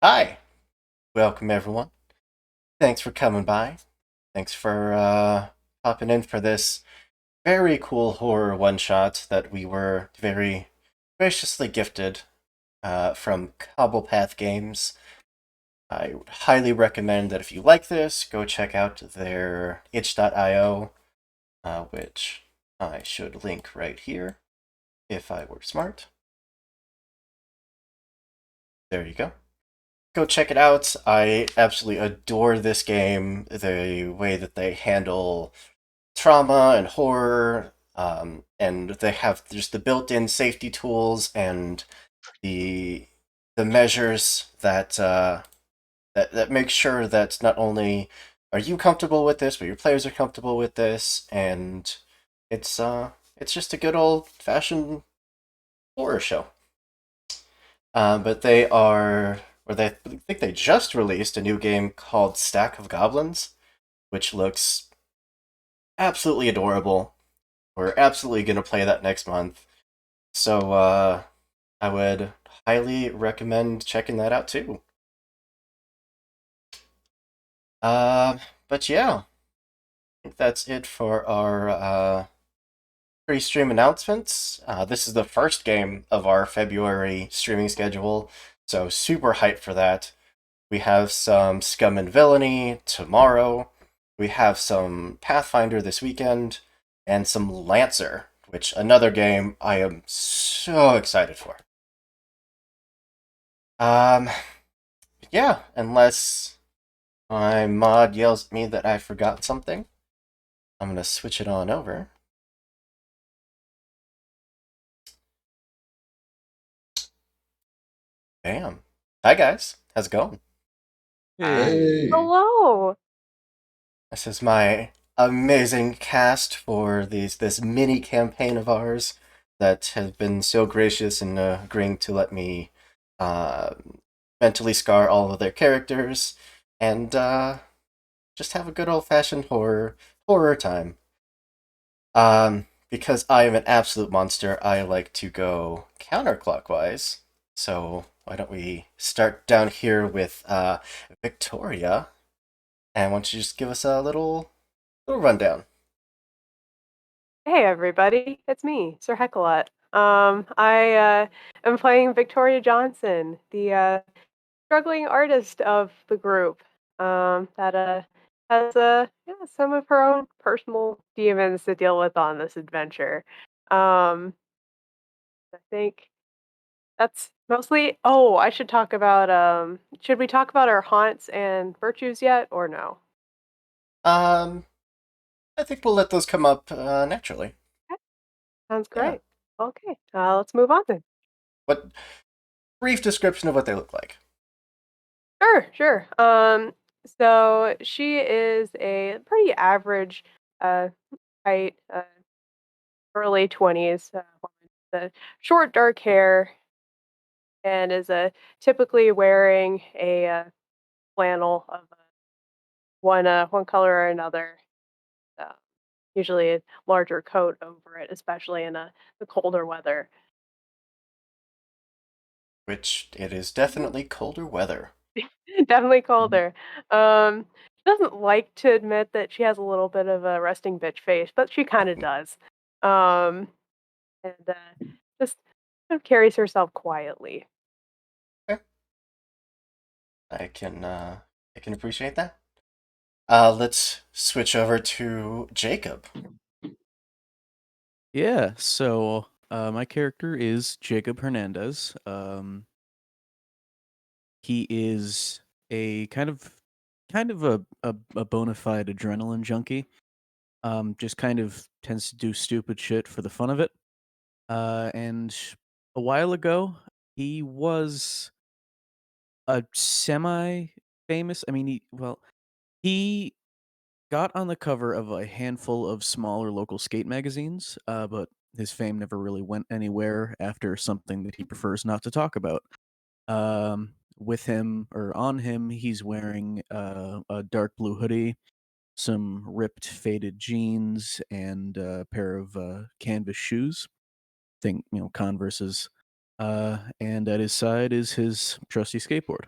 Hi, welcome everyone. Thanks for coming by. Thanks for popping in for this very cool horror one shot that we were very graciously gifted from Cobblepath Games. I would highly recommend that if you like this, go check out their itch.io, which I should link right here if I were smart. There you go. Go check it out. I absolutely adore this game. The way that they handle trauma and horror, and they have just the built-in safety tools and the the measures that make sure that not only are you comfortable with this, but your players are comfortable with this, and it's just a good old-fashioned horror show. But they are, or they I think they just released a new game called Stack of Goblins, which looks absolutely adorable. We're absolutely going to play that next month. So I would highly recommend checking that out too. But yeah, I think that's it for our pre-stream announcements. This is the first game of our February streaming schedule, so super hyped for that. We have some Scum and Villainy tomorrow. We have some Pathfinder this weekend, and some Lancer, which another game I am so excited for. Um, yeah, unless my mod yells at me that I forgot something, I'm gonna switch it on over. Bam. Hi guys, how's it going? Hi. Hey, Hello. This is my amazing cast for this mini campaign of ours that has been so gracious in agreeing to let me uh, mentally scar all of their characters and just have a good old fashioned horror time. Because I am an absolute monster, I like to go counterclockwise. So why don't we start down here with Victoria, and why don't you just give us a little rundown? Hey, everybody. It's me, Sir Heckalot. I am playing Victoria Johnson, the struggling artist of the group. That has some of her own personal demons to deal with on this adventure. Um, I think that's mostly. Oh, I should talk about. Should we talk about our haunts and virtues yet, or no? Um, I think we'll let those come up naturally. Okay, sounds Yeah. great. Okay, let's move on then. What brief description of what they look like? Sure, sure. So she is a pretty average, uh, height, early 20s woman with short, dark hair, and is typically wearing a flannel of one color or another. Uh, Usually a larger coat over it, especially in the colder weather. Which it is definitely colder weather. Definitely Mhm. colder. She doesn't like to admit that she has a little bit of a resting bitch face, but she kind of does. Um, and just kind of carries herself quietly. Okay. I can appreciate that. Let's switch over to Jacob. Yeah, my character is Jacob Hernandez. He is a kind of a bona fide adrenaline junkie. Just kind of tends to do stupid shit for the fun of it. And a while ago, he was a semi famous. I mean, he got on the cover of a handful of smaller local skate magazines, but his fame never really went anywhere after something that he prefers not to talk about. With him or on him, he's wearing a dark blue hoodie, some ripped, faded jeans, and a pair of canvas shoes. Think Converses. And at his side is his trusty skateboard.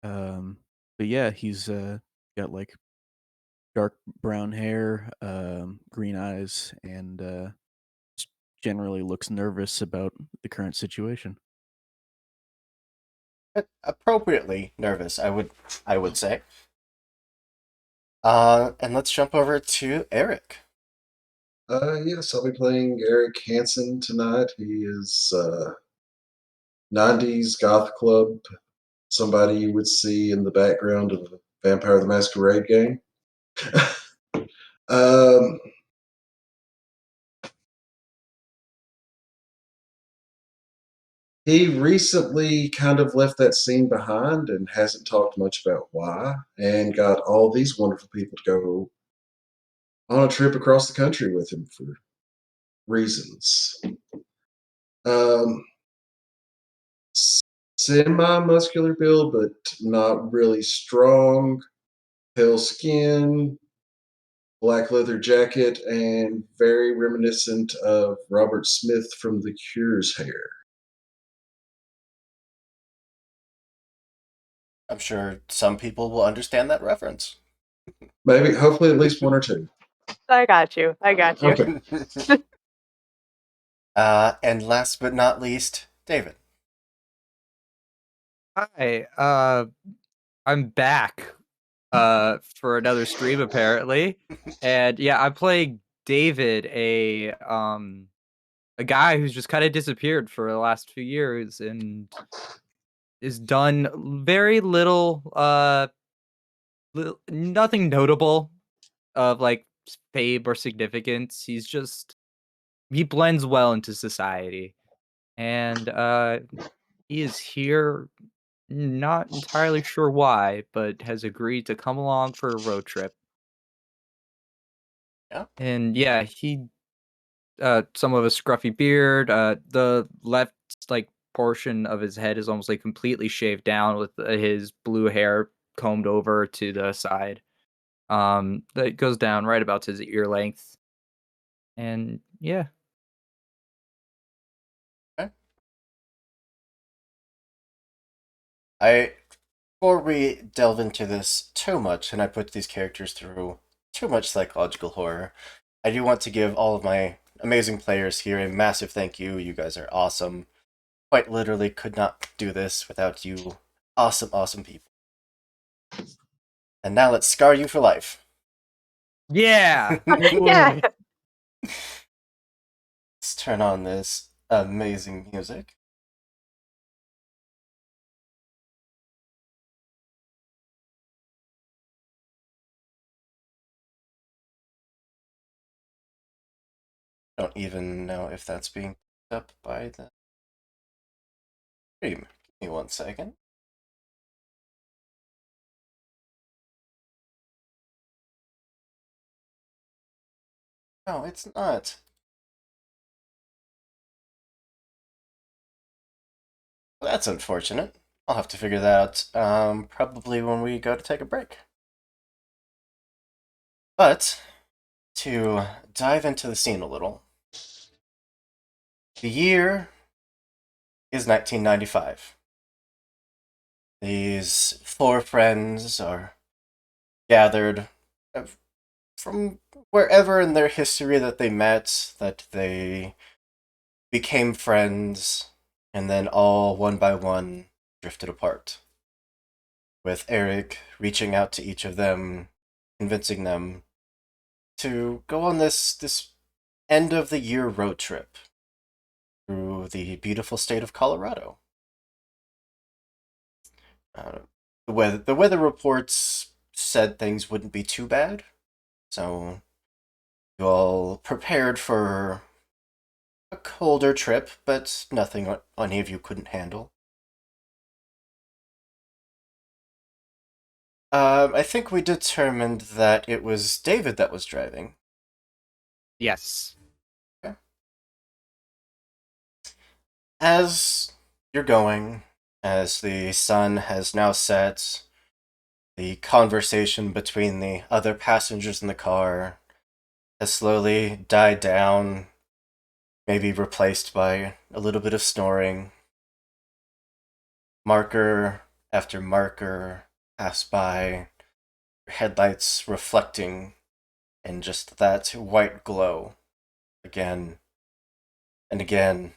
But yeah, he's got like dark brown hair, green eyes, and generally looks nervous about the current situation. Appropriately nervous, I would say. And let's jump over to Eric. Yes, I'll be playing Eric Hansen tonight. He is 90s goth club, somebody you would see in the background of a Vampire the Masquerade game. um, he recently kind of left that scene behind and hasn't talked much about why, and got all these wonderful people to go on a trip across the country with him for reasons. Um, Semi-muscular build, but not really strong. Pale skin, black leather jacket, and very reminiscent of Robert Smith from The Cure's hair. I'm sure some people will understand that reference. Maybe, hopefully, at least one or two. I got you. I got you. Okay. And last but not least, David. Hi, I'm back for another stream apparently. And yeah, I'm playing David, a guy who's just kind of disappeared for the last few years and has done very little nothing notable of like fame or significance. He blends well into society. And he is here, not entirely sure why, but has agreed to come along for a road trip. Yeah. And yeah, he some of a scruffy beard, the left like portion of his head is almost like completely shaved down with his blue hair combed over to the side. That goes down right about to his ear length. And yeah. Okay. Before we delve into this too much and I put these characters through too much psychological horror, I do want to give all of my amazing players here a massive thank you. You guys are awesome. Quite literally could not do this without you awesome, awesome people. And now let's scar you for life. Yeah. Yeah. Let's turn on this amazing music. Don't even know if that's being picked up by the stream. Give me 1 second. No, it's not. Well, that's unfortunate. I'll have to figure that out probably when we go to take a break. But to dive into the scene a little, the year is 1995. These four friends are gathered from wherever in their history that they met, that they became friends, and then all one by one drifted apart. With Eric reaching out to each of them, convincing them to go on this end of the year road trip through the beautiful state of Colorado. The weather reports said things wouldn't be too bad, so you all prepared for a colder trip, but nothing any of you couldn't handle. I think we determined that it was David that was driving. Yes. Okay. As you're going, as the sun has now set, the conversation between the other passengers in the car has slowly died down, maybe replaced by a little bit of snoring. Marker after marker pass by, your headlights reflecting in just that white glow again and again,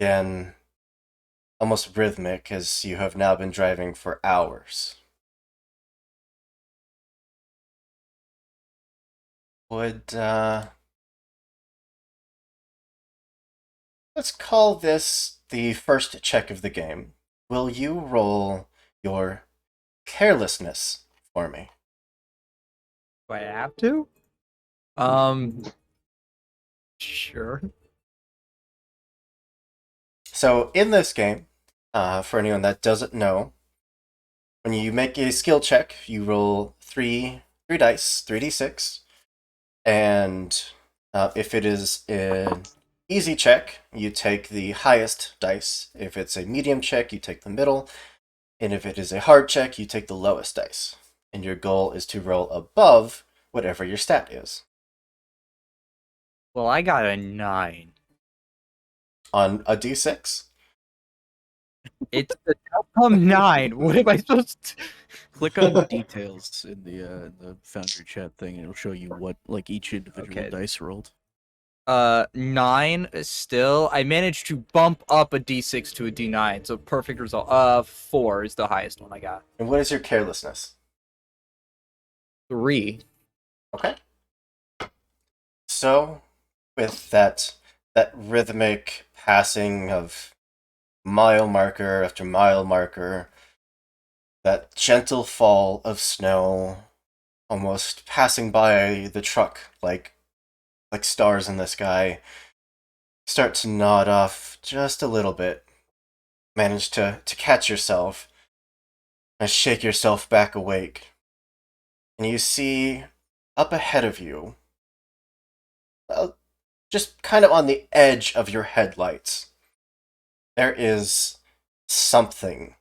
again, almost rhythmic as you have now been driving for hours. Would, let's call this the first check of the game. Will you roll your carelessness for me? Do I have to? Sure. So in this game, for anyone that doesn't know, when you make a skill check, you roll three dice, 3d6, and if it is an easy check, you take the highest dice. If it's a medium check, you take the middle, and if it is a hard check, you take the lowest dice. And your goal is to roll above whatever your stat is. Well, I got a 9. On a d6, It's the outcome 9. What am I supposed to? Click on details in the Foundry chat thing, and it'll show you what like each individual Okay. dice rolled. 9 still. I managed to bump up a d6 to a d9, so perfect result. 4 is the highest one I got. and what is your carelessness? 3. Okay. So, with that rhythmic passing of mile marker after mile marker, that gentle fall of snow, almost passing by the truck like stars in the sky, start to nod off just a little bit. Manage to catch yourself and shake yourself back awake. And you see up ahead of you, just kind of on the edge of your headlights, there is something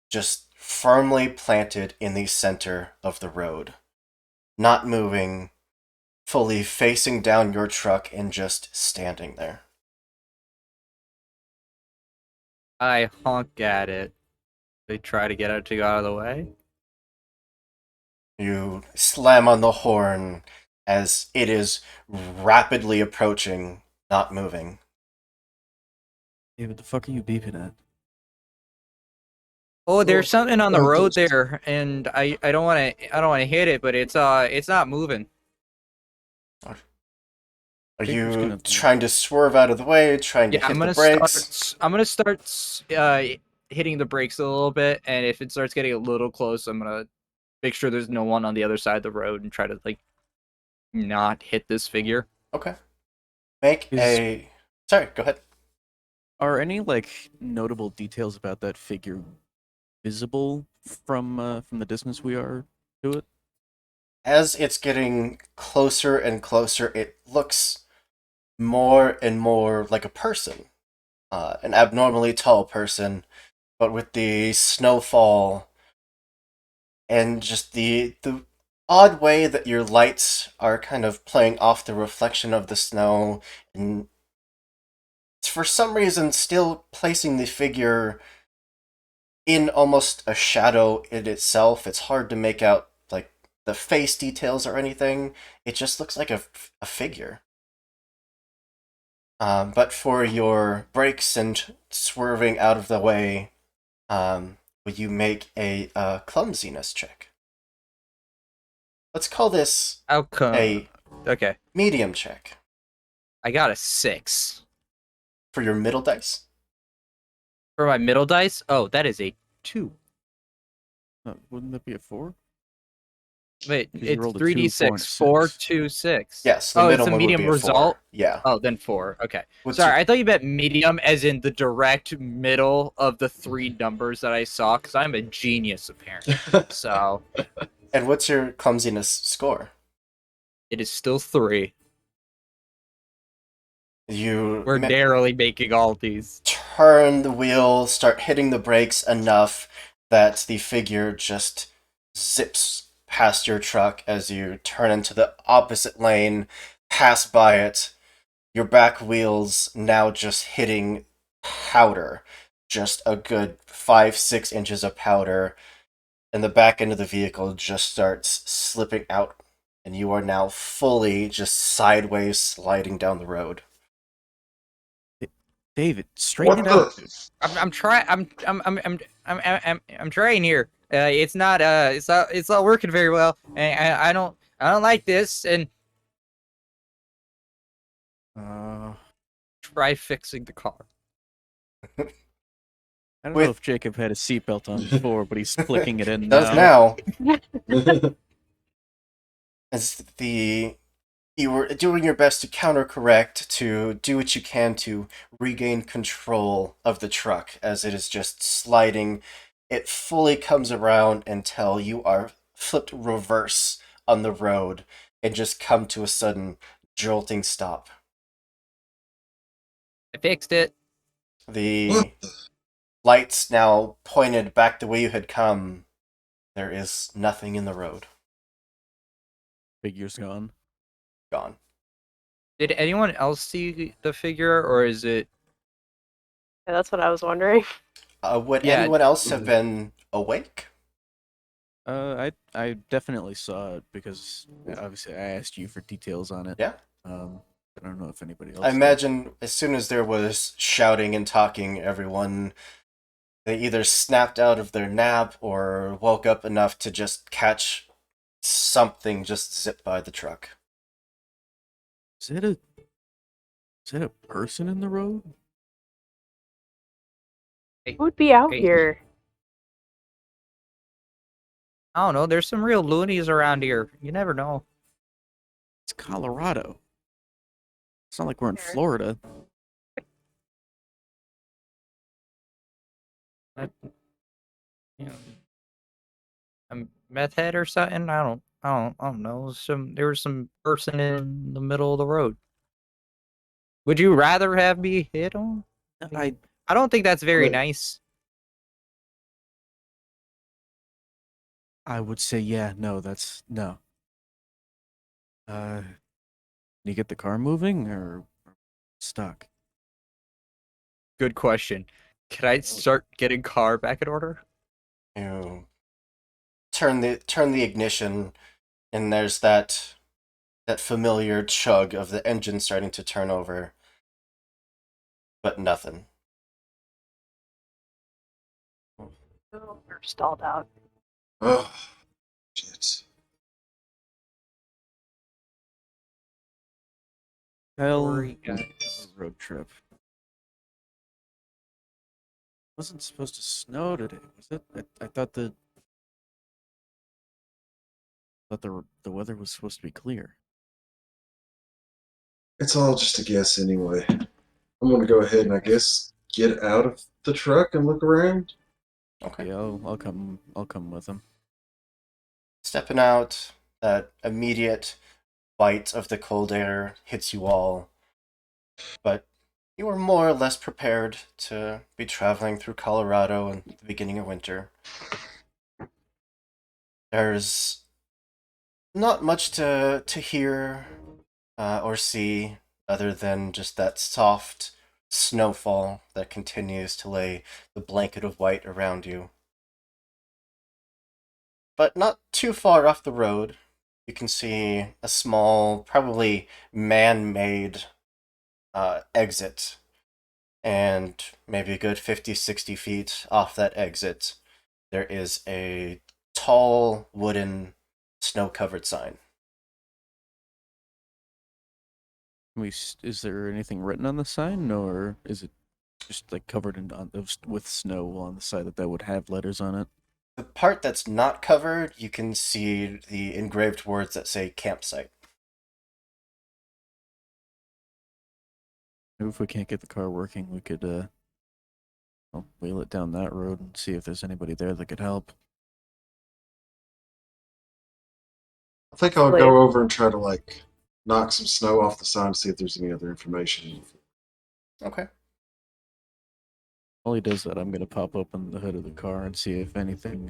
just firmly planted in the center of the road, not moving, fully facing down your truck and just standing there. I honk at it. They try to get it to go out of the way. You slam on the horn as it is rapidly approaching, not moving. Yeah, what the fuck are you beeping at? Oh, there's Well, something on the well, road just- there, and I don't want to hit it, but it's not moving. Are think we're just you gonna- trying to swerve out of the way, trying to Yeah, hit the brakes? I'm gonna start hitting the brakes a little bit, and if it starts getting a little close, I'm gonna make sure there's no one on the other side of the road and try to like not hit this figure. Okay. Make a... Sorry, go ahead. Are any like notable details about that figure visible from the distance we are to it? As it's getting closer and closer, it looks more and more like a person. An abnormally tall person, but with the snowfall and just the odd way that your lights are kind of playing off the reflection of the snow, and for some reason still placing the figure in almost a shadow in itself. It's hard to make out like the face details or anything. It just looks like a figure. But for your brakes and swerving out of the way, would you make a clumsiness check? Let's call this Outcome. a Okay, medium check. I got a 6 For your middle dice? for my middle dice. Oh, that is a 2. Wouldn't that be a 4? Wait, 'Cause you it's rolled a 2, 4, and a 3d6. 4, 6. 2, 6. Yes, the Oh, middle it's a one would medium be a result. 4. Yeah. Oh, then 4. Okay. What's Sorry, your- I thought you meant medium as in the direct middle of the 3 numbers that I saw, because I'm a genius, apparently. So, And what's your clumsiness score? it is still 3. You We're narrowly making all these. turn the wheel, start hitting the brakes enough that the figure just zips past your truck as you turn into the opposite lane, pass by it, your back wheels now just hitting powder just a good 5-6 inches of powder, and the back end of the vehicle just starts slipping out, and you are now fully just sideways sliding down the road. David, straighten What it out, the? dude. I'm trying. I'm trying here. It's not. It's not working very well. And I don't like this. And Uh, try fixing the car. I don't know With if Jacob had a seatbelt on before, but he's flicking it in does now. now as you were doing your best to counter-correct, to do what you can to regain control of the truck as it is just sliding. It fully comes around until you are flipped reverse on the road and just come to a sudden jolting stop. I fixed it. The lights now pointed back the way you had come. There is nothing in the road. Figure's gone. Gone. Did anyone else see the figure, or is it? Yeah, that's what I was wondering. Would Yeah. anyone else have been awake? I definitely saw it because obviously I asked you for details on it. Yeah. I don't know if anybody else I did. imagine as soon as there was shouting and talking, everyone, they either snapped out of their nap or woke up enough to just catch something just zip by the truck. Is that a person in the road? Hey, Who would be out hey, here? I don't know. There's some real loonies around here. You never know. It's Colorado. It's not like we're in Fair. Florida. You know, a meth head or something. I don't know. There was some person in the middle of the road. Would you rather have me hit him? I I don't think that's very Wait. nice. I would say yeah. No, that's no. Can you get the car moving or stuck? Good question. Can I start getting car back in order? You turn the ignition, and there's that familiar chug of the engine starting to turn over, but nothing. Oh, we're stalled out. Oh, shit. Hell, Sorry, this guys. is a road trip. Wasn't supposed to snow today, was it? I thought the weather was supposed to be clear. It's all just a guess anyway. I'm gonna go ahead and I guess get out of the truck and look around. Okay. Yeah, I'll come with him. Stepping out, that immediate bite of the cold air hits you all, but you are more or less prepared to be traveling through Colorado in the beginning of winter. There's not much to hear or see other than just that soft snowfall that continues to lay the blanket of white around you. But not too far off the road, you can see a small, probably man-made exit, and maybe a good 50-60 feet off that exit, there is a tall wooden snow-covered sign. Is there anything written on the sign, or is it just like covered with snow on the side that would have letters on it? The part that's not covered, you can see the engraved words that say campsite. Maybe if we can't get the car working, we could wheel it down that road and see if there's anybody there that could help. I think I'll Like, go over and try to like knock some snow off the sign, see if there's any other information. Okay. While he does that, I'm gonna pop open the hood of the car and see if anything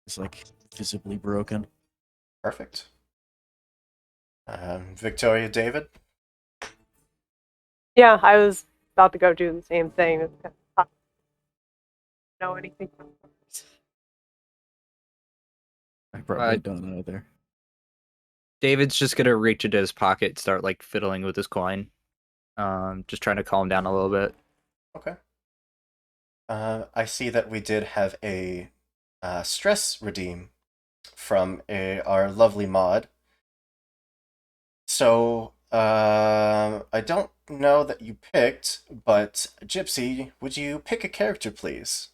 is like visibly broken. Perfect. Victoria, David? yeah, I was about to go do the same thing. know anything about horrors. I probably don't either. David's just gonna reach into his pocket, start like fiddling with his coin, just trying to calm down a little bit. Okay. I see that we did have a stress redeem from our lovely mod. So, I don't know that you picked, but Gypsy, would you pick a character, please,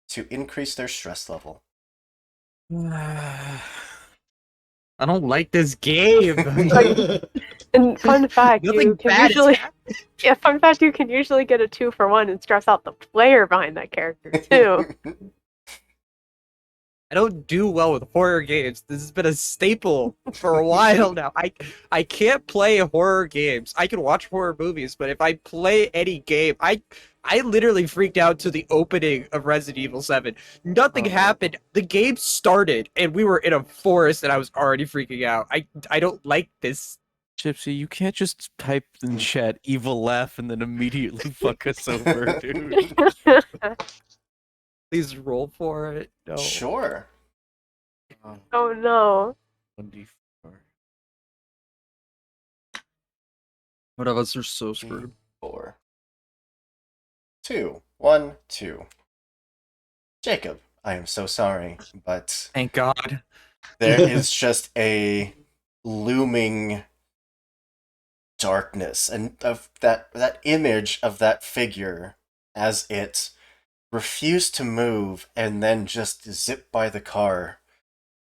to increase their stress level? I don't like this game. And fun fact, Nothing you can bad is usually happening. fun fact, you can usually get a 2-for-1 and stress out the player behind that character too. I don't do well with horror games. This has been a staple for a while now. I can't play horror games. I can watch horror movies, but if I play any game, I literally freaked out to the opening of Resident Evil 7. Nothing happened. The game started and we were in a forest and I was already freaking out. I don't like this. Gypsy, you can't just type in chat evil laugh and then immediately fuck us over, dude. Please roll for it. No. Sure. Oh no. 1d4. One of us are so screwed. 4. 2. 1, 2. Jacob, I am so sorry, but Thank God. there is just a looming darkness and of that image of that figure as it refused to move and then just zip by the car,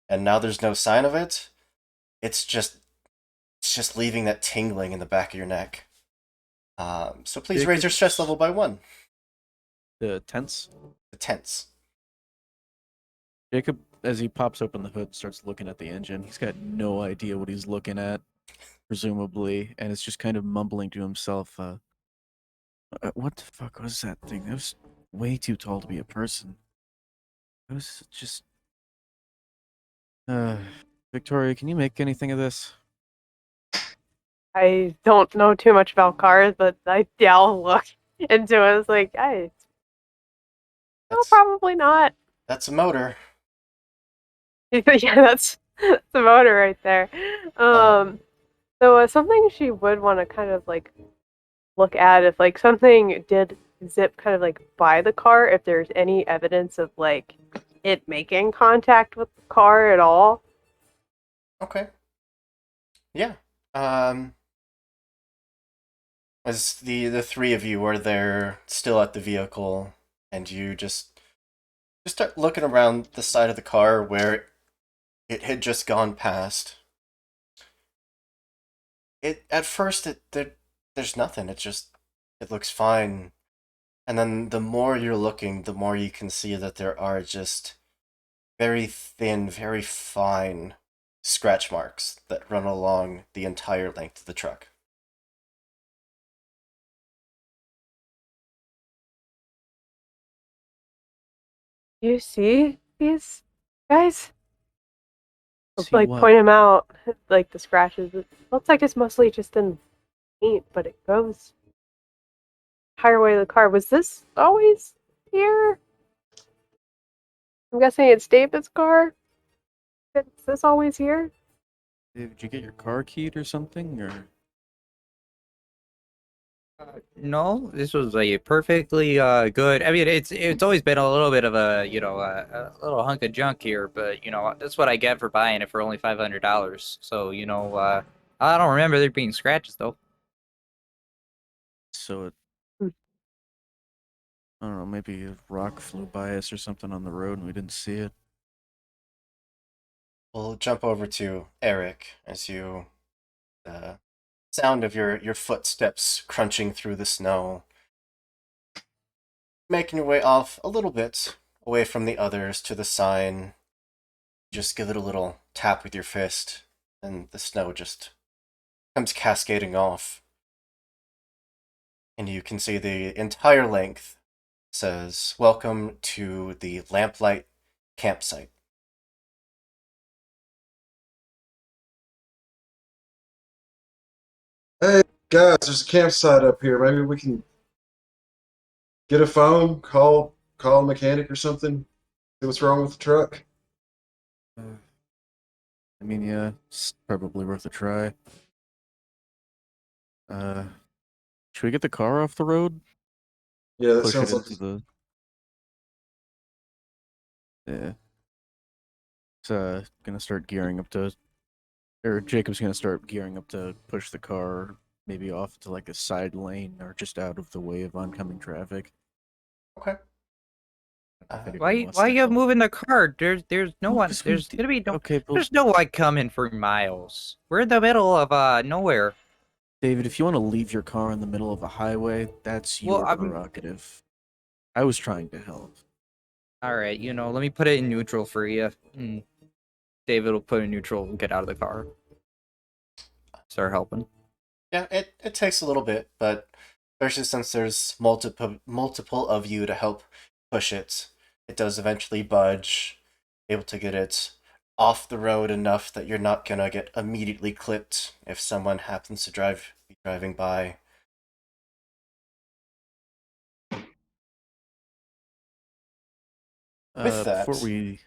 and now there's no sign of it. It's just leaving that tingling in the back of your neck. So please raise your stress level by 1. The tense. The tense. Jacob, as he pops open the hood, starts looking at the engine. He's got no idea what he's looking at, presumably, and it's just kind of mumbling to himself, what the fuck was that thing? That was way too tall to be a person. It was just... Victoria, can you make anything of this? I don't know too much about cars, but I'll look into it. It's like, no, probably not. That's a motor. Yeah, that's the motor right there. So something she would want to kind of like look at if like something did zip kind of like by the car, if there's any evidence of like it making contact with the car at all. Okay. Yeah. As the three of you are there, still at the vehicle, and you just start looking around the side of the car where it had just gone past. At first there's nothing. It looks fine, and then the more you're looking, the more you can see that there are just very thin, very fine scratch marks that run along the entire length of the truck. You see these guys? See Like what? point them out, like the scratches. It looks like it's mostly just in paint, but it goes higher way of the car. Was this always here? I'm guessing it's David's car. Is this always here? Did you get your car keyed or something, or? No, this was a perfectly good. I mean, it's always been a little bit of a a little hunk of junk here, but that's what I get for buying it for only $500. So I don't remember there being scratches though. So it, Hmm. I don't know, maybe a rock flew by us or something on the road and we didn't see it. We'll jump over to Eric as you sound of your footsteps crunching through the snow, making your way off a little bit away from the others to the sign. Just give it a little tap with your fist, and the snow just comes cascading off. And you can see the entire length says, "Welcome to the Lamplight campsite." Hey guys, there's a campsite up here. Maybe we can get a phone, call call a mechanic or something? See what's wrong with the truck? I mean, yeah, it's probably worth a try. Uh, should we get the car off the road? Yeah, that Push it sounds like into the. Yeah. It's gonna start gearing up to, or Jacob's gonna start gearing up to push the car maybe off to like a side lane or just out of the way of oncoming traffic. Okay. If anyone Why wants why to you help. moving the car? There's no Well, one. 'cause There's gonna be no. Okay, but There's no one coming for miles. We're in the middle of nowhere. David, if you want to leave your car in the middle of a highway, that's Well, your I'm prerogative. I was trying to help. all right. Let me put it in neutral for you. David will put it in neutral. We'll get out of the car. Start helping. Yeah, it takes a little bit, but especially since there's multiple of you to help push it, it does eventually budge, able to get it off the road enough that you're not gonna get immediately clipped if someone happens to be driving by. With Before that, we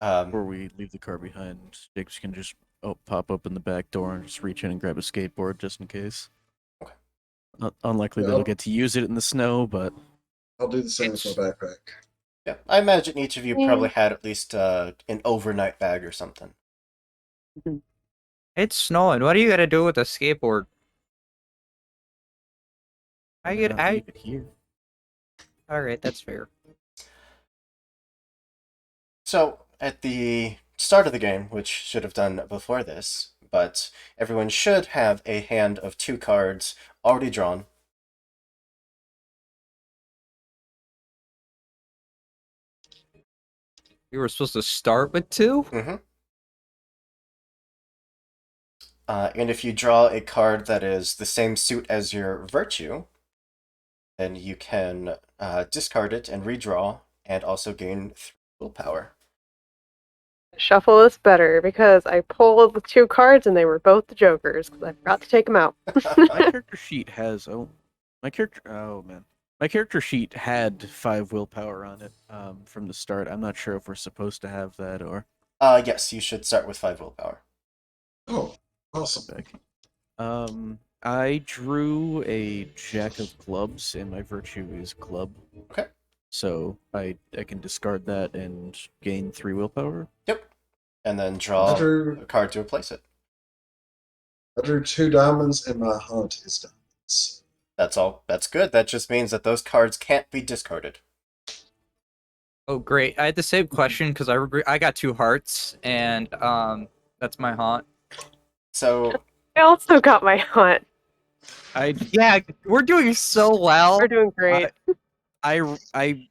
um, before we leave the car behind, Jacobs can just pop open the back door and just reach in and grab a skateboard just in case. Okay. Unlikely Yeah, that he'll get to use it in the snow, but I'll do the same with It's my backpack. yeah, I imagine each of you Yeah. probably had at least an overnight bag or something. it's snowing. What are you gonna do with a skateboard? I why get. not leave it here. All right, that's fair. So, at the start of the game, which should have done before this, but everyone should have a hand of 2 cards already drawn. You were supposed to start with 2. Mm-hmm. And if you draw a card that is the same suit as your virtue, then you can discard it and redraw, and also gain 3 willpower. Shuffle is better because I pulled the 2 cards and they were both the Jokers because I forgot to take them out. My character sheet has my character sheet had 5 willpower on it from the start. I'm not sure if we're supposed to have that or Yes, you should start with 5 willpower. Oh, awesome. back. I drew a Jack of Clubs, and my virtue is Club. Okay. So I can discard that and gain 3 willpower. Yep. And then draw a card to replace it. I drew 2 diamonds and my hunt is diamonds. That's all. That's good. That just means that those cards can't be discarded. Oh, great! I had the same question because I got 2 hearts, and that's my haunt. So, I also got my hunt. Yeah, we're doing so well. We're doing great. I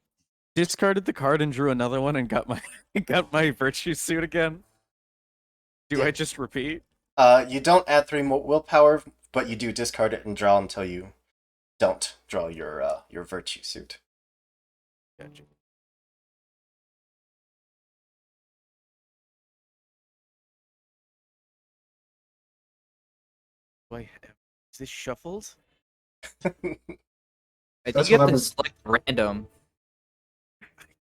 discarded the card and drew another one and got my virtue suit again. Do Yeah. I just repeat? you don't add 3 more willpower, but you do discard it and draw until you don't draw your virtue suit. Gotcha. Is this shuffled? I That's think you what have to I've select random.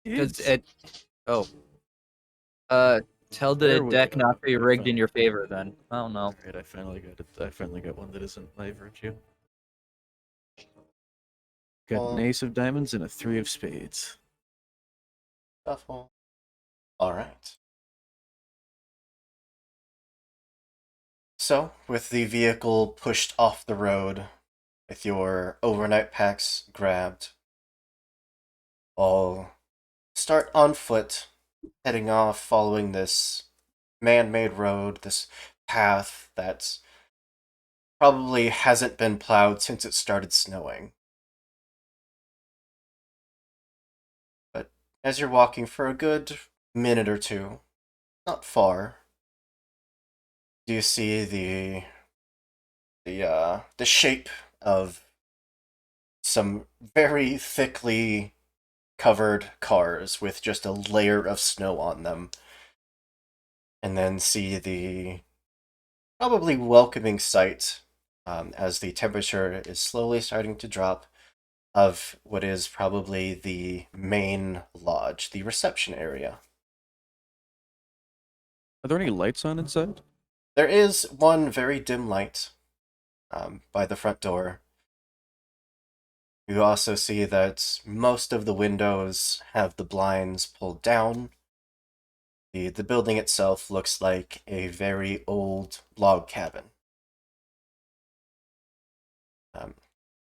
Because it. Oh. Tell the There we deck go. not to be Okay, rigged fine. in your favor. Then I don't know. Alright, I finally got it. I finally got one that isn't my virtue. Got Well, an ace of diamonds and a 3 of spades. shuffle. All right. So, with the vehicle pushed off the road, with your overnight packs grabbed, all start on foot, heading off following this man-made road, this path that probably hasn't been plowed since it started snowing. But as you're walking for a good minute or two, not far, do you see the shape of some very thickly covered cars with just a layer of snow on them, and then see the probably welcoming sight as the temperature is slowly starting to drop of what is probably the main lodge, the reception area. Are there any lights on inside? There is one very dim light by the front door. You also see that most of the windows have the blinds pulled down. The building itself looks like a very old log cabin.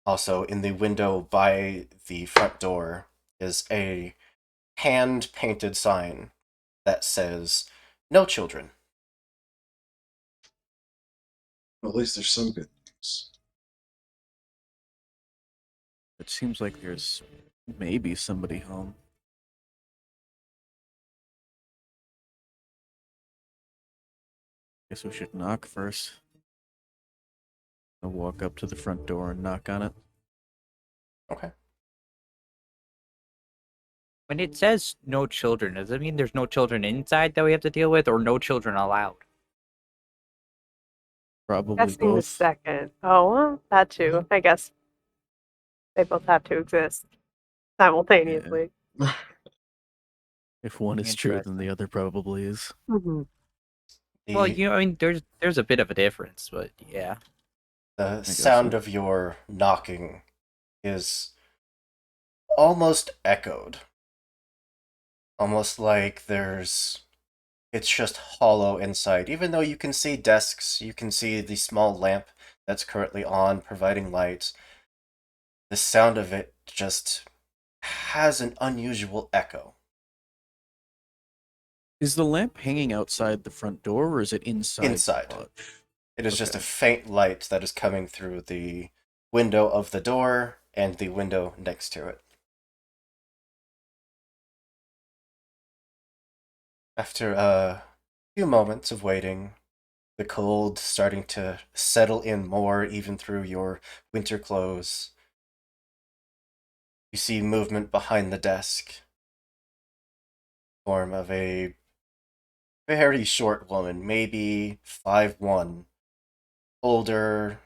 Also, in the window by the front door is a hand-painted sign that says, "No children." At least there's some good news. It seems like there's maybe somebody home. Guess we should knock first. I'll walk up to the front door and knock on it. Okay. When it says no children, does it mean there's no children inside that we have to deal with, or no children allowed? Probably Guessing the both. second. Oh, well, that too. I guess they both have to exist simultaneously. If one is true, then the other probably is. Mm-hmm. Well, The, I mean, there's a bit of a difference, but yeah. the guess sound so. of your knocking is almost echoed. Almost like it's just hollow inside. Even though you can see desks, you can see the small lamp that's currently on, providing light. The sound of it just has an unusual echo. Is the lamp hanging outside the front door, or is it inside Inside. the lodge? It is just a Okay. faint light that is coming through the window of the door and the window next to it. After a few moments of waiting, the cold starting to settle in more even through your winter clothes, you see movement behind the desk. Form of a very short woman, maybe 5'1", older,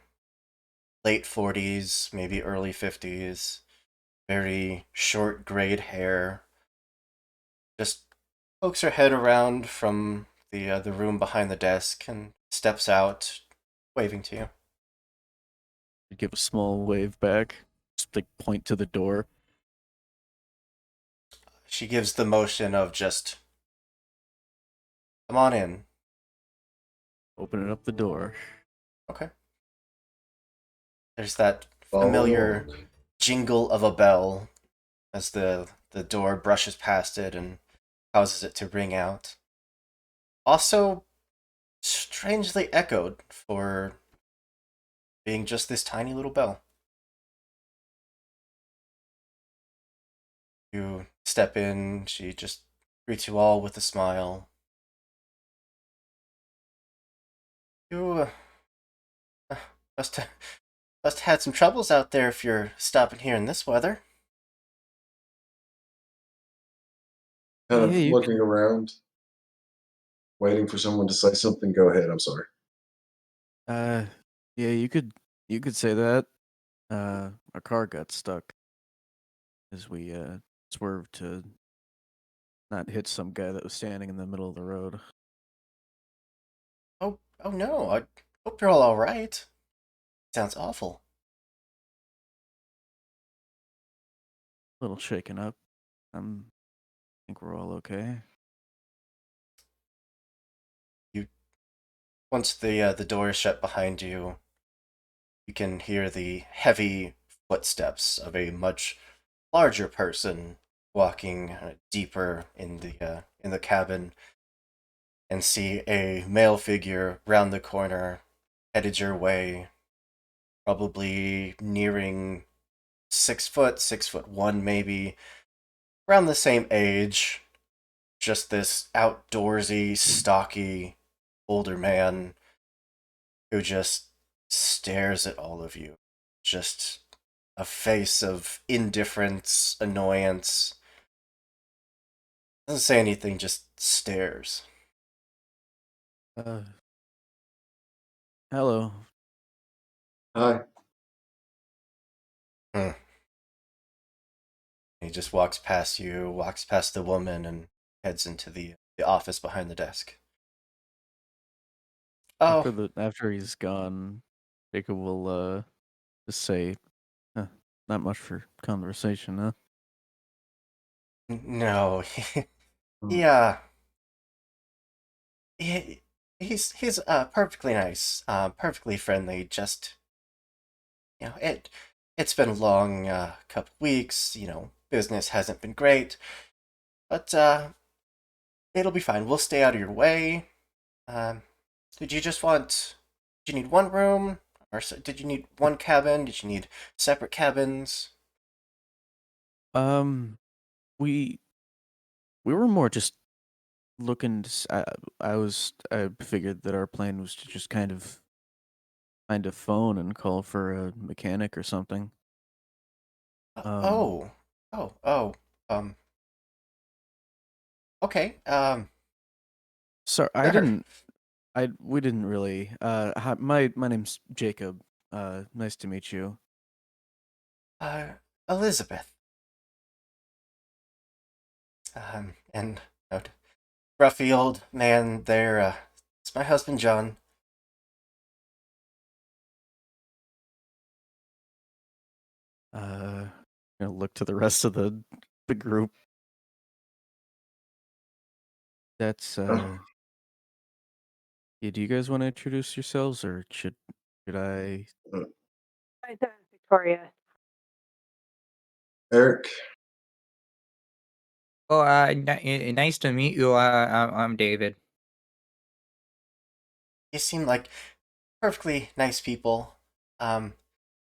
late 40s, maybe early 50s, very short grayed hair. Just pokes her head around from the room behind the desk and steps out, waving to you. Give a small wave back. Just like point to the door. She gives the motion of just, "Come on in." Opening up the door. Okay. There's that Follow familiar along. jingle of a bell as the door brushes past it and causes it to ring out. Also, strangely echoed for being just this tiny little bell. You step in, she just greets you all with a smile. You must have had some troubles out there if you're stopping here in this weather. Kind Yeah, of you looking around, waiting for someone to say something. Go ahead. I'm sorry. yeah, you could say that. Our car got stuck as we swerved to not hit some guy that was standing in the middle of the road. Oh no, I hope you're all right. Sounds awful. A little shaken up. I think we're all okay. You Once the door is shut behind you, you can hear the heavy footsteps of a much larger person walking deeper in the cabin, and see a male figure round the corner, headed your way, probably nearing 6 foot, 6'1" maybe, around the same age. Just this outdoorsy, stocky, older man who just stares at all of you. Just a face of indifference, annoyance. Doesn't say anything, just stares. Uh, hello. Hi. Hmm. He just walks past you, walks past the woman, and heads into the office behind the desk. Oh, After he's gone, Jacob will just say, huh, "Not much for conversation, huh?" no. Hmm. He, he he's perfectly nice, perfectly friendly. Just it's been a long couple weeks. Business hasn't been great, but it'll be fine. We'll stay out of your way. Um, did you just want? Did you need one room, or did you need one cabin? Did you need separate cabins? Um, we we were more just looking. I figured that our plan was to just kind of find a phone and call for a mechanic or something. Um, Oh, oh. Um. Okay. sorry, I Sure. didn't. We didn't really. Hi, my name's Jacob. Nice to meet you. Uh, Elizabeth. And gruffy old man there. It's my husband John. Uh, look to the rest of the group. That's Oh, Yeah, do you guys want to introduce yourselves, or should I? uh, Hi there, Victoria. Eric. Oh, nice to meet you. I'm David. You seem like perfectly nice people. Um,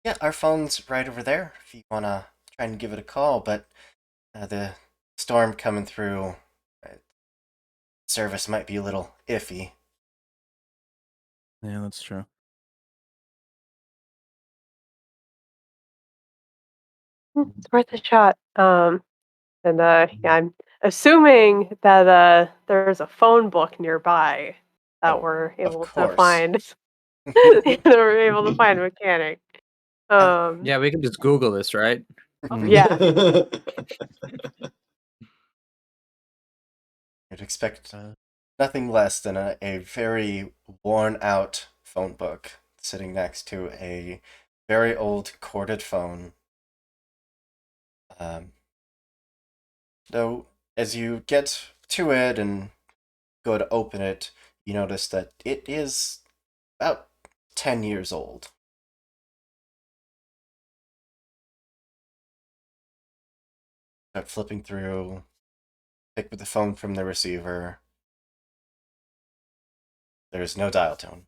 yeah, our phone's right over there if you wanna try and give it a call. But the storm coming through, uh, service might be a little iffy. Yeah, that's true. It's worth a shot. And yeah, I'm assuming that there's a phone book nearby that Oh, we're of able to course. find. That we're able to find a mechanic. Uh, Yeah, we can just Google this, right? Yeah. You'd expect Uh, nothing less than a very worn out phone book sitting next to a very old corded phone. Um, though, as you get to it and go to open it, you notice that it is about 10 years old. Start flipping through, pick up the phone from the receiver. There's no dial tone.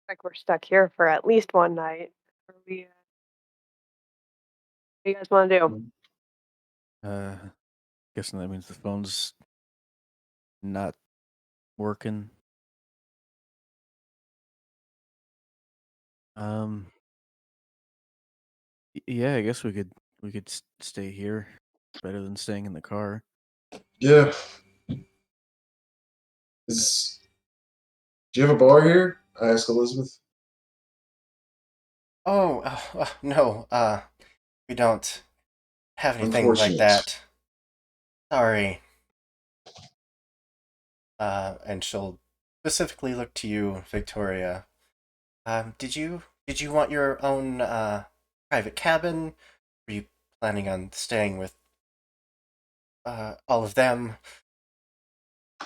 Like we're stuck here for at least one night. What do you guys want to do? uh, guessing that means the phone's not working. Um, yeah, I guess we could stay here. Better than staying in the car. Yeah. Is, do you have a bar here? I asked Elizabeth. Oh, no, we don't have anything like Unfortunate. that. Sorry. And she'll specifically look to you, Victoria. Did you want your own private cabin? Were you planning on staying with all of them? I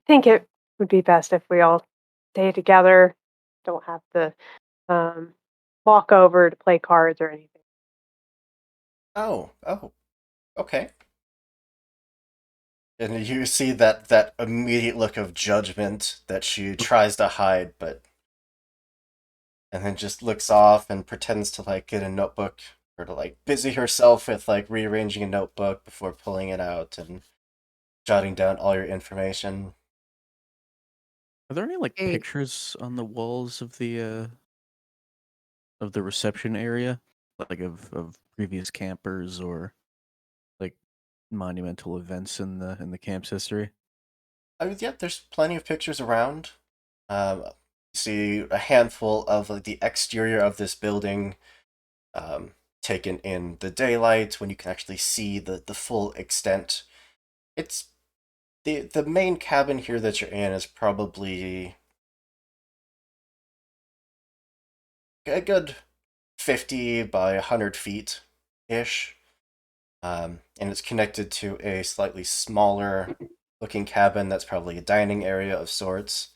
think it would be best if we all stay together. Don't have to um, walk over to play cards or anything. Oh, okay. And you see that immediate look of judgment that she tries to hide, and then just looks off and pretends to like get a notebook or to like busy herself with like rearranging a notebook before pulling it out and jotting down all your information. Are there any like Hey, pictures on the walls of the reception area, like of previous campers or like monumental events in the camp's history? I mean, yeah, there's plenty of pictures around. You see a handful of like the exterior of this building, um, taken in the daylight when you can actually see the full extent. It's the main cabin here that you're in is probably a good 50 by 100 feet ish. And it's connected to a slightly smaller looking cabin that's probably a dining area of sorts.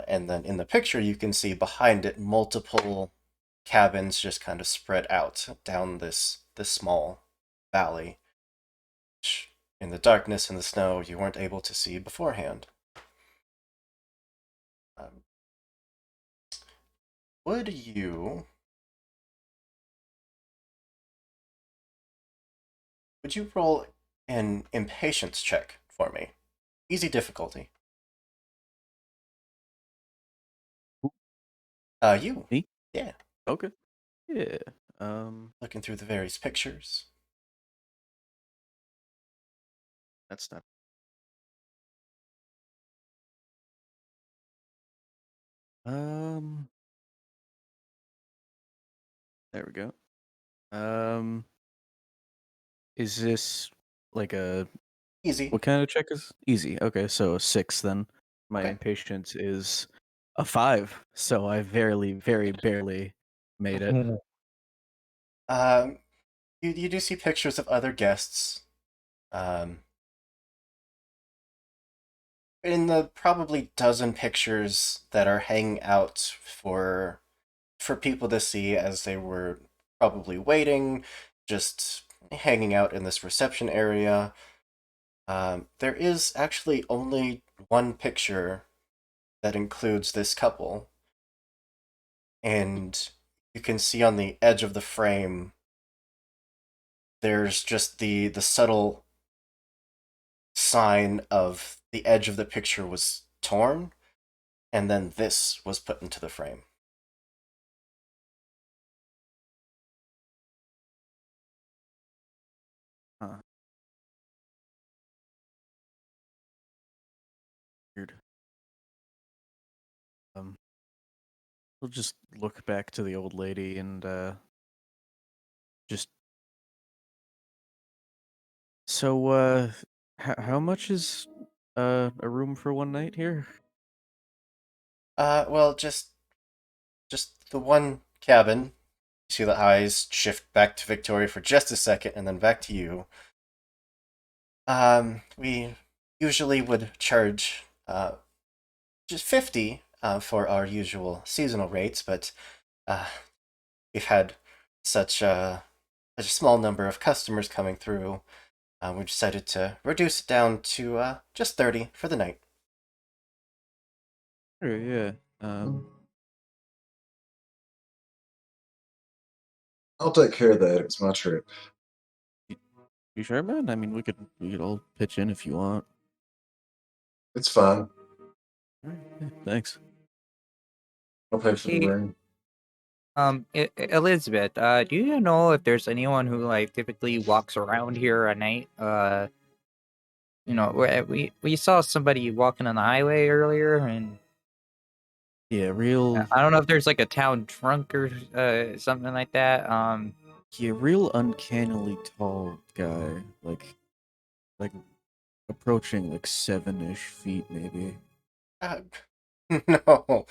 And then in the picture, you can see behind it multiple cabins just kind of spread out down this small valley, which in the darkness and the snow you weren't able to see beforehand. Um, would you would you roll an impatience check for me? Easy difficulty. You. Me? Yeah. Okay. Yeah. Um, Looking through the various pictures. that's not. Um, there we go. Is this like a Easy. what kind of check is easy? Okay, so a 6 then. My Okay. impatience is a 5, so I very barely made it. Um, you do see pictures of other guests. Um, in the probably dozen pictures that are hanging out for people to see as they were probably waiting, just hanging out in this reception area. There is actually only one picture that includes this couple, and you can see on the edge of the frame there's just the subtle sign of the edge of the picture was torn, and then this was put into the frame. Huh, weird. Um, we'll just look back to the old lady and just so how much is a room for one night here? Well, just the one cabin. You see the eyes shift back to Victoria for just a second, and then back to you. We usually would charge just 50 for our usual seasonal rates, but uh, we've had such such a small number of customers coming through. We decided to reduce it down to just 30 for the night. Sure, yeah. Um, I'll take care of that. It's my trip. you sure, man? I mean, we could all pitch in if you want. It's fine. Alright, yeah, thanks. I'll pay for the Hey, room. Elizabeth, do you know if there's anyone who like typically walks around here at night? We saw somebody walking on the highway earlier, and Yeah, real I don't know if there's like a town drunk or something like that. yeah, real uncannily tall guy, like approaching like 7-ish feet maybe. Uh, no,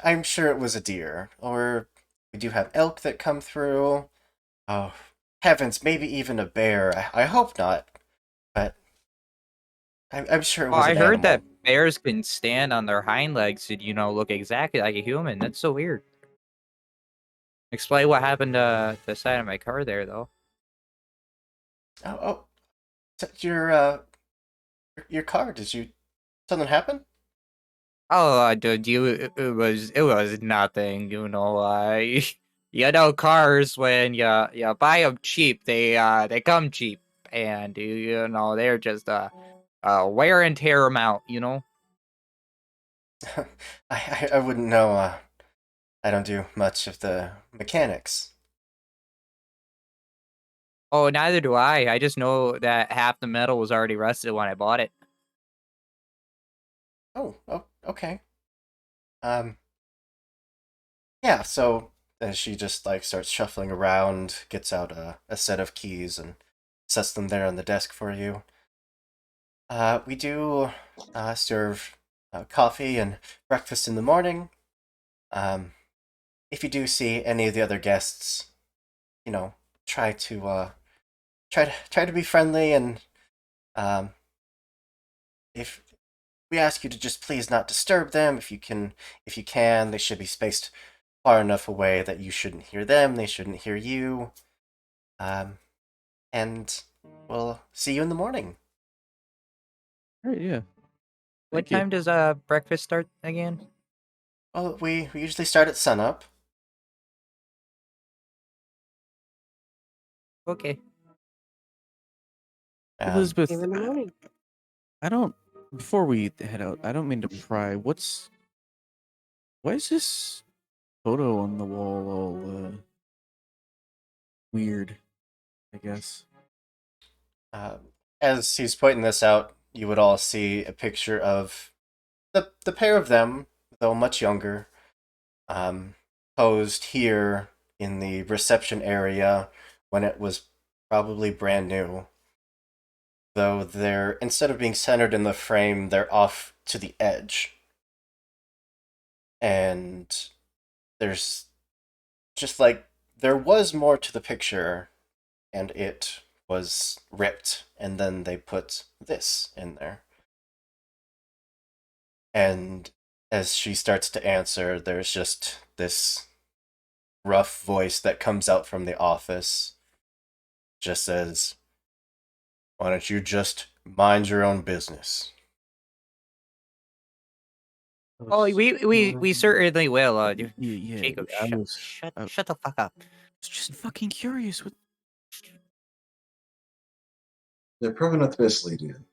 I'm sure it was a deer, or we do have elk that come through. Oh, heavens, maybe even a bear. I hope not, but I'm sure it Oh, was I an heard that animal. bears can stand on their hind legs and look exactly like a human. That's so weird. Explain what happened to the side of my car there, though. Oh, your car. Did you something happen? Oh, dude, it was nothing. Cars when you buy them cheap, they come cheap, and they're just wear and tear them out. I wouldn't know. I don't do much of the mechanics. Oh, neither do I. I just know that half the metal was already rusted when I bought it. Oh, okay. Um, yeah, so as she just like starts shuffling around, gets out a set of keys and sets them there on the desk for you. We do serve coffee and breakfast in the morning. Um, if you do see any of the other guests, you know, try to try to be friendly, and um, if we ask you to just please not disturb them, if you can, they should be spaced far enough away that you shouldn't hear them, they shouldn't hear you. Um, and we'll see you in the morning. All right, yeah. What Thank you. time does breakfast start again? Well, we usually start at sunup. Okay. Elizabeth, See you in the morning. I don't. Before we head out, I don't mean to pry. Why is this photo on the wall all weird? I guess. Um, as he's pointing this out, you would all see a picture of the pair of them, though much younger, um, posed here in the reception area when it was probably brand new. Though they're, instead of being centered in the frame, they're off to the edge. And there's just like, there was more to the picture, and it was ripped, and then they put this in there. And as she starts to answer, there's just this rough voice that comes out from the office. Just says, "Why don't you just mind your own business?" Oh, we certainly will. Yeah. Jacob, I was shut the fuck up. just fucking curious. What? They're probably not the best lead in.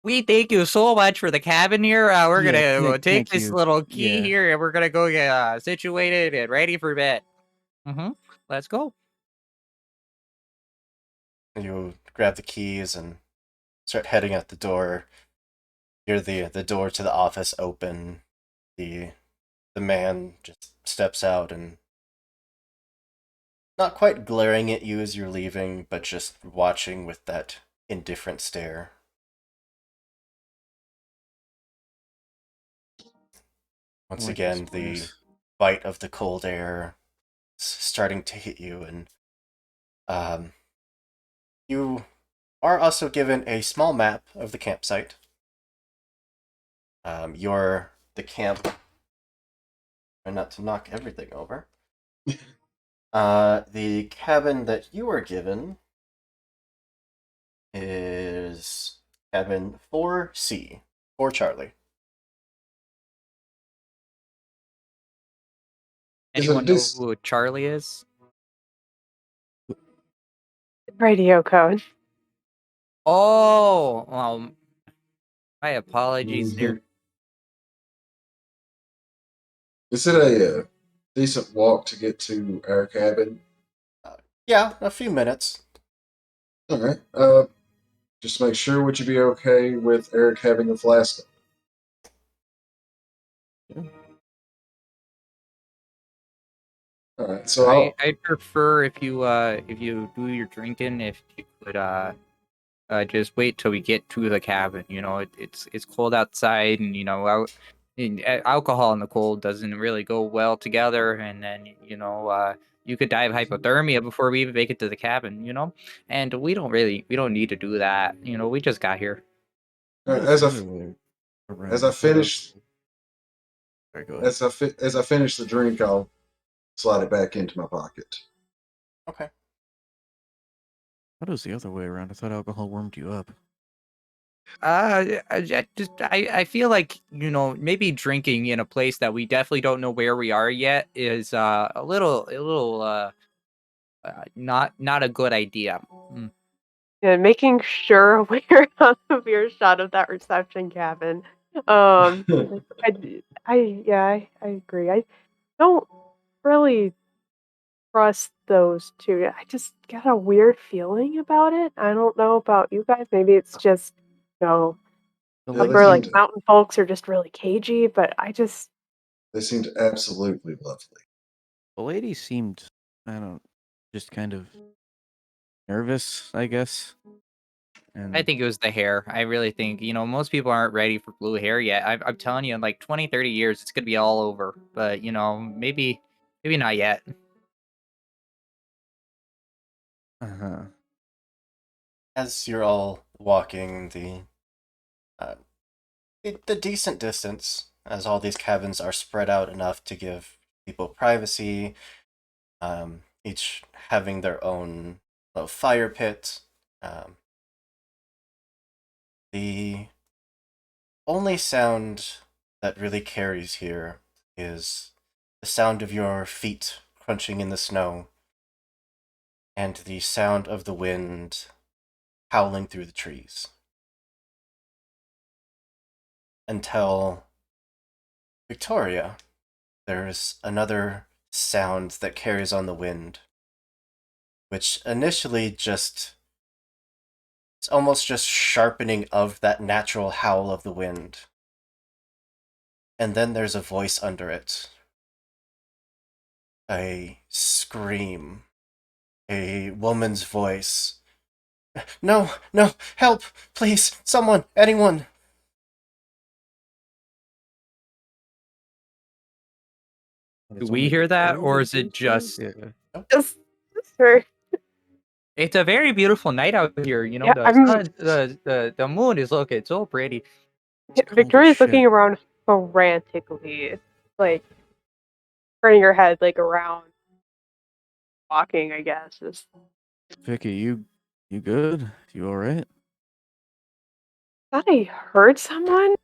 We thank you so much for the cabin here. We're Yeah, gonna go take thank this you. little key Yeah. here, and we're gonna go get situated and ready for bed. Let's go. You grab the keys and start heading out the door. Hear the door to the office open. The man just steps out and, not quite glaring at you as you're leaving, but just watching with that indifferent stare. I Once like this again, the place. bite of the cold air starting to hit you, and um, you are also given a small map of the campsite. The camp, and not to knock everything over. The cabin that you were given is cabin 4C, 4 Charlie. Is it a Anyone know who Charlie is? Radio code. Oh, my apologies Mhm. there. Is it a decent walk to get to our cabin? Yeah, a few minutes. All right. Just make sure, would you be okay with Eric having a flask? All right. So I'd prefer if you do your drinking, if you could just wait till we get to the cabin. You know, it's cold outside, and alcohol in the cold doesn't really go well together. And then you could die of hypothermia before we even make it to the cabin. And we don't need to do that. We just got here. all right, It's the other way as around. I I thought finish Sorry, go ahead. as I finish the drink, I'll slide it back into my pocket. Okay. I thought it was the other way around. I thought alcohol warmed you up. I feel like maybe drinking in a place that we definitely don't know where we are yet is a little not a good idea. Yeah, making sure we're out of earshot of that reception cabin. I, yeah, I agree. I don't really trust those two. I just got a weird feeling about it. I don't know about you guys. Maybe it's just, you know, The Yeah, lady they upper like seemed seemed mountain folks are just really cagey, but I just absolutely lovely. the lady seemed, I don't, just kind of nervous, I guess. I And think it was the hair. I really think, most people aren't ready for blue hair yet. I'm telling you, in like 20, 30 years, it's gonna be all over. But maybe not yet. uh-huh. As you're all walking uh, the decent distance, as all these cabins are spread out enough to give people privacy, each having their own fire pit. The only sound that really carries here is the sound of your feet crunching in the snow and the sound of the wind howling through the trees. Until Victoria, there's another sound that carries on the wind, which initially just it's almost just sharpening of that natural howl of the wind. And then there's a voice under it. A scream. A woman's voice. No, no, help! Please, someone, anyone! And Do it's we only hear that, Victoria or that is it hears that? just? Yeah. just her. It's a very beautiful night out here. Yeah, The I'm sun, the moon is looking so pretty. It's cold as Victoria's looking shit. around frantically, like turning her head like around, walking. I guess. Just Vicky, you good? You alright? thought I heard someone.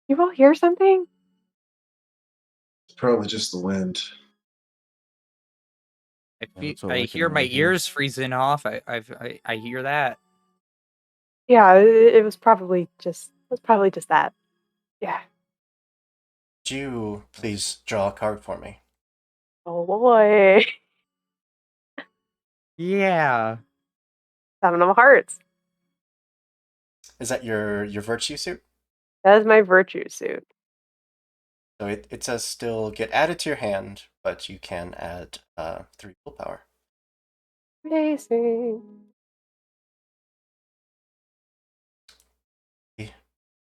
You all hear something? It's probably just the wind. Yeah, that's all I I can hear my really hear. ears freezing off. I hear that. Yeah, it was probably just that. Yeah. Could you please draw a card for me? Oh boy. Yeah. 7 of hearts. Is that your virtue suit? That is my virtue suit. So it says still get added to your hand, but you can add 3 willpower. Amazing. The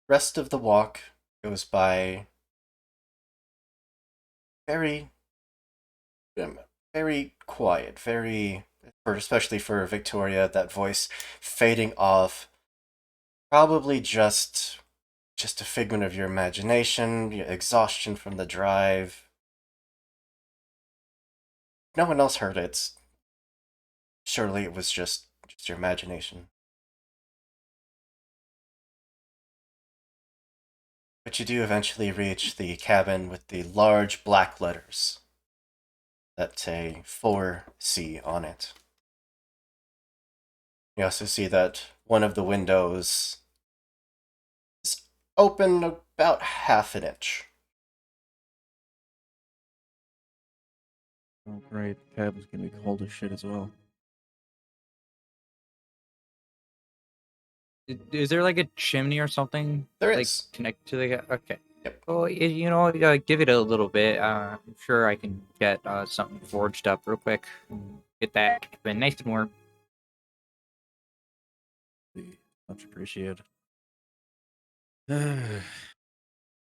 rest of the walk goes by very, very quiet, especially for Victoria, that voice fading off. Probably just a figment of your imagination, your exhaustion from the drive. No one else heard it. Surely it was just your imagination. But you do eventually reach the cabin with the large black letters that say 4C on it. You also see that one of the windows is open about half an inch. Oh, great. The cabin's gonna be cold as shit as well. Is there like a chimney or something? There Like is. connected to the? Okay. Yep. Well, give it a little bit. I'm sure I can get something forged up real quick. Get that been nice and warm. Be much appreciated.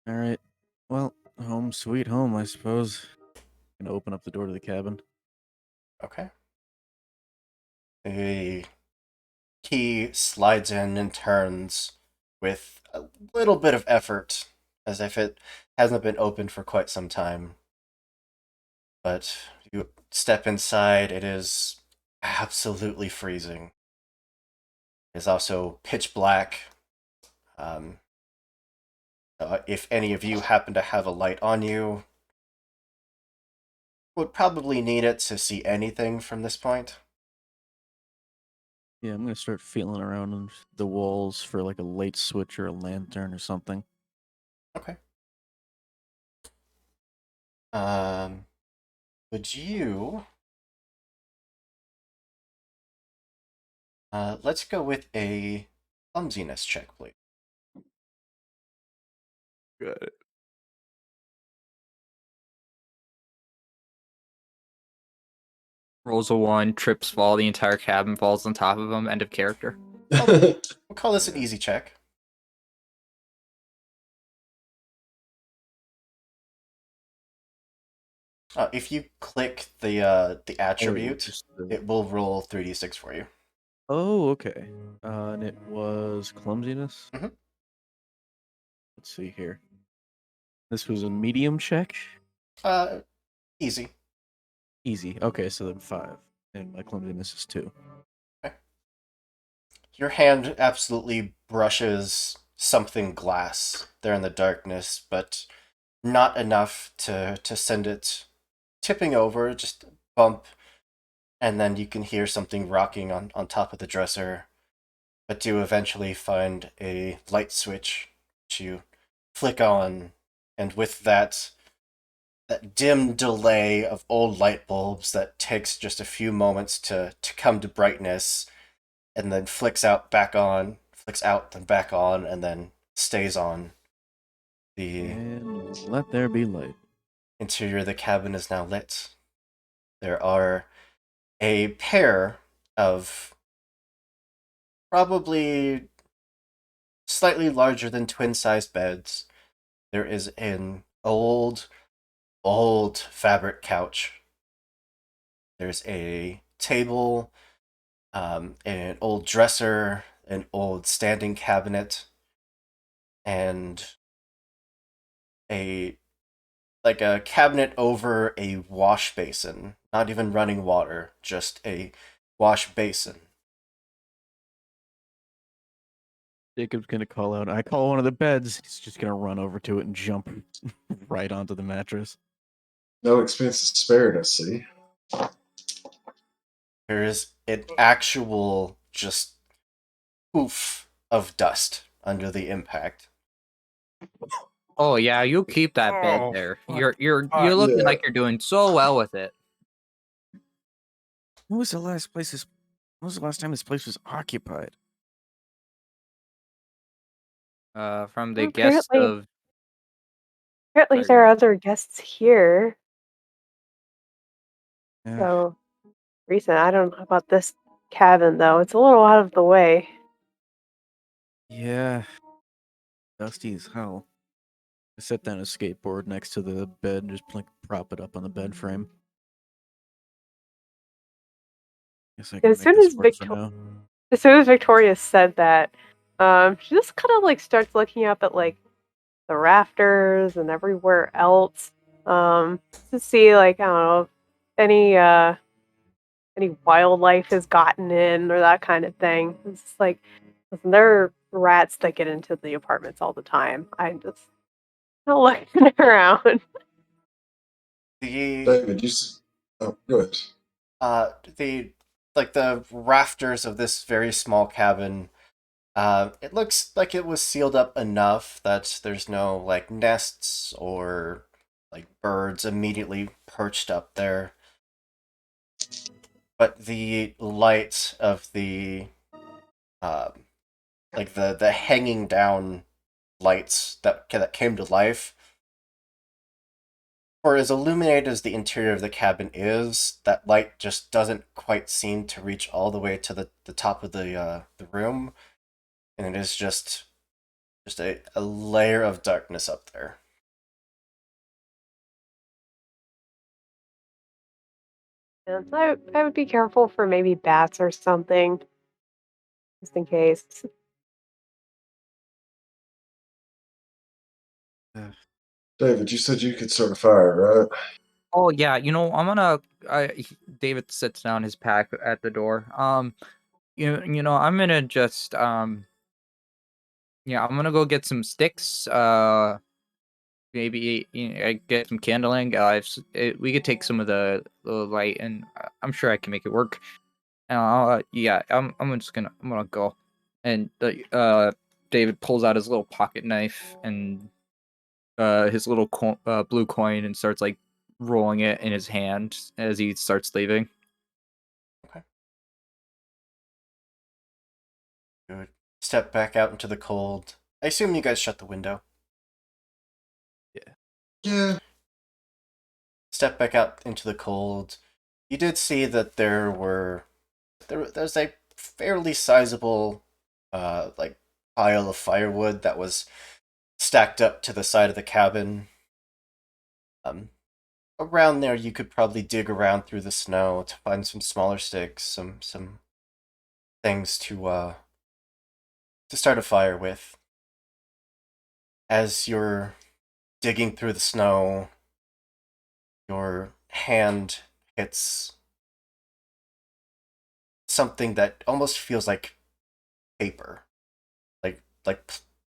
Alright. Well, home sweet home, I suppose. Gonna open up the door to the cabin. Okay. The key slides in and turns with a little bit of effort, as if it hasn't been opened for quite some time. But you step inside, it is absolutely freezing. It is also pitch black. Um, if any of you happen to have a light on you, would probably need it to see anything from this point. Yeah, I'm gonna start feeling around on the walls for like a light switch or a lantern or something. Okay. Um, would you Let's go with a clumsiness check, please. Got it. Rolls a 1, trips, fall, the entire cabin falls on top of him. End of character. We'll call this an easy check. If you click the attribute, just the- it will roll 3d6 for you. Oh, okay. And it was clumsiness. Mhm. Let's see here. This was a medium check. Easy. Easy. Okay, so then 5, and my clumsiness is 2. Your hand absolutely brushes something glass there in the darkness, but not enough to send it tipping over, just a bump, and then you can hear something rocking on top of the dresser, but do eventually find a light switch which you flick on, and with that dim delay of old light bulbs that takes just a few moments to come to brightness, and then flicks out then back on, and then stays on. The And let there be light. interior of the cabin is now lit. There are a pair of probably slightly larger than twin-sized beds. There is an old fabric couch. There's a table, an old dresser, an old standing cabinet, and a cabinet over a wash basin. Not even running water, just a wash basin. Jacob's gonna call out. I call one of the beds. He's just gonna run over to it and jump right onto the mattress. No expenses spared, I see. There is an actual just poof of dust under the impact. Oh yeah, you keep that bed Oh, there. fuck. You're looking Yeah. like you're doing so well with it. When was the last time this place was occupied? From the Well, guests of apparently sorry, go there are ahead. other guests here. Yeah. So recent. I don't know about this cabin though. It's a little out of the way. Yeah. Dusty as hell. I set down a skateboard next to the bed, just like prop it up on the bed frame. Guess I can As make soon this as work for now. Victoria said that, she just kind of like starts looking up at like the rafters and everywhere else, to see like I don't know if any wildlife has gotten in or that kind of thing. It's just like, listen, there are rats that get into the apartments all the time. I'm just not looking around. The David, oh, go ahead. the the rafters of this very small cabin, it looks like it was sealed up enough that there's no like nests or like birds immediately perched up there. But the light of the the hanging down lights that came to life, for as illuminated as the interior of the cabin is, that light just doesn't quite seem to reach all the way to the top of the room, and it is just a layer of darkness up there. And so I would be careful for maybe bats or something, just in case. David, you said you could start a fire, right? Oh yeah, I'm gonna. David sits down his pack at the door. I'm gonna just yeah, I'm gonna go get some sticks. Maybe I get some kindling. We could take some of the light, and I'm sure I can make it work. Yeah, I'm gonna go, and David pulls out his little pocket knife and his little blue coin and starts like rolling it in his hand as he starts leaving. Okay. step back out into the cold. I assume you guys shut the window. Yeah. Step back out into the cold. You did see that there's a fairly sizable like pile of firewood that was stacked up to the side of the cabin. Around there you could probably dig around through the snow to find some smaller sticks, some things to start a fire with. As you're digging through the snow, your hand hits something that almost feels like paper. Like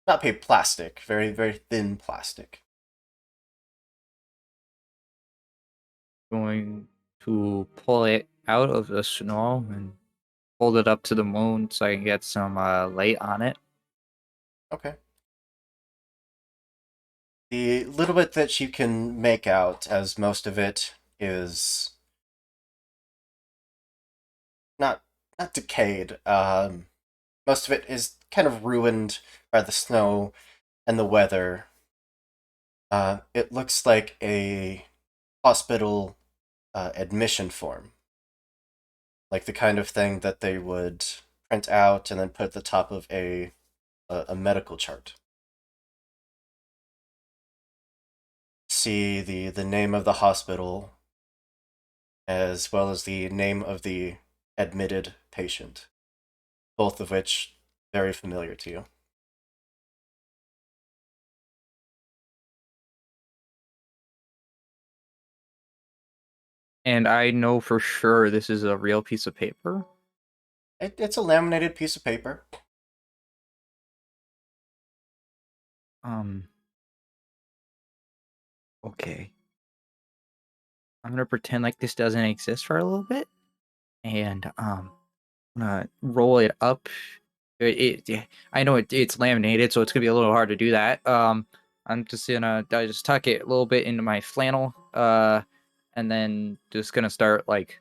not paper, plastic, very very thin plastic. Going to pull it out of the snow and hold it up to the moon so I can get some light on it. Okay. The little bit that you can make out, as most of it is not decayed. Most of it is kind of ruined by the snow and the weather. It looks like a hospital admission form, like the kind of thing that they would print out and then put at the top of a medical chart. See the name of the hospital, as well as the name of the admitted patient, both of which very familiar to you. And I know for sure this is a real piece of paper. It's a laminated piece of paper. Okay. I'm gonna pretend like this doesn't exist for a little bit, and I'm gonna roll it up. I know it's laminated, so it's gonna be a little hard to do that. I'm just gonna just tuck it a little bit into my flannel, and then just gonna start like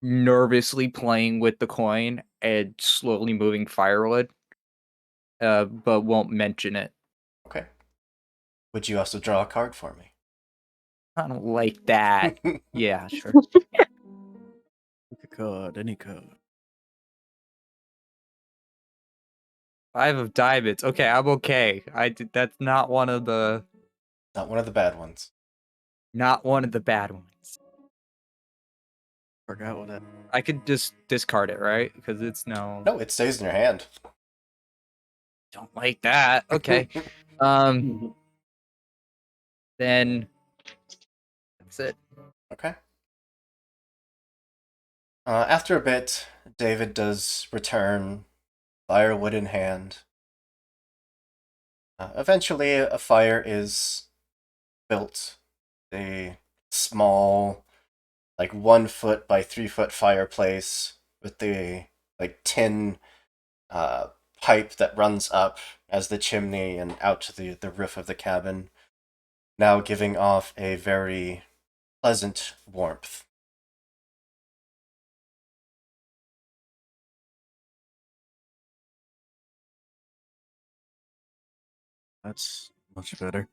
nervously playing with the coin and slowly moving firewood, but won't mention it. Okay. Would you also draw a card for me? I don't like that. Yeah, sure. Pick a card, any card. 5 of diamonds. Okay, I'm okay. That's not one of the Not one of the bad ones. bad ones. Forgot what that. I could just discard it, right? Because it's no. No, it stays in your hand. Don't like that. Okay. Then that's it. Okay. After a bit, David does return, firewood in hand. Eventually, a fire is built. A small, like 1 foot by 3 foot fireplace with the like tin pipe that runs up as the chimney and out to the roof of the cabin, now giving off a very pleasant warmth. That's much better.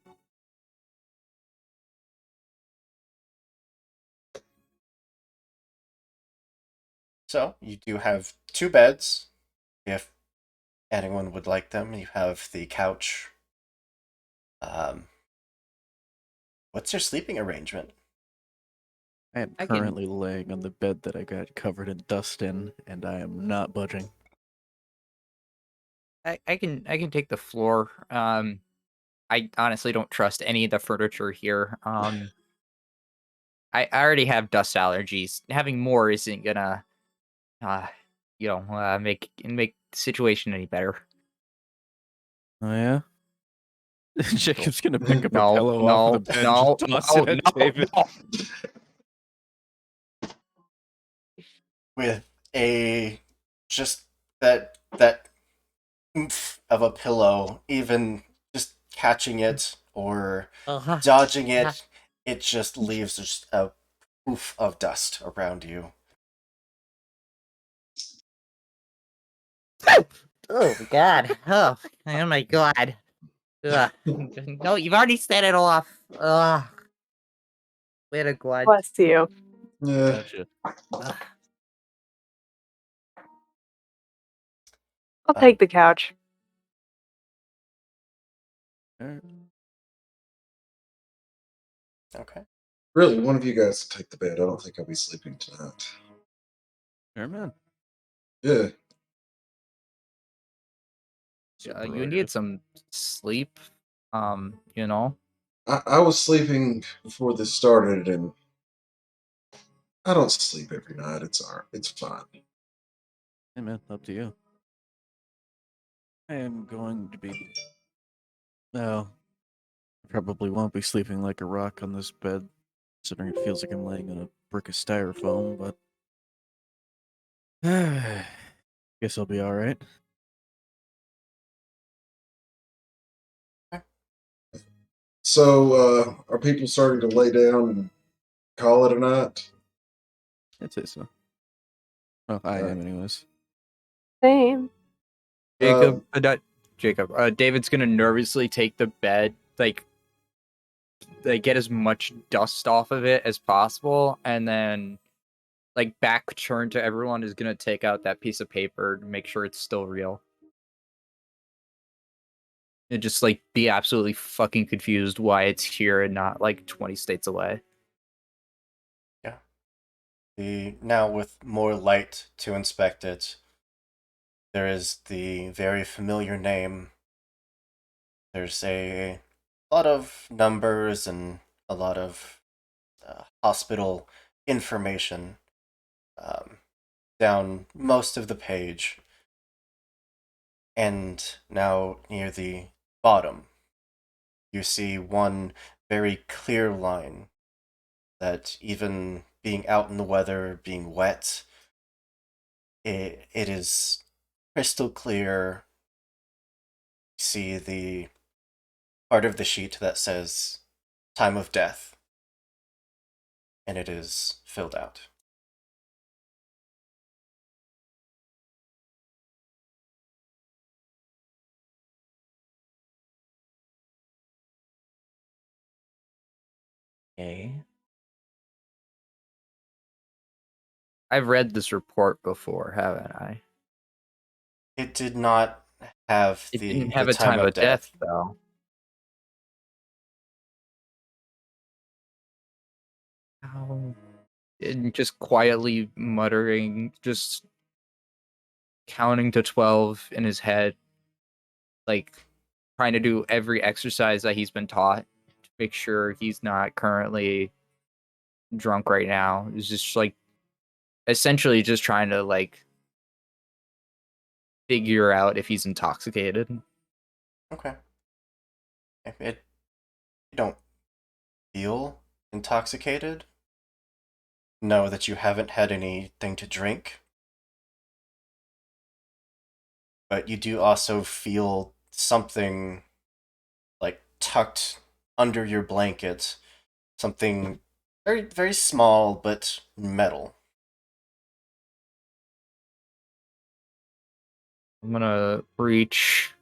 So, you do have 2 beds, if anyone would like them. You have the couch. What's your sleeping arrangement? I am I can- currently laying on the bed that I got covered in dust in, and I am not budging. I can take the floor. I honestly don't trust any of the furniture here. I already have dust allergies. Having more isn't gonna, uh, make the situation any better. Oh yeah. Jacob's gonna pick up a No, pillow no, off the bed no, and just toss no, it at no, David. no. With a just that oomph of a pillow, even just catching it or dodging it, it just leaves just a poof of dust around you. Oh God! Oh my God! Ugh. No, you've already set it off. Ugh. Way to God. Bless you. Yeah. Gotcha. Ugh. I'll take the couch. Alright. Okay. Really, one of you guys take the bed. I don't think I'll be sleeping tonight. Sure, man. Yeah. Super You prerogative. need some sleep. You know. I was sleeping before this started, and I don't sleep every night. It's all right. It's fine. Hey, man, up to you. I am going to be. Well, I probably won't be sleeping like a rock on this bed, considering it feels like I'm laying on a brick of styrofoam, but. Guess I'll be alright. So, are people starting to lay down and call it a night? I'd say so. Well, I am, Alright. anyways. Same. Jacob, David's gonna nervously take the bed, like get as much dust off of it as possible, and then like back turn to everyone is gonna take out that piece of paper to make sure it's still real. And just like be absolutely fucking confused why it's here and not like 20 states away. Now with more light to inspect it, there is the very familiar name. There's a lot of numbers and a lot of hospital information down most of the page. And now near the bottom, you see one very clear line that even being out in the weather, being wet, it is crystal clear. You see the part of the sheet that says time of death, and it is filled out. Okay. I've read this report before, haven't I? It did not have It the didn't have a time time of of death. death, though. How? And just quietly muttering, just counting to 12 in his head, like trying to do every exercise that he's been taught to make sure he's not currently drunk right now. He's just like essentially just trying to like figure out if he's intoxicated. Okay. You don't feel intoxicated. Know that you haven't had anything to drink, but you do also feel something like tucked under your blanket, something very, very small but metal. I'm gonna reach.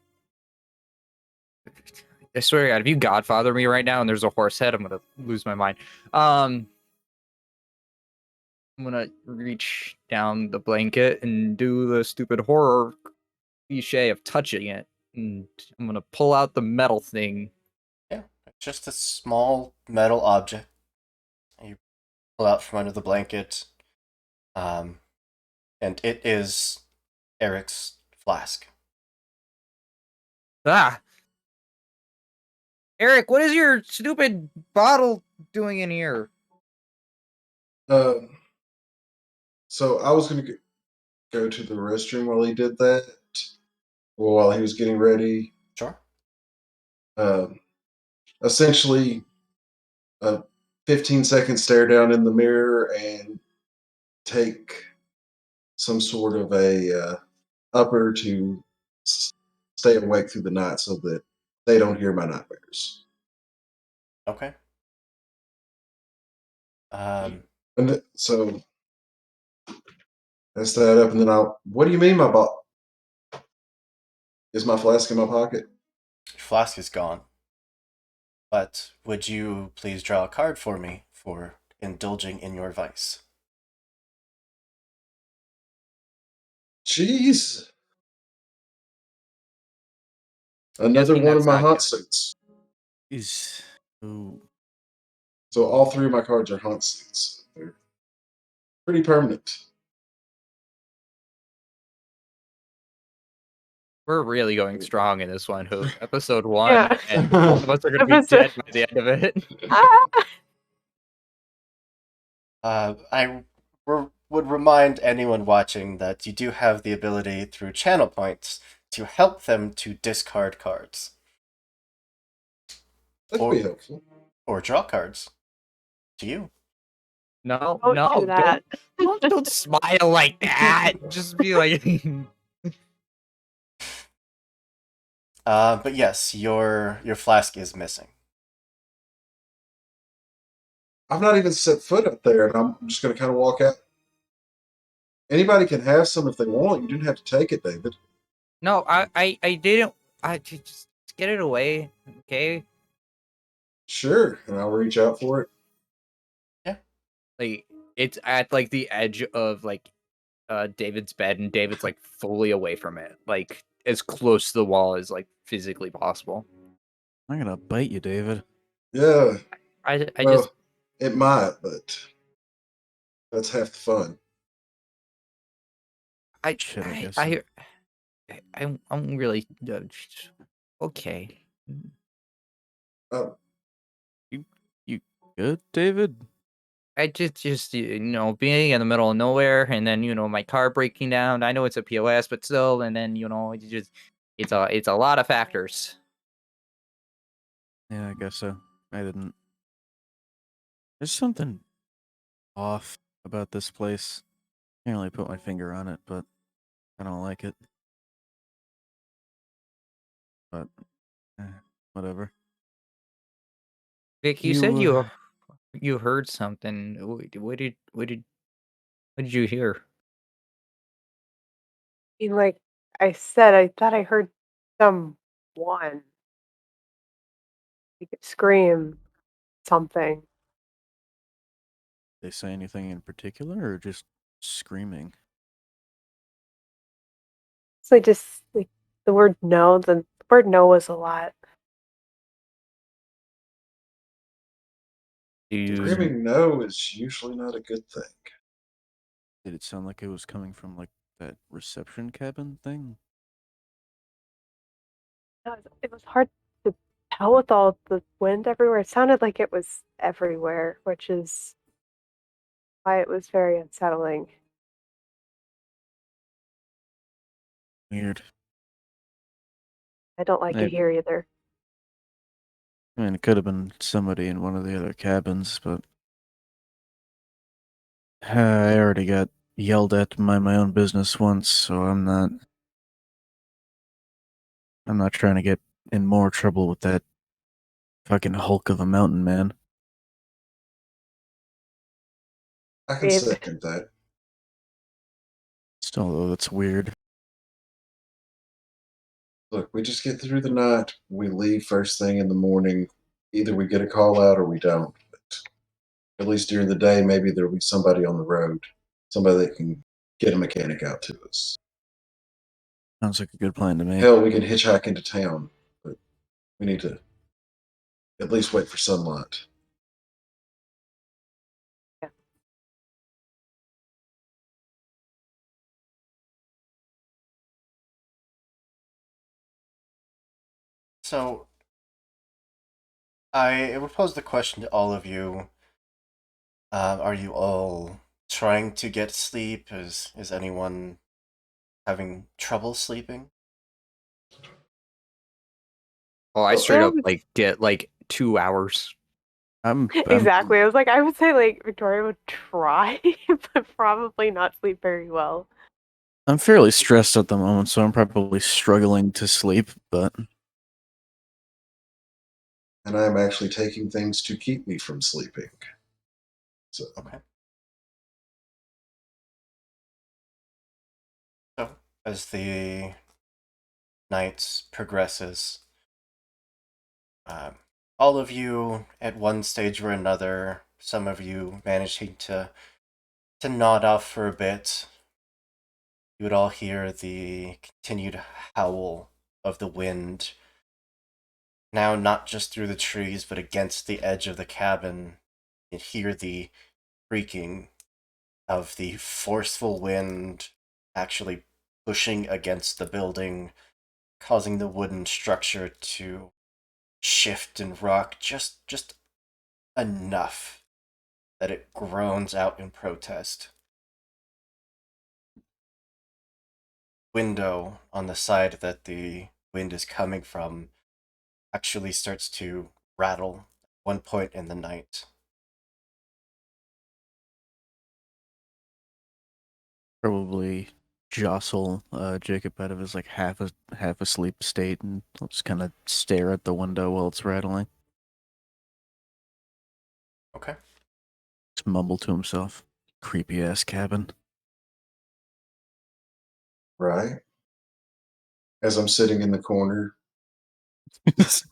I swear to God, if you Godfather me right now and there's a horse head, I'm gonna lose my mind. I'm gonna reach down the blanket and do the stupid horror cliche of touching it, and I'm gonna pull out the metal thing. Yeah, just a small metal object you pull out from under the blanket, um, and it is Eric's flask. Ah, Eric, what is your stupid bottle doing in here? Um, so I was going to go to the restroom while he did that, or while he was getting ready. Sure. Um, Essentially, a 15-second stare down in the mirror and take some sort of a upper to stay awake through the night so that they don't hear my nightmares. Okay. Um, So that's that up, and then I'll. What do you mean, my ball? Is my flask in my pocket? Your flask is gone. But would you please draw a card for me for indulging in your vice? Jeez. Another Guessing one of that's my not haunt good. suits. Is ooh, So all three of my cards are haunt suits. They're pretty permanent. We're really going strong in this one. Episode 1, Yeah. and both of us are going to be Episode- dead by the end of it. I would remind anyone watching that you do have the ability through channel points to help them to discard cards That could be helpful. or draw cards to you. No, Don't no, do that. don't smile like that. Just be like, But yes, your flask is missing. I've not even set foot up there, and I'm just going to kind of walk out. Anybody can have some if they want. You didn't have to take it, David. no, I didn't. I just get it away, okay? Sure, and I'll reach out for it. Like it's at like the edge of like David's bed, and David's like fully away from it, like as close to the wall as like physically possible. I'm gonna bite you, David. Yeah, I well, just it might, but that's half the fun. Shit, I guess. I'm really okay. Uh, You good, David? I just being in the middle of nowhere, and then my car breaking down. I know it's a POS, but still, and then it's a lot of factors. Yeah, I guess so. I didn't. There's something off about this place. Can't really put my finger on it, but I don't like it. But whatever. Vic, you said You, you heard something. What did you hear? Like I said, I thought I heard someone scream something. they say anything in particular, or just screaming? So I just like the word no. The word no was a lot. You Screaming no is usually not a good thing. Did it sound like it was coming from like that reception cabin thing? It was hard to tell with all the wind everywhere. It sounded like it was everywhere, which is why it was very unsettling. Weird. I don't like it here either. I mean, it could have been somebody in one of the other cabins, but I already got yelled at to mind my own business once, so I'm not trying to get in more trouble with that fucking hulk of a mountain man. I can Agreed. second that. Still, though, that's weird. Look, we just get through the night. We leave first thing in the morning. Either we get a call out or we don't. But at least during the day, maybe there'll be somebody on the road, somebody that can get a mechanic out to us. Sounds like a good plan to me. Hell, we can hitchhike into town, but we need to at least wait for sunlight. Yeah. So I will pose the question to all of you. Are you all trying to get sleep? Is anyone having trouble sleeping? Oh, I Oh, straight Yeah, up like get like 2 hours. I'm exactly. I was like, I would say like Victoria would try, but probably not sleep very well. I'm fairly stressed at the moment, so I'm probably struggling to sleep, but and I'm actually taking things to keep me from sleeping. So Okay. So as the night progresses, all of you at one stage or another, some of you managing to nod off for a bit, you would all hear the continued howl of the wind, now not just through the trees, but against the edge of the cabin. You'd hear the creaking of the forceful wind actually pushing against the building, causing the wooden structure to shift and rock just enough that it groans out in protest. Window on the side that the wind is coming from actually starts to rattle at one point in the night. Probably jostle Jacob out of his like half asleep state, and he'll just kind of stare at the window while it's rattling. Okay. Just mumble to himself. Creepy ass cabin. Right? As I'm sitting in the corner. Keep Just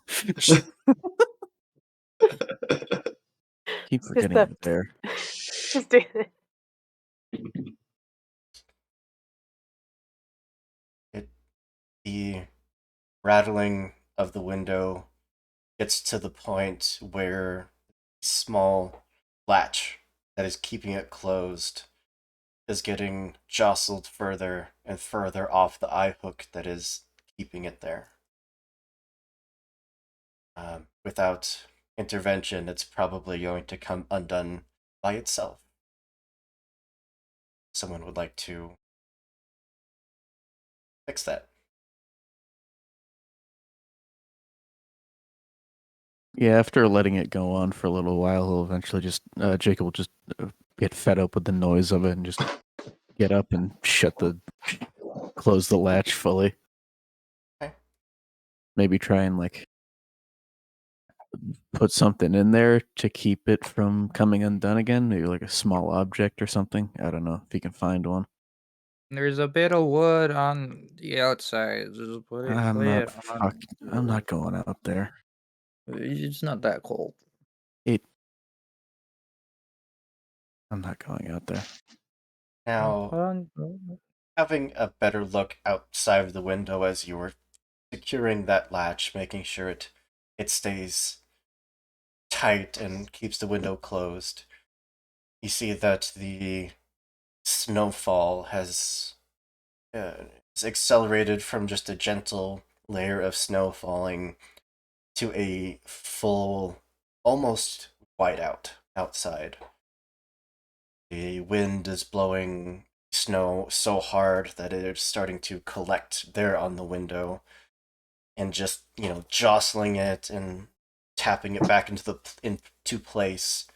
forgetting the you're there. just do it. The rattling of the window gets to the point where the small latch that is keeping it closed is getting jostled further and further off the eye hook that is keeping it there. Without intervention, it's probably going to come undone by itself. Someone would like to fix that. Yeah, after letting it go on for a little while, he'll eventually just Jacob will just get fed up with the noise of it and just get up and close the latch fully. Okay. Maybe try and like put something in there to keep it from coming undone again. Maybe like a small object or something. I don't know if you can find one. There's a bit of wood on the outside. Just lay it on. I'm not going out there. It's not that cold. I'm not going out there. Now, having a better look outside of the window as you were securing that latch, making sure it stays tight and keeps the window closed, you see that the snowfall has accelerated from just a gentle layer of snow falling to a full, almost whiteout outside. The wind is blowing snow so hard that it is starting to collect there on the window and just, jostling it and tapping it back into place.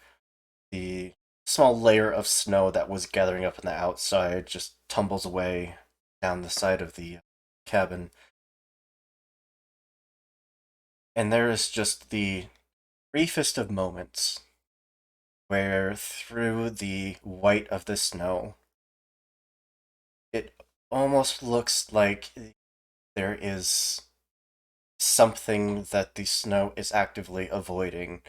The small layer of snow that was gathering up on the outside just tumbles away down the side of the cabin. And there is just the briefest of moments where through the white of the snow, it almost looks like there is something that the snow is actively avoiding.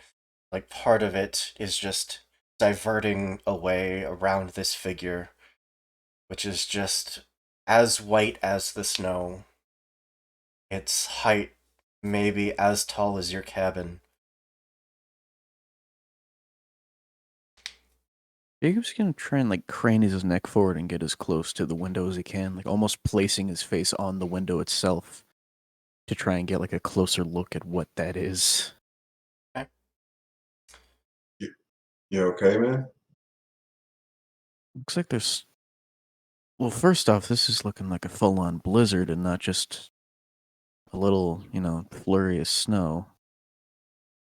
Like part of it is just diverting away around this figure, which is just as white as the snow. Its height maybe as tall as your cabin. Jacob's gonna try and like crane his neck forward and get as close to the window as he can, like almost placing his face on the window itself to try and get like a closer look at what that is. Okay. You okay, man? Looks like there's. Well, first off, this is looking like a full-on blizzard and not just a little, flurry of snow.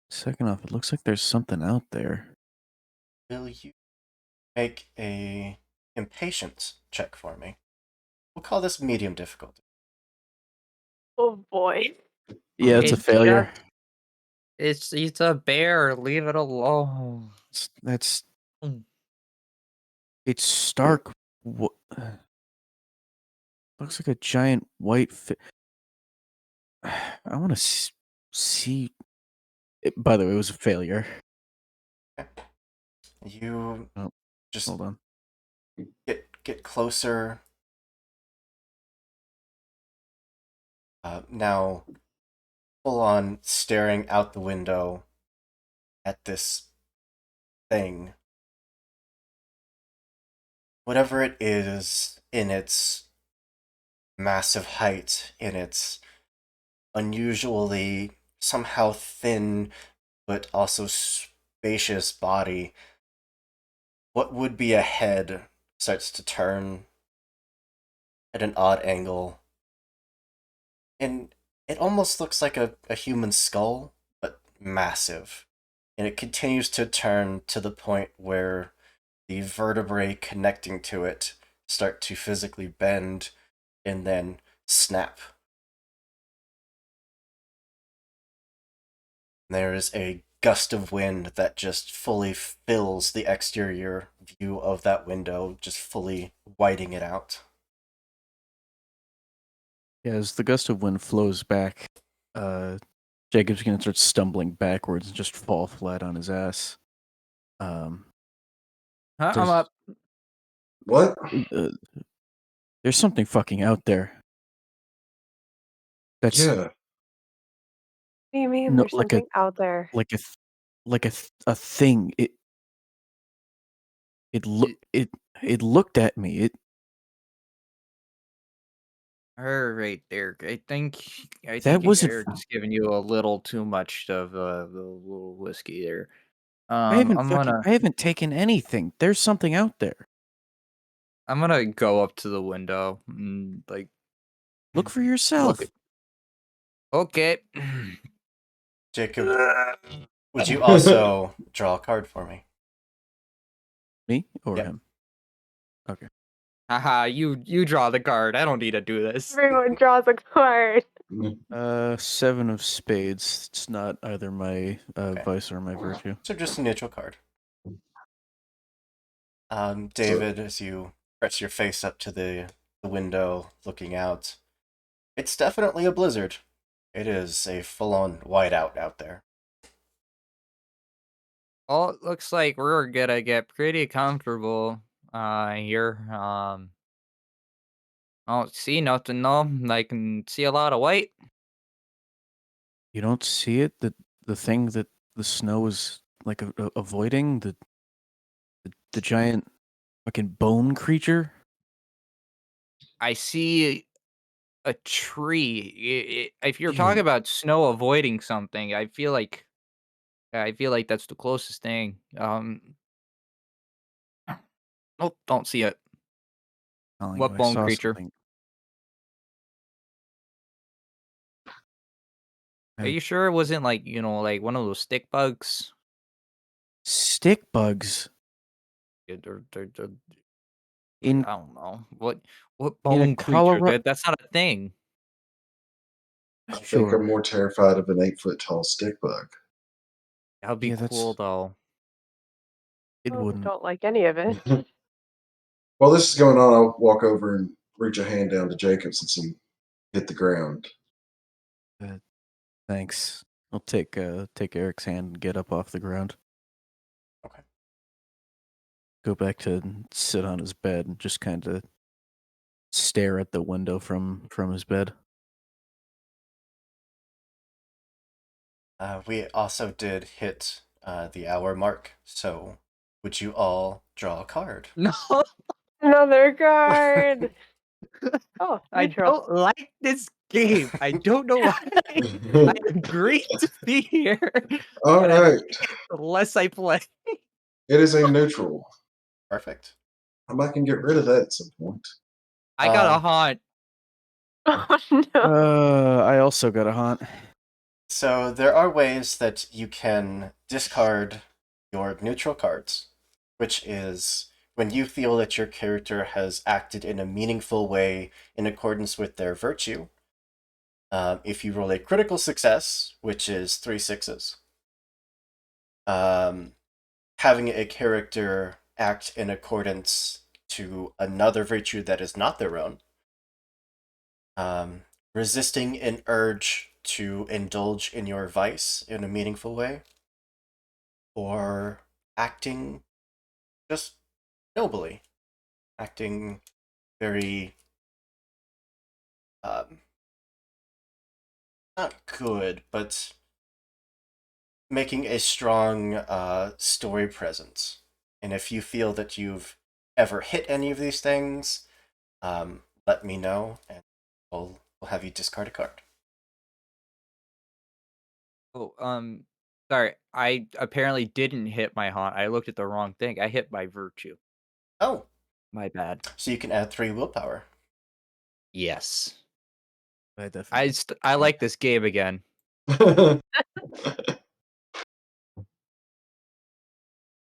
Second off, it looks like there's something out there. Will you make a impatience check for me? We'll call this medium difficulty. Oh boy. Yeah, it's a It's failure. It's a bear. Leave it alone. That's Mm. it's stark. Looks like a giant white. I want to see. By the way, it was a failure. You Oh, just hold on. get closer. Now, full on staring out the window at this thing. Whatever it is, in its massive height, in its unusually somehow thin but also spacious body, what would be a head starts to turn at an odd angle. And it almost looks like a human skull, but massive. And it continues to turn to the point where the vertebrae connecting to it start to physically bend and then snap. There is a gust of wind that just fully fills the exterior view of that window, just fully whiting it out. Yeah, as the gust of wind flows back, Jacob's gonna start stumbling backwards and just fall flat on his ass. I'm There's up. What? uh, there's something fucking out there. That's Yeah. What do you mean no there's something out there? a thing. It looked at me. All right, there. I That think wasn't. Eric's giving you a little too much of the little whiskey there. I haven't taken anything. There's something out there. I'm gonna go up to the window and like Look for look yourself. at. Okay. Jacob, would you also draw a card for me? Me or Yep. him? Okay. Haha, you draw the card. I don't need to do this. Everyone draws a card. 7 of spades. It's not either my Okay. vice or my virtue. So just a neutral card. David, as you press your face up to the window, looking out, it's definitely a blizzard. It is a full-on whiteout out there. Well, it looks like we're gonna get pretty comfortable here. I don't see nothing though. I can see a lot of white. You don't see it? The thing that the snow is like avoiding? The giant fucking bone creature? I see a tree. If you're talking Dude. about snow avoiding something, I feel like that's the closest thing. Nope, don't see it. Telling you, What I bone saw creature? something. Are you sure it wasn't like, like one of those stick bugs? Stick bugs Yeah, they're in I don't know. What in a bone creature? Colorado. That's not a thing. I think I'm Sure. more terrified of an 8-foot tall stick bug. That would be Yeah, cool though. it Oh, wouldn't. don't like any of it. While this is going on, I'll walk over and reach a hand down to Jacob since he hit the ground. Thanks. I'll take Eric's hand and get up off the ground. Okay. Go back to sit on his bed and just kind of stare at the window from his bed. We also did hit the hour mark, so would you all draw a card? No, Another card. Oh, I neutral. don't like this game. I don't know why. I agree to be here, All but I right. like it the less I play. It is a neutral. Perfect. I might can get rid of that at some point. I got a Um, haunt. Oh no. I also got a haunt. So there are ways that you can discard your neutral cards, which is when you feel that your character has acted in a meaningful way in accordance with their virtue. If you roll a critical success, which is 3 sixes, having a character act in accordance to another virtue that is not their own, resisting an urge to indulge in your vice in a meaningful way, or acting just nobly, acting very um, not good, but making a strong story presence. And if you feel that you've ever hit any of these things, let me know, and we'll have you discard a card. Oh, sorry. I apparently didn't hit my haunt. I looked at the wrong thing. I hit my virtue. Oh, My bad. so you can add 3 willpower. Yes. I definitely. I like this game again.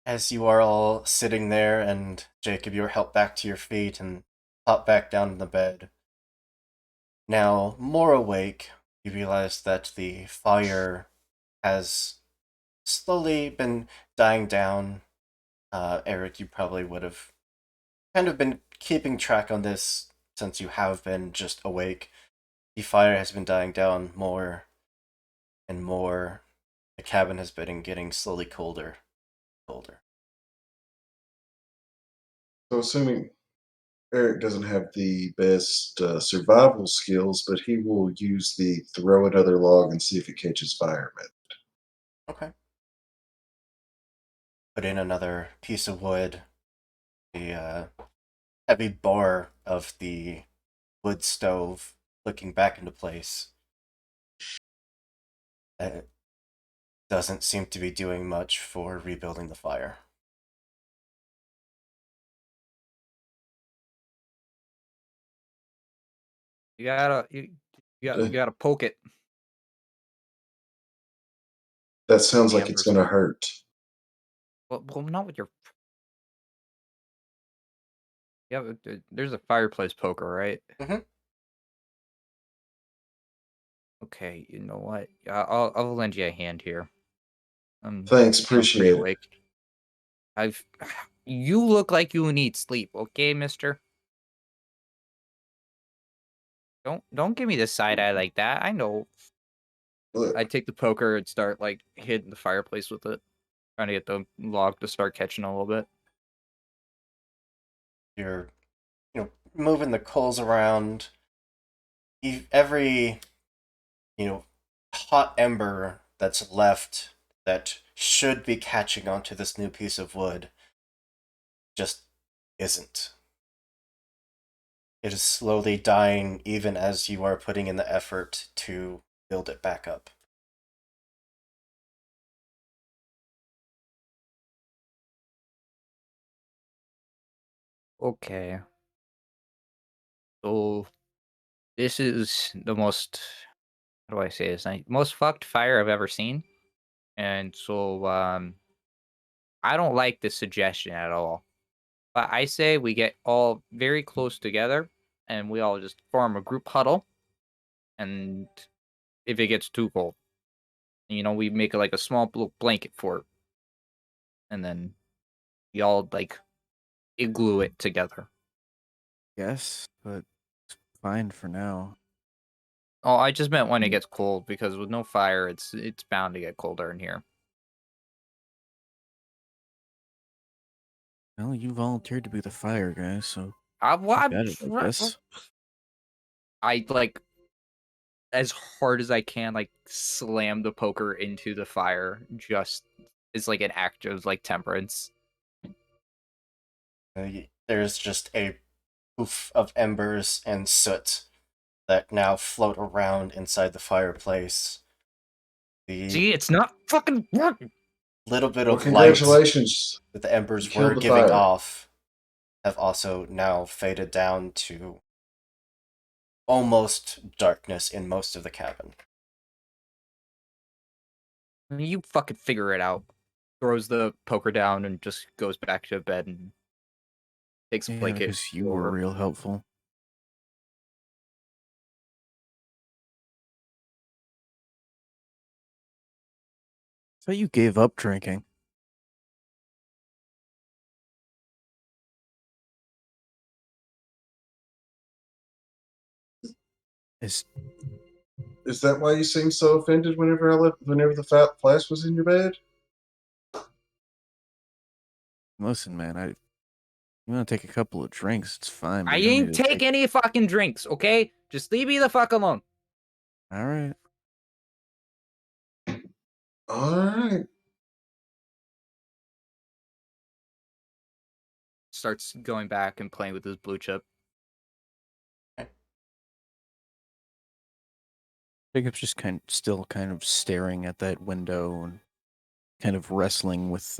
As you are all sitting there, and Jacob, you're helped back to your feet and pop back down in the bed. Now, more awake, you realize that the fire has slowly been dying down. Eric, you probably would have kind of been keeping track on this since you have been just awake. The fire has been dying down more and more. The cabin has been getting slowly colder, colder. So, assuming Eric doesn't have the best survival skills, but he will use the throw another log and see if it catches fire method. Okay. Put in another piece of wood. The heavy bar of the wood stove clicking back into place. It doesn't seem to be doing much for rebuilding the fire. You gotta poke it. That sounds The like it's embers. going to hurt. Well, not with your. Yeah, there's a fireplace poker, right? Mhm. Okay, you know what? I'll lend you a hand here. Thanks, I'm feeling pretty appreciate it. awake. I've. You look like you need sleep, okay, Mister? Don't give me the side eye like that. I know. Look, I take the poker and start like hitting the fireplace with it, trying to get the log to start catching a little bit. You're, moving the coals around. Every, hot ember that's left that should be catching onto this new piece of wood just isn't. It is slowly dying even as you are putting in the effort to build it back up. Okay. So this is the most, how do I say this? Most fucked fire I've ever seen. And so I don't like this suggestion at all. But I say we get all very close together and we all just form a group huddle. And if it gets too cold, we make like a small little blanket for it. And then we all like igloo it together. Yes, but it's fine for now. Oh, I just meant when it gets cold because with no fire, it's bound to get colder in here. Well, you volunteered to be the fire guy, so Well, you got it, I guess. I like as hard as I can, like slam the poker into the fire. Just it's like an act of like temperance. There's just a poof of embers and soot that now float around inside the fireplace. The See, it's not fucking working. little bit Well, of light congratulations. that the You embers were killed the giving fire. off have also now faded down to almost darkness in most of the cabin. You fucking figure it out. Throws the poker down and just goes back to bed and takes a Yeah, blanket because you were over. real helpful. So you gave up drinking. Is Is that why you seemed so offended whenever the flask was in your bed? Listen, man, you want to take a couple of drinks? It's fine, but I you don't need ain't to take take. any fucking drinks, okay? Just leave me the fuck alone. All right. All right. Starts going back and playing with his blue chip. Jacob's just still kind of staring at that window and kind of wrestling with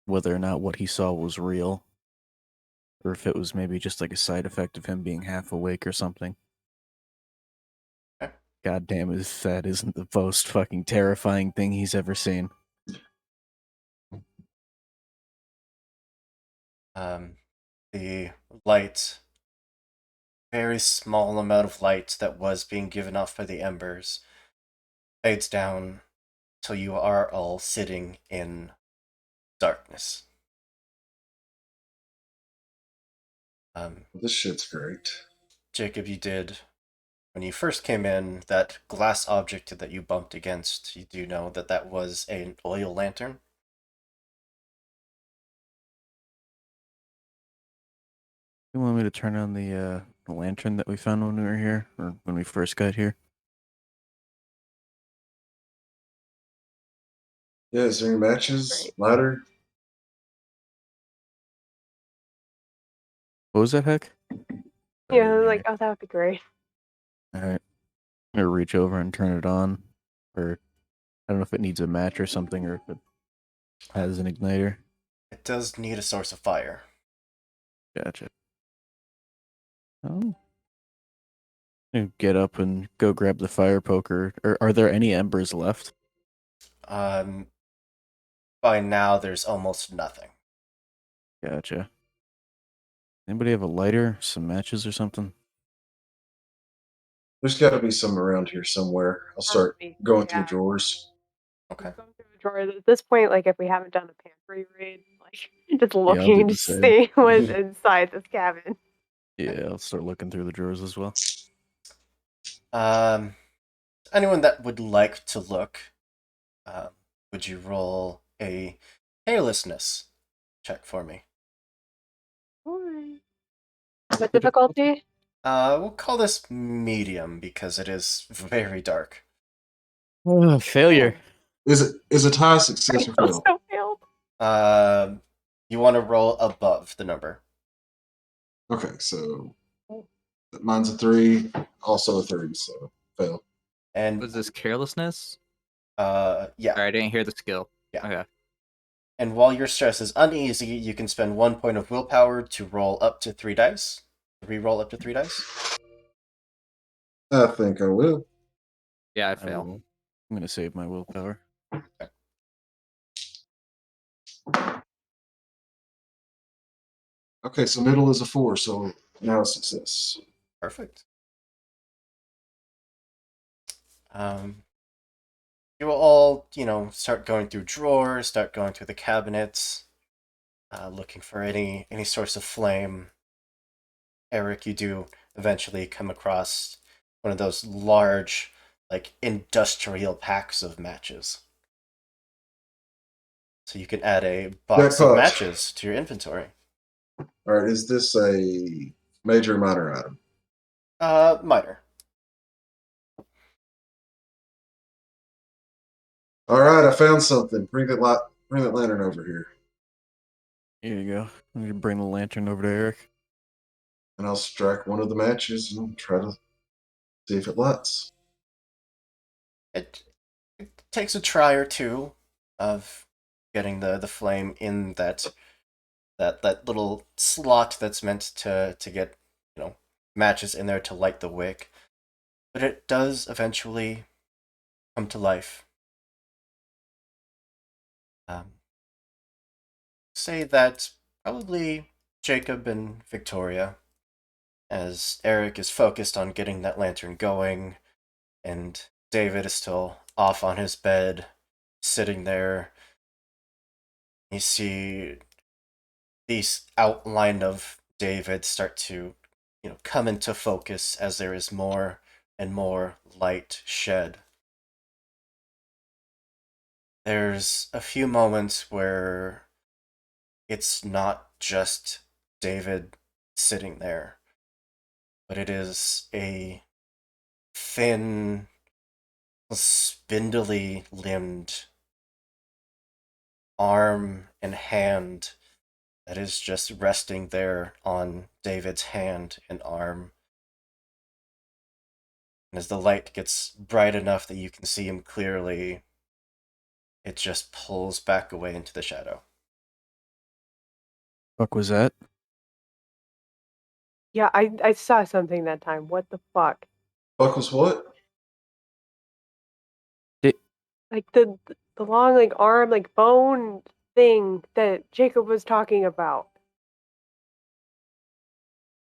whether or not what he saw was real, or if it was maybe just like a side effect of him being half awake or something. Okay. God damn, if that isn't the most fucking terrifying thing he's ever seen. The light, very small amount of light that was being given off by the embers, fades down till you are all sitting in darkness. This shit's great. Jacob, you did, when you first came in, that glass object that you bumped against, you do know that that was an oil lantern. You want me to turn on the lantern that we found when we were here, or when we first got here? Yeah, is there any matches? Lighter? What was that, Heck? Yeah, like, oh, that would be great. All right. I'm gonna reach over and turn it on, or I don't know if it needs a match or something, or if it has an igniter. It does need a source of fire. Gotcha. Oh. You get up and go grab the fire poker. Are there any embers left? Um, by now, there's almost nothing. Gotcha. Anybody have a lighter, some matches or something? There's got to be some around here somewhere. I'll start going through drawers. Okay. Going through the drawers. At this point, like, if we haven't done a pantry raid, like, just Yeah, I'll looking do to the same. see what's inside this cabin. Yeah, I'll start looking through the drawers as well. Anyone that would like to look, would you roll a carelessness check for me? What difficulty? We'll call this medium because it is very dark. Failure. Is it high success or fail? Also failed. You want to roll above the number. Okay, so mine's a 3, also a 3, so fail. And Was this carelessness? yeah. Sorry, I didn't hear the skill. Yeah. Okay. And while your stress is uneasy, you can spend 1 point of willpower to roll up to 3 dice. Re-roll up to 3 dice. I think I will. Yeah, I I fail. will. I'm gonna save my willpower. Okay, so middle is a 4, so now a success. Perfect. You will all, start going through drawers, start going through the cabinets, looking for any source of flame. Eric, you do eventually come across one of those large, like, industrial packs of matches. So you can add a box of Jackpot. matches to your inventory. All right, is this a major or minor item? Minor. All right, I found something. Bring that lantern over here, Here you go. I'm gonna bring the lantern over to Eric. and I'll strike one of the matches and try to see if it lights. It takes a try or two of getting the flame in that little slot that's meant to get matches in there to light the wick, but it does eventually come to life. Say that probably Jacob and Victoria, as Eric is focused on getting that lantern going, and David is still off on his bed, sitting there. You see these outline of David start to, come into focus as there is more and more light shed. There's a few moments where it's not just David sitting there, but it is a thin, spindly limbed arm and hand that is just resting there on David's hand and arm. And as the light gets bright enough that you can see him clearly, it just pulls back away into the shadow. Fuck was that? Yeah, I saw something that time. What the fuck? Fuck was what? Like the long like arm like bone thing that Jacob was talking about.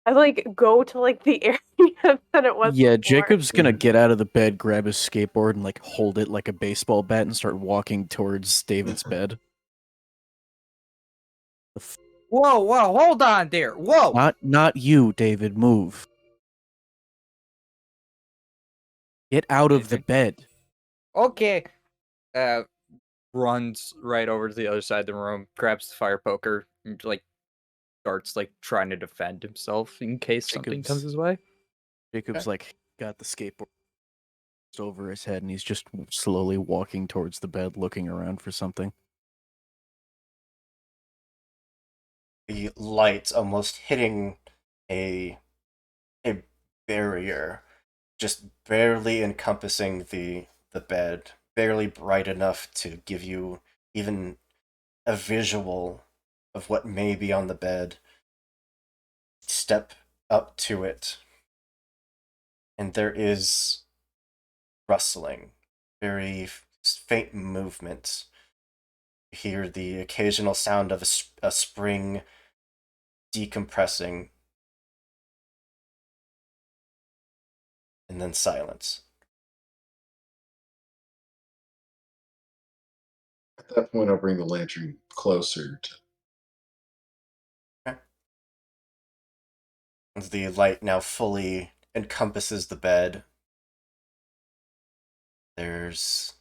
I like go to like the area that it was Yeah, before. Jacob's gonna get out of the bed, grab his skateboard, and like hold it like a baseball bat and start walking towards David's bed. Whoa, hold on there. Whoa. Not you, David. Move. Get out of the bed. Okay. Runs right over to the other side of the room, grabs the fire poker, and like starts like trying to defend himself in case something comes his way. Jacob's like got the skateboard over his head, and he's just slowly walking towards the bed, looking around for something. The light almost hitting a barrier, just barely encompassing the bed, barely bright enough to give you even a visual of what may be on the bed. Step up to it, and there is rustling, very faint movement. You hear the occasional sound of a spring decompressing, and then silence. At that point, I'll bring the lantern closer to. As the light now fully encompasses the bed, there's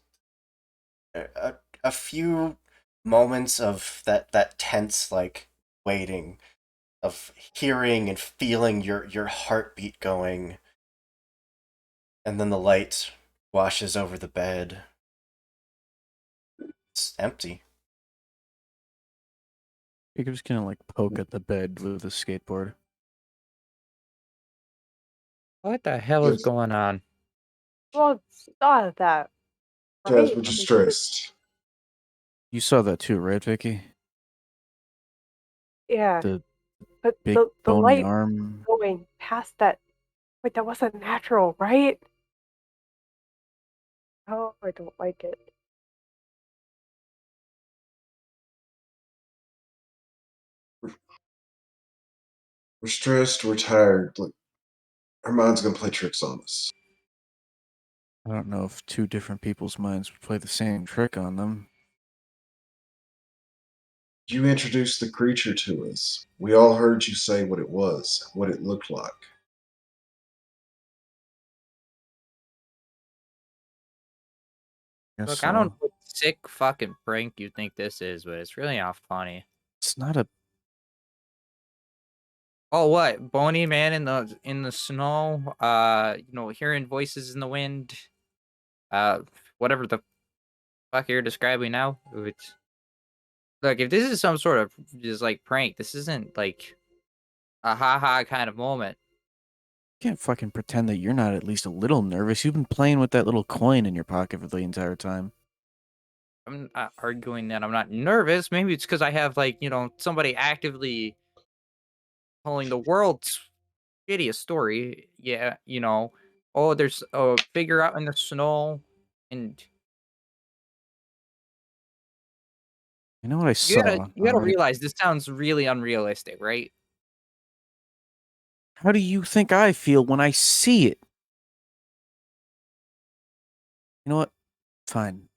a few moments of that tense like waiting, of hearing and feeling your heartbeat going, and then the light washes over the bed. It's empty. Jacob's gonna like poke at the bed with a skateboard. What the hell is Yes. going on? Well, saw that. Guys, Right? we're just stressed. You saw that too, right, Vicky? Yeah. The But big the bony light arm. going past that. Wait, that wasn't natural, right? Oh, I don't like it. We're stressed. We're tired. Look, our mind's gonna play tricks on us. I don't know if two different people's minds would play the same trick on them. You introduced the creature to us. We all heard you say what it was, what it looked like. Guess Look, I don't know so. what sick fucking prank you think this is, but it's really not funny. It's not a. Oh, what? Bony man in the snow, hearing voices in the wind. Whatever the fuck you're describing now. It's look, if this is some sort of just like prank, this isn't like a haha kind of moment. You can't fucking pretend that you're not at least a little nervous. You've been playing with that little coin in your pocket for the entire time. I'm not arguing that I'm not nervous. Maybe it's because I have like, somebody actively telling the world's shittiest story. Yeah, oh, there's a figure out in the snow, and You know what I you gotta saw, you all gotta right? realize this sounds really unrealistic, right? How do you think I feel when I see it? You know what? Fine.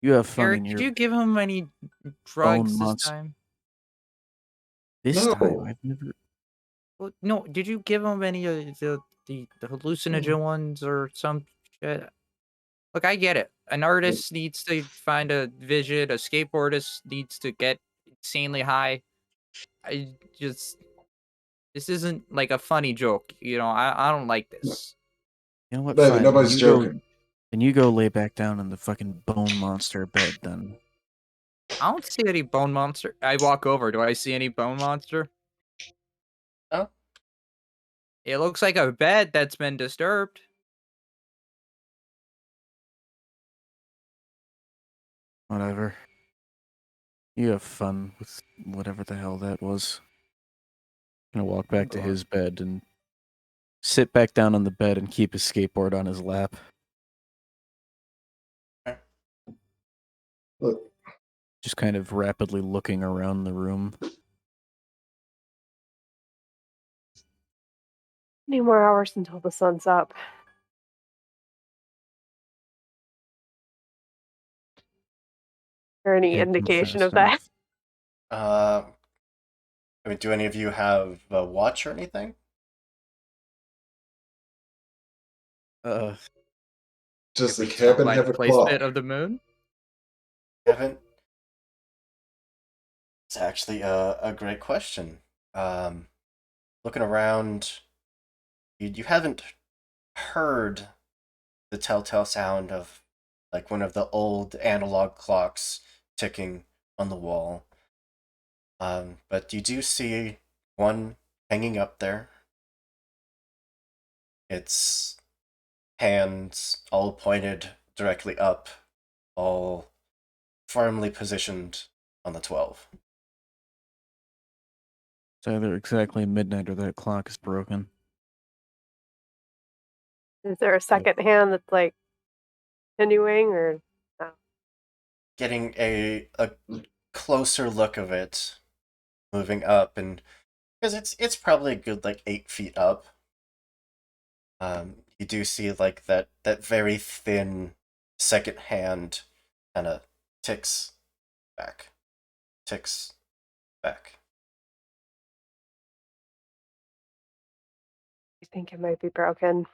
You have fun in Eric, did your you give him any bone drugs this monster. time? This time, No. I've never. Well, no, did you give him any of the the hallucinogen ones or some shit. Look, I get it. An artist needs to find a vision. A skateboardist needs to get insanely high. I just this isn't like a funny joke. I don't like this. You know what? David, Fine. Then nobody's joking. you go lay back down in the fucking bone monster bed then. I don't see any bone monster. I walk over. Do I see any bone monster? Oh, It looks like a bed that's been disturbed. Whatever. You have fun with whatever the hell that was. Gonna walk back to his bed and sit back down on the bed and keep his skateboard on his lap. Look, Just kind of rapidly looking around the room. Any more hours until the sun's up. Or any Can't go indication fast of that? enough. I mean, do any of you have a watch or anything? does the We tell cabin by have the a clock? placement of the moon. Haven't. It's actually a great question. Looking around, you haven't heard the telltale sound of like one of the old analog clocks ticking on the wall. But you do see one hanging up there. Its hands all pointed directly up, all firmly positioned on the 12. It's either exactly midnight or that clock is broken. Is there a second hand that's like continuing or no? Getting a closer look of it, moving up, and because it's probably a good like 8 feet up. You do see like that very thin second hand kind of ticks back, ticks back. You think it might be broken?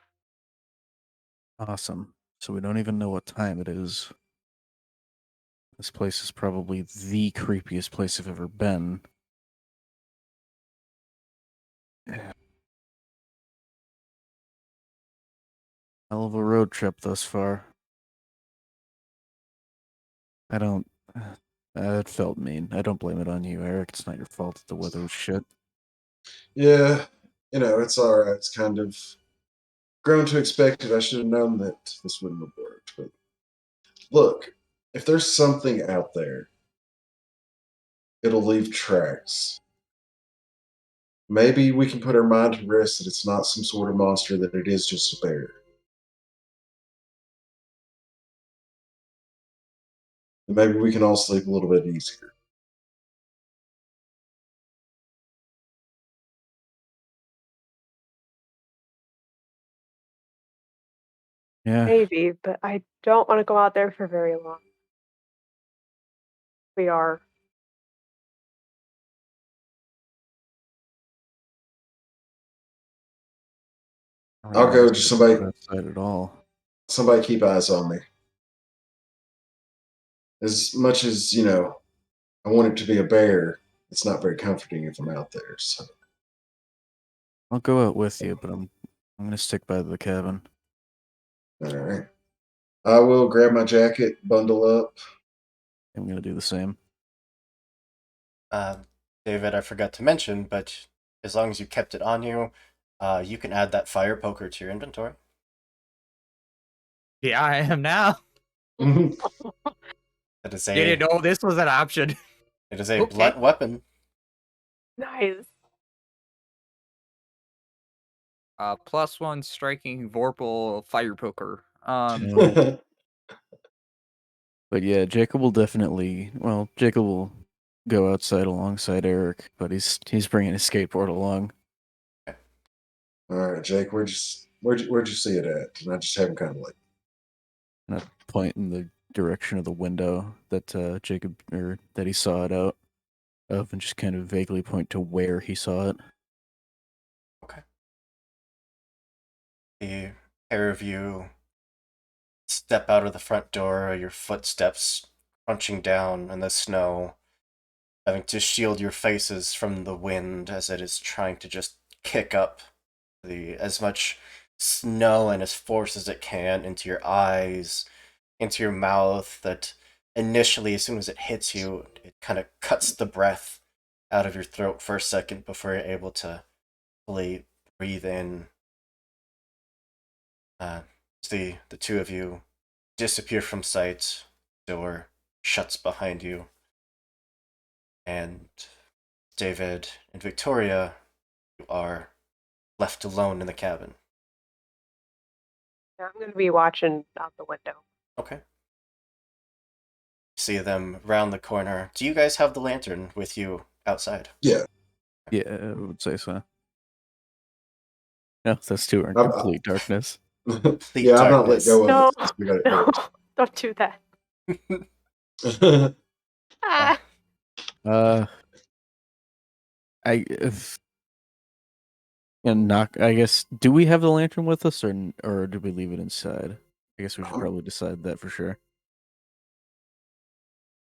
Awesome. So we don't even know what time it is. This place is probably the creepiest place I've ever been. Yeah. Hell of a road trip thus far. I don't. That felt mean. I don't blame it on you, Eric. It's not your fault that the weather was shit. Yeah, it's all right. It's kind of grown to expect it. I should have known that this wouldn't have worked. But look, if there's something out there, it'll leave tracks. Maybe we can put our mind to rest that it's not some sort of monster, that it is just a bear. And maybe we can all sleep a little bit easier. Yeah. Maybe, but I don't want to go out there for very long. We are. I'll go. Just somebody, outside at all. somebody keep eyes on me. As much as I want it to be a bear. It's not very comforting if I'm out there. So I'll go out with you, but I'm gonna stick by the cabin. all right, I will grab my jacket, bundle up. I'm gonna do the same. David, I forgot to mention, but as long as you kept it on you, you can add that fire poker to your inventory. Yeah, I am now. It is Didn't know this was an option. it is a Okay. blunt weapon. Nice. +1 striking Vorpal fire poker. Yeah. But yeah, Jacob will definitely. Well, Jacob will go outside alongside Eric, but he's bringing his skateboard along. All right, Jake, where'd you see it at? And I just have him kind of like. And I point in the direction of the window that Jacob or that he saw it out of, and just kind of vaguely point to where he saw it. Okay. The pair of you step out of the front door, your footsteps crunching down in the snow, having to shield your faces from the wind as it is trying to just kick up the as much snow and as force as it can into your eyes, into your mouth, that initially, as soon as it hits you, it kind of cuts the breath out of your throat for a second before you're able to fully breathe in. Uh, the two of you disappear from sight. Door shuts behind you, and David and Victoria, you are left alone in the cabin. I'm going to be watching out the window. Okay. See them round the corner. Do you guys have the lantern with you outside? Yeah. Yeah, I would say so. No, those two are in I'm- complete darkness. Complete yeah, I've not let darkness. go of No, it since we got it no, hooked. don't do that. Uh, Ah. If and knock. I guess. Do we have the lantern with us, or did we leave it inside? I guess we should probably decide that for sure.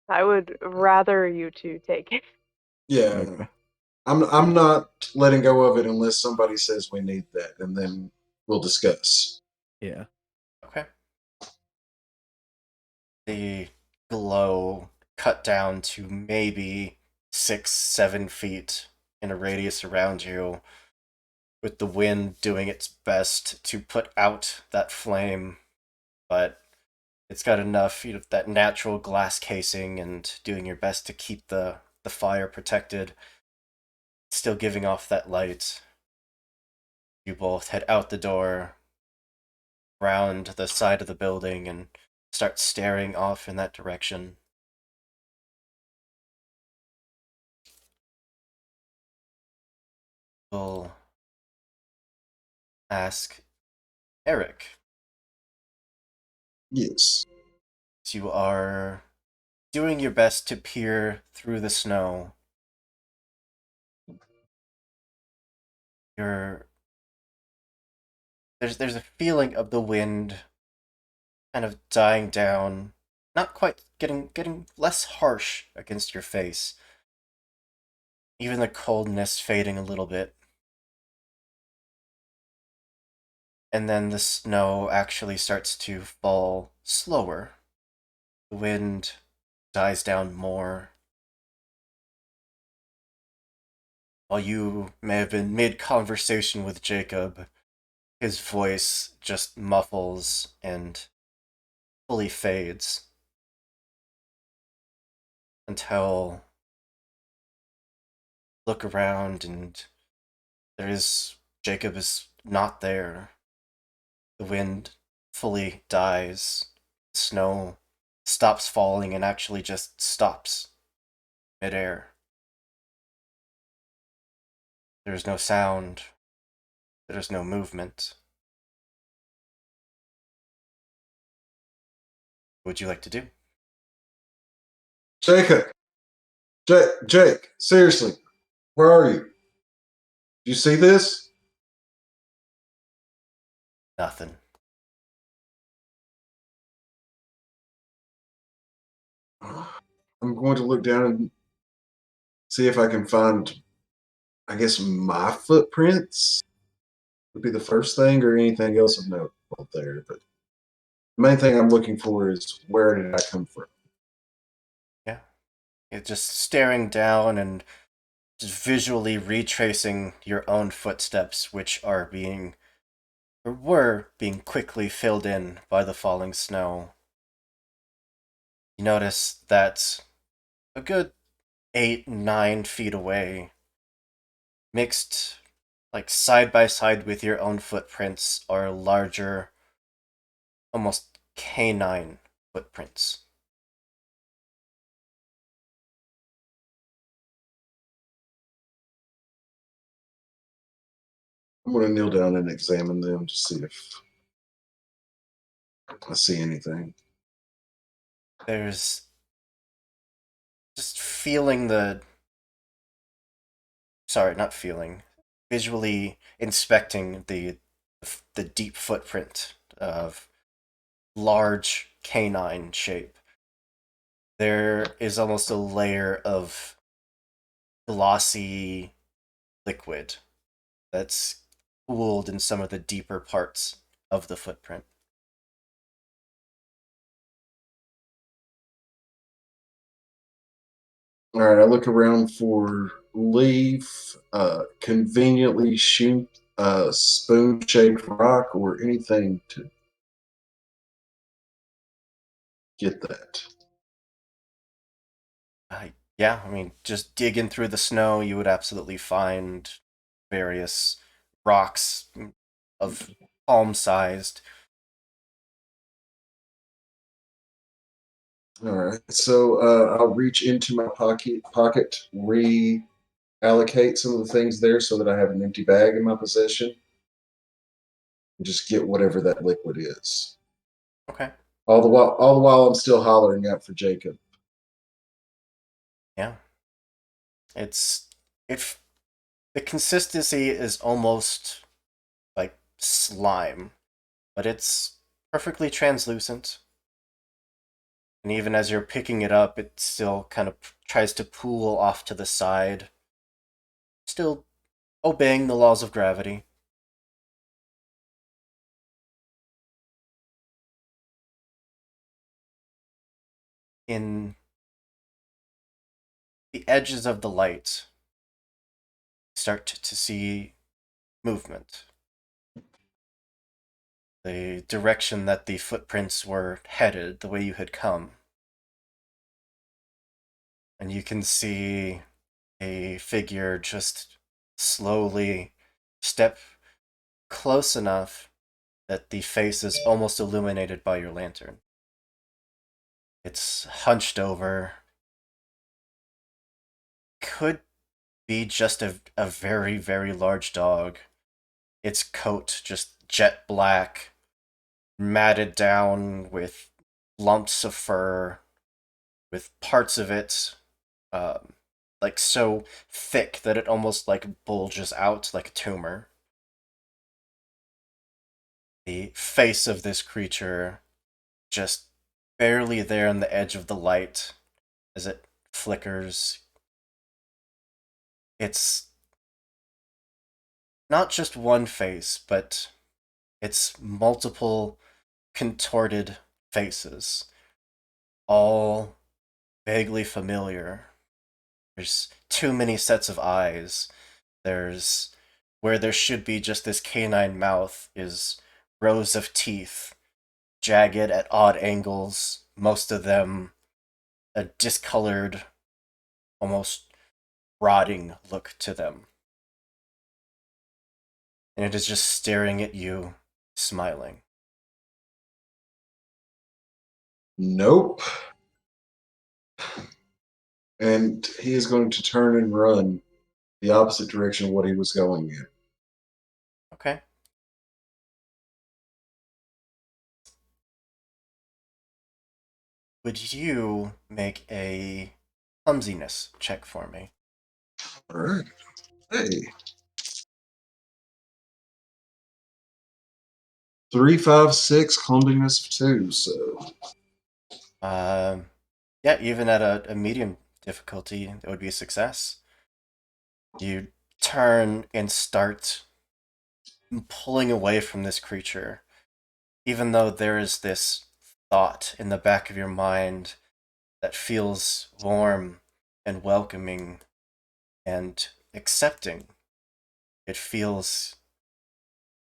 I would rather you two take it. Yeah. Okay. I'm not letting go of it unless somebody says we need that, and then we'll discuss. Yeah. okay. The glow cut down to maybe 6-7 feet in a radius around you, with the wind doing its best to put out that flame, but it's got enough, that natural glass casing and doing your best to keep the fire protected, still giving off that light. You both head out the door, round the side of the building, and start staring off in that direction. We'll ask Eric. Yes. You are doing your best to peer through the snow. You're there's a feeling of the wind kind of dying down, not quite getting less harsh against your face. Even the coldness fading a little bit. And then the snow actually starts to fall slower. The wind dies down more. While you may have been mid-conversation with Jacob, his voice just muffles and fully fades until look around and Jacob is not there. The wind fully dies. The snow stops falling and actually just stops midair. There's no sound. There's no movement. What would you like to do? Jacob. Jake, seriously, where are you? Do you see this? Nothing. I'm going to look down and see if I can find, I guess, my footprints would be the first thing, or anything else of note out there. But the main thing I'm looking for is where did I come from? Yeah. It's just staring down and just visually retracing your own footsteps, which are being, or were being quickly filled in by the falling snow. You notice that a good 8-9 feet away, mixed like side by side with your own footprints, are larger, almost canine footprints. I'm going to kneel down and examine them to see if I see anything. There's just feeling the. Sorry, not feeling. Visually inspecting the the deep footprint of large canine shape. There is almost a layer of glossy liquid that's pooled in some of the deeper parts of the footprint. All right, I look around for leaf, conveniently shoot a spoon-shaped rock or anything to get that. Yeah, I mean, just digging through the snow, you would absolutely find various rocks of palm-sized. All right, so I'll reach into my pocket, reallocate some of the things there so that I have an empty bag in my possession, and just get whatever that liquid is. Okay. All the while, I'm still hollering out for Jacob. Yeah. It's if the consistency is almost like slime, but it's perfectly translucent. And even as you're picking it up, it still kind of tries to pool off to the side, still obeying the laws of gravity. In the edges of the light, start to see movement. The direction that the footprints were headed, the way you had come. And you can see a figure just slowly step close enough that the face is almost illuminated by your lantern. It's hunched over. Could be just a very, very large dog. Its coat just jet black, matted down with lumps of fur, with parts of it like so thick that it almost like bulges out like a tumor. The face of this creature just barely there on the edge of the light as it flickers. It's not just one face, but it's multiple contorted faces, all vaguely familiar. There's too many sets of eyes. There's where there should be just this canine mouth is rows of teeth, jagged at odd angles, most of them a discolored, almost rotting look to them. And it is just staring at you, smiling. Nope. And he is going to turn and run the opposite direction of what he was going in. Okay. Would you make a clumsiness check for me? All right. Hey. 3, 5, 6, clumsiness 2. So Um, yeah, even at a medium difficulty, it would be a success. You turn and start pulling away from this creature, even though there is this thought in the back of your mind that feels warm and welcoming and accepting. It feels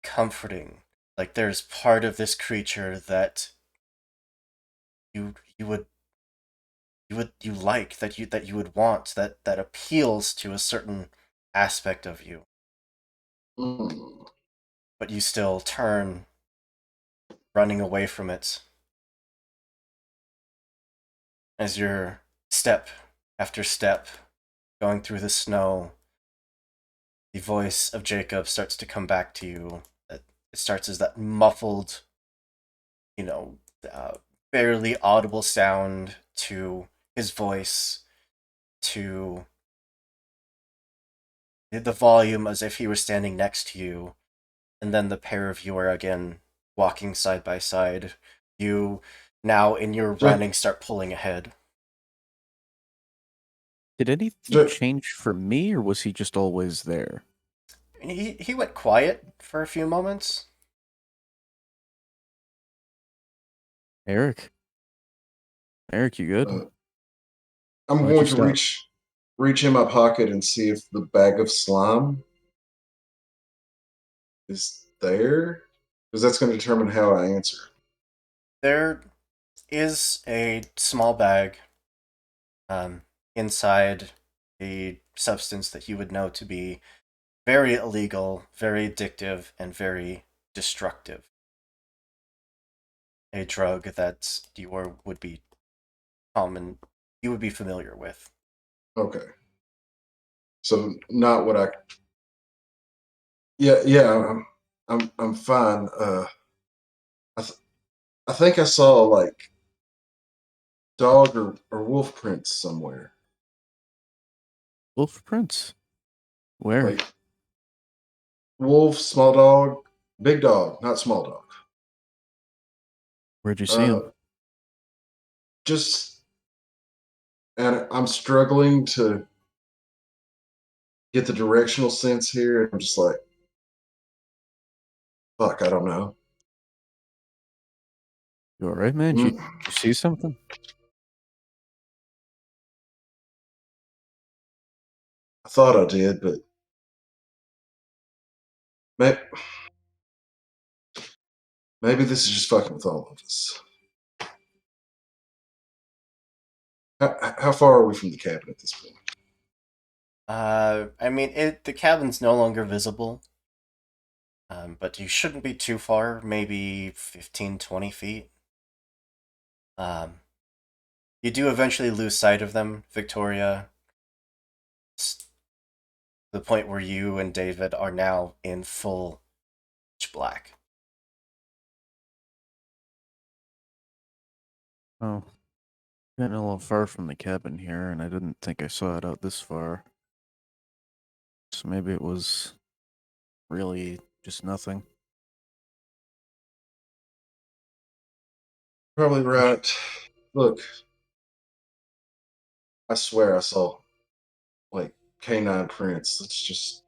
comforting. Like there's part of this creature that you would you like, that you would want, that appeals to a certain aspect of you, mm, but you still turn, running away from it as your step after step going through the snow. The voice of Jacob starts to come back to you. It starts as that muffled, you know, barely audible sound to his voice, to the volume as if he were standing next to you, and then the pair of you are again walking side by side. You now, in your running, start pulling ahead. Did anything change for me, or was he just always there? He went quiet for a few moments. Eric, you good? I'm Why'd going you to stop? reach in my pocket and see if the bag of slime is there, because that's going to determine how I answer. There is a small bag inside a substance that you would know to be very illegal, very addictive, and very destructive. A drug that would be common, you would be familiar with. Okay. So not what I. Yeah. I'm fine. I think I saw like dog or wolf prints somewhere. Wolf prints? Where? Like wolf, small dog, big dog, not small dog. Where'd you see him? Just, and I'm struggling to get the directional sense here. I'm just like, fuck, I don't know. You all right, man? Did you see something? I thought I did, but maybe this is just fucking with all of us. How far are we from the cabin at this point? I mean, the cabin's no longer visible, but you shouldn't be too far, maybe 15, 20 feet. You do eventually lose sight of them, Victoria, to the point where you and David are now in full pitch black. Oh, getting a little far from the cabin here, and I didn't think I saw it out this far. So maybe it was really just nothing. Probably right. Look, I swear I saw like canine prints. Let's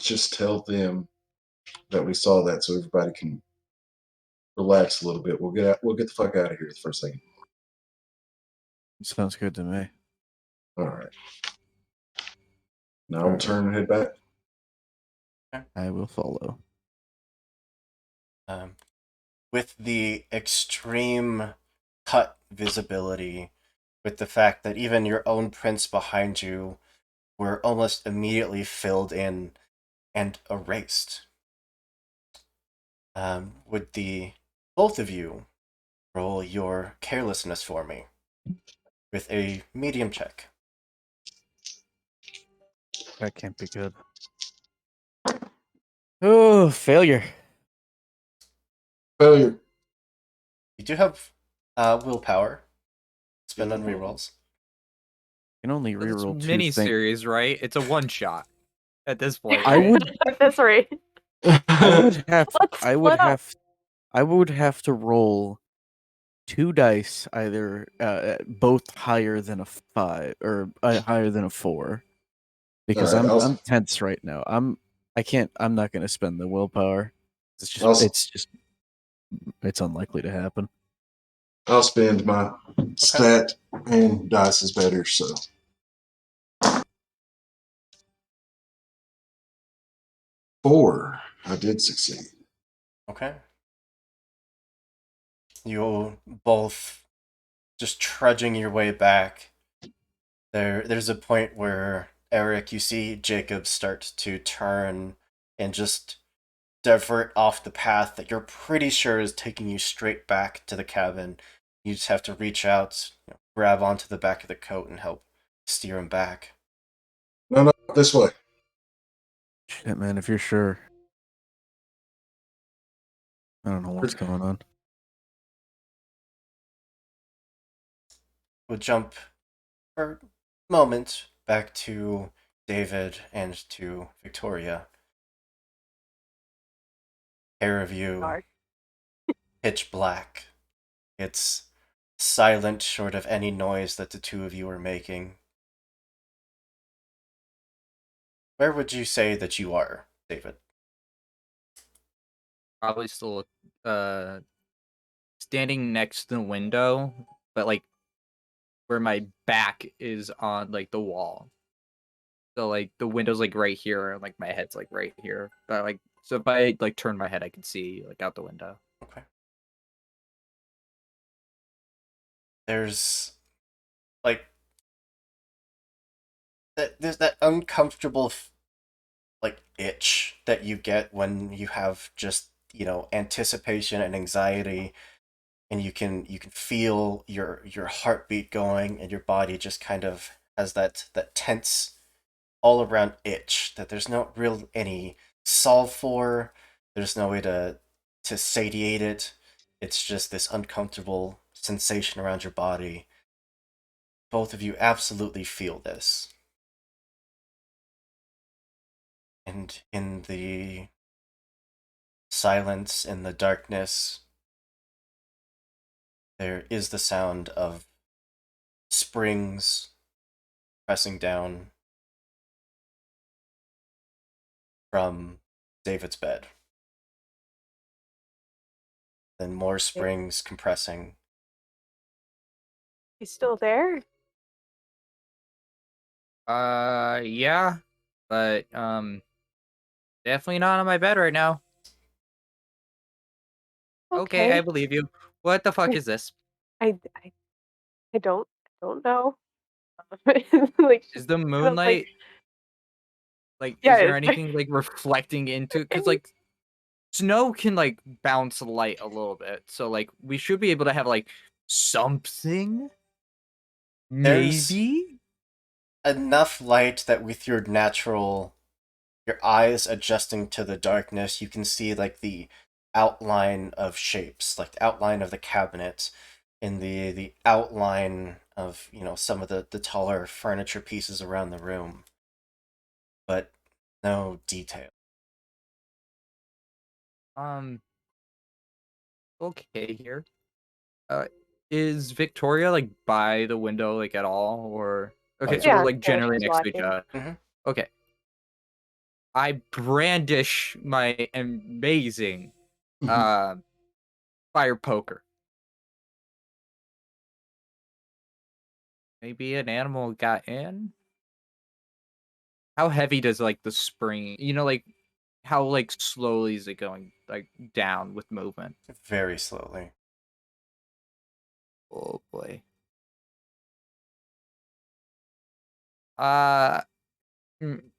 just tell them that we saw that so everybody can relax a little bit. We'll get the fuck out of here the first thing. Sounds good to me. All right. Now All we'll right. turn and head back. I will follow. With the extreme cut visibility, with the fact that even your own prints behind you were almost immediately filled in and erased. Would the both of you roll your carelessness for me with a medium check? That can't be good. Oh, failure. Failure. You do have willpower. Spend on rerolls. You can only It's reroll two mini things. series, right? It's a one shot at this point. I right? would. At this rate. I would have. Let's I would split up. have. I would have to roll two dice, either both higher than a 5 or higher than a 4, because All right, I'm tense right now. I can't. I'm not going to spend the willpower. It's unlikely to happen. I'll spend my stat and dice is better, so 4. I did succeed. Okay. You both just trudging your way back. There's a point where Eric, you see Jacob start to turn and just divert off the path that you're pretty sure is taking you straight back to the cabin. You just have to reach out, grab onto the back of the coat and help steer him back. No, this way. Shit, man. If you're sure, I don't know what's going on. We'll jump for a moment back to David and to Victoria. pair of you, Dark. pitch black. It's silent short of any noise that the two of you are making. Where would you say that you are, David? Probably still standing next to the window, but like where my back is on like the wall. So like the window's like right here, and like my head's like right here. But like so if I like turn my head, I can see like out the window. Okay. There's like there's that uncomfortable like itch that you get when you have just, anticipation and anxiety, and you can feel your heartbeat going, and your body just kind of has that tense all around itch that there's no real any solve for. There's no way to satiate it. It's just this uncomfortable sensation around your body. Both of you absolutely feel this. And in the silence, in the darkness, there is the sound of springs pressing down from David's bed. Then more springs compressing. He's still there? Yeah, but definitely not on my bed right now. Okay, I Okay. believe you. What the fuck is this? I I I don't know. Like Is she's the kind of like moonlight like is yeah, there it's anything like reflecting into cuz very like snow can like bounce light a little bit. So like we should be able to have like something There's maybe? enough light that with your eyes adjusting to the darkness, you can see like the outline of shapes, like the outline of the cabinet, and the outline of, some of the taller furniture pieces around the room, but no detail. Um okay here. Uh is Victoria like by the window like at all or Oh okay, yeah. so we're yeah, like yeah, generally she's next to each watching. other. Hmm. Okay. I brandish my amazing uh fire poker. Maybe an animal got in? How heavy does like the spring, like how like slowly is it going like down with movement? Very slowly. Oh boy. Uh m-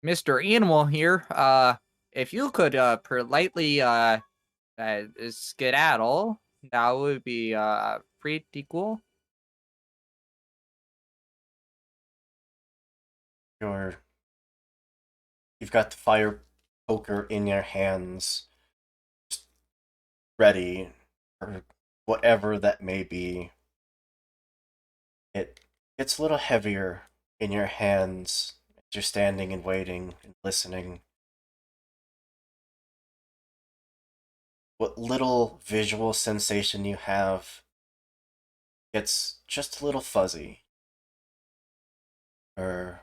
Mr. Animal here, if you could politely skedaddle, that would be pretty cool. You're you've got the fire poker in your hands, just ready for whatever that may be. It gets a little heavier in your hands as you're standing and waiting and listening. What little visual sensation you have gets just a little fuzzy, or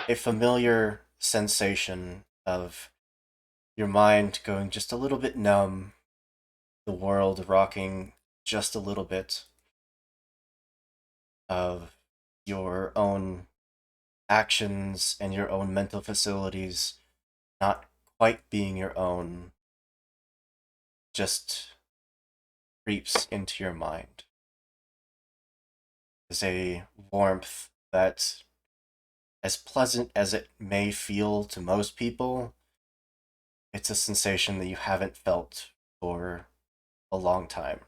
a familiar sensation of your mind going just a little bit numb, the world rocking just a little bit, of your own actions and your own mental facilities not quite being your own, just creeps into your mind. There's a warmth that, as pleasant as it may feel to most people, it's a sensation that you haven't felt for a long time.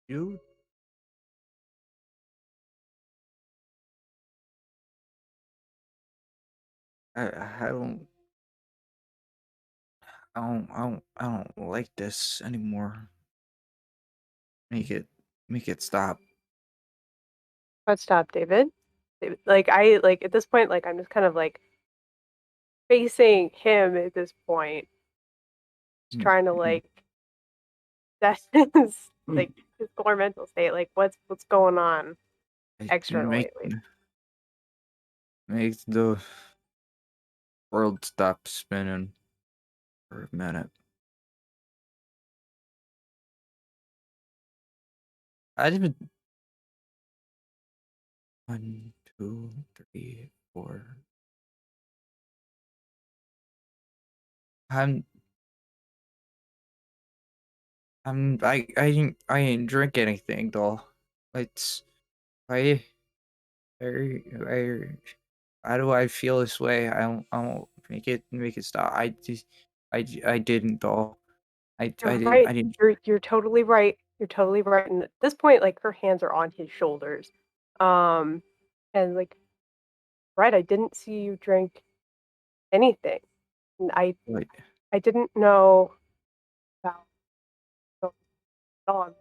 You I don't I don't like this anymore. Make it make it stop. But stop, David. Like I like at this point, like I'm just kind of like facing him at this point, just trying to like that's his like his core mental state. Like what's going on externally Make at least. make the world stop spinning for a minute. I didn't. 1, 2, 3, 4. I'm. I ain't drink anything though. It's I. I. How do I feel this way? I don't make it stop. I didn't though. You're right. I didn't. You're totally right. You're totally right. And at this point, like her hands are on his shoulders. Um and like right, I didn't see you drink anything. And Like, I didn't know about the dog.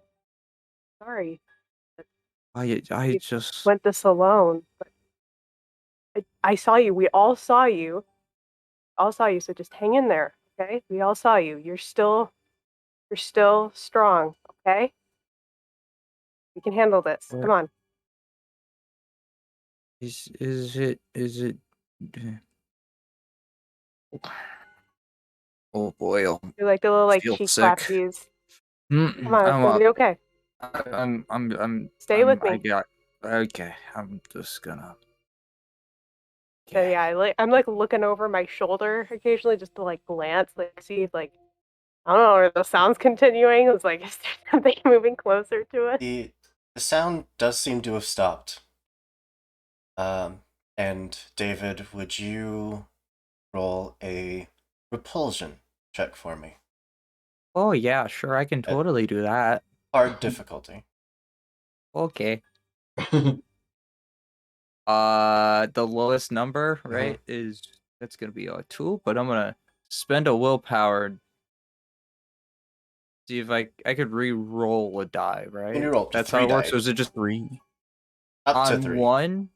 Sorry that I you just. went this alone. But I saw you. We all saw you. All saw you. So just hang in there, okay? We all saw you. You're still strong, okay? We can handle this. Come What on. is it? Oh boy, I Do like the little like feel cheek sick. clappies. Come on, it's I'm gonna be okay. Stay with I me. got okay. I'm just gonna So okay. yeah, I'm like looking over my shoulder occasionally just to like glance, like see if like I don't know, are the sounds continuing? It's like is there something moving closer to us? The sound does seem to have stopped. And David, would you roll a repulsion check for me Oh yeah, sure, I can at totally do that. hard difficulty? Okay. The lowest number, right, is that's gonna be a 2, but I'm gonna spend a willpower and see if I could re-roll a die, Can you right? roll up to That's how three it works, or die? is it just 3. Up to on 3. 1?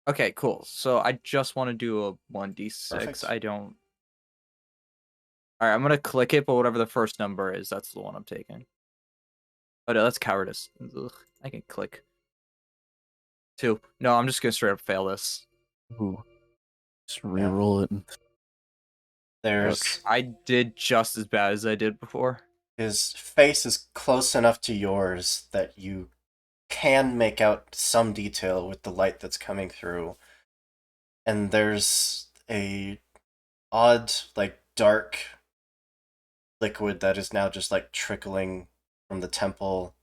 Okay, cool. So I just want to do a 1d6. Perfect. I don't. All right, I'm gonna click it, but whatever the first number is, that's the one I'm taking. Oh no, that's cowardice. Ugh, I can click 2. No, I'm just gonna straight up fail this. Ooh. Just re-roll it. There's I did just as bad as I did before. his face is close enough to yours that you can make out some detail with the light that's coming through. And there's a odd, like dark liquid that is now just like trickling from the temple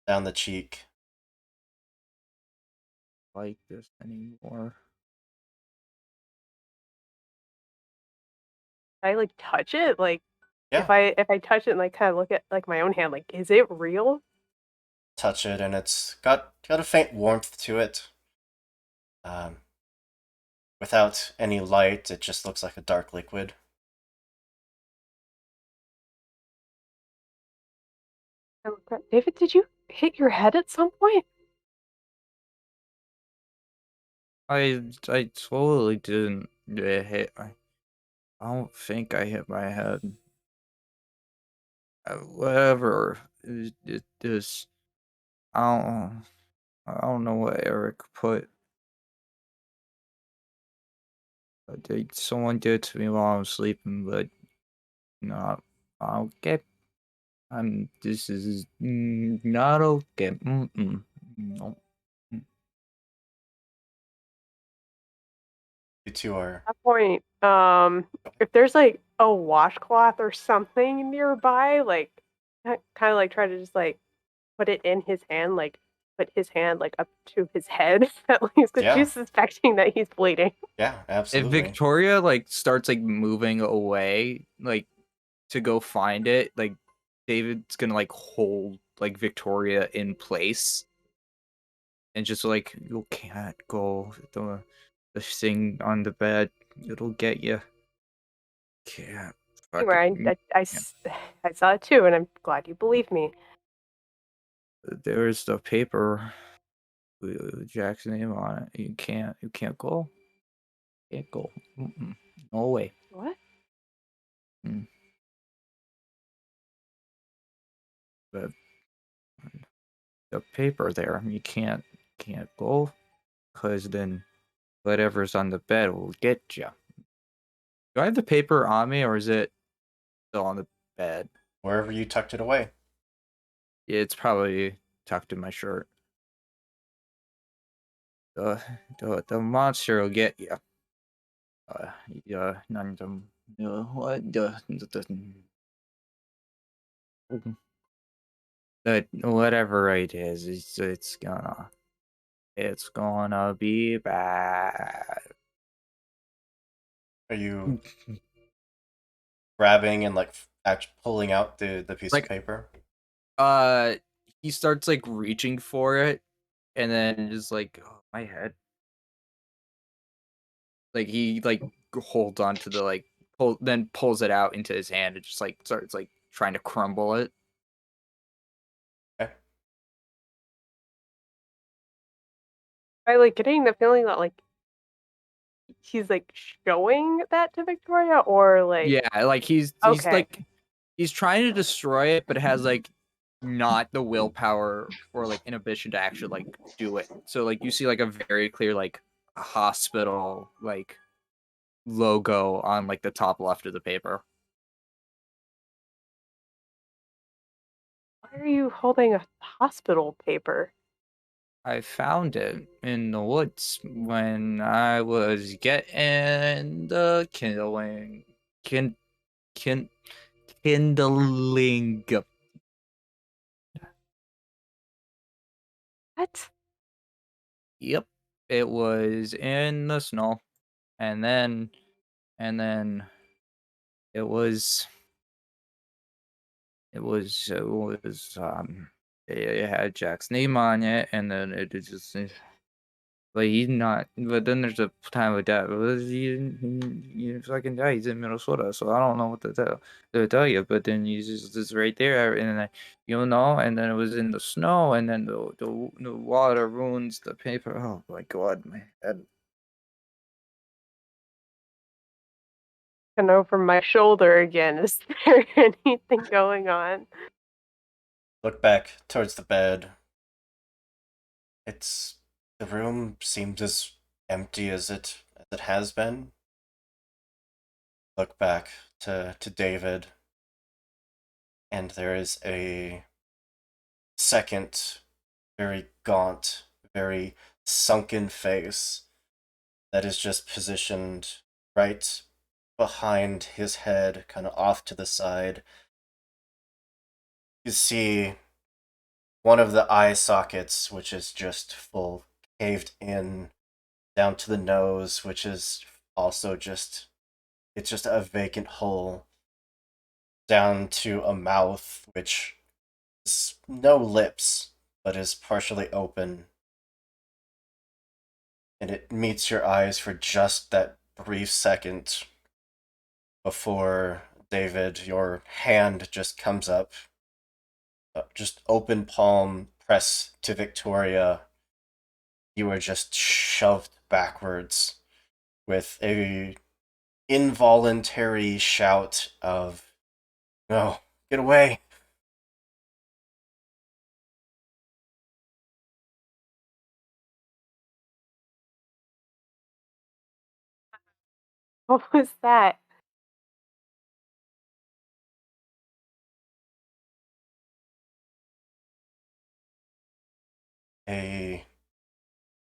down the cheek. Like this anymore. I like touch it? Like Yeah, if I touch it and like kind of look at like my own hand, like is it real? touch it, and it's got a faint warmth to it. Um, Without any light, it just looks like a dark liquid. David, did you hit your head at some point? I totally didn't hit. I don't think I hit my head. Whatever it is, I don't know what Eric put. Someone did to me while I was sleeping, but not okay. This is not okay. No. You two are. At that point, if there's like a washcloth or something nearby, like kind of like try to just like put it in his hand, like put his hand like up to his head at least, because Yeah, she's suspecting that he's bleeding. yeah, If absolutely. Victoria like starts like moving away, like to go find it, like David's gonna like hold like Victoria in place and just like you can't go the thing on the bed. It'll get you. Can't Anyway, fucking. I saw it too, and I'm glad you believe me. There's the paper Jack's name on it. You can't go. Can't go. No way. What? But the paper there, you can't go, because then whatever's on the bed will get you. Do I have the paper on me, or is it still on the bed? Wherever you tucked it away. Yeah, it's probably tucked in my shirt. The monster will get you. None of them. What the whatever it is, it's gonna be bad. Are you grabbing and like pulling out the piece Like- of paper? He starts like reaching for it, and then just like, oh, my head. Like he like holds on to the like then pulls it out into his hand and just like starts like trying to crumble it. Okay. I like getting the feeling that like he's like showing that to Victoria, or like Yeah, like he's okay. like he's trying to destroy it, but has like not the willpower or like inhibition to actually like do it. So like you see like a very clear like hospital like logo on like the top left of the paper. Why are you holding a hospital paper? I found it in the woods when I was getting the kindling. What? Yep, it was in the snow, and then it was it had Jack's name on it, and then it just. But he's not. But then there's a time of death. You fucking die. He's in Minnesota, so I don't know what to tell you. But then he's just right there, and then and then it was in the snow, and then the water ruins the paper. Oh my god, my head. And over my shoulder again. Is there anything going on? Look back towards the bed. The room seems as empty as it has been. Look back to David, and there is a second, very gaunt, very sunken face that is just positioned right behind his head, kind of off to the side. You see one of the eye sockets, which is just full caved in down to the nose, which is also just a vacant hole, down to a mouth which is no lips but is partially open, and it meets your eyes for just that brief second before, David, your hand just comes up, just open palm press to Victoria. You are just shoved backwards with a involuntary shout of, "No, get away!" What was that? A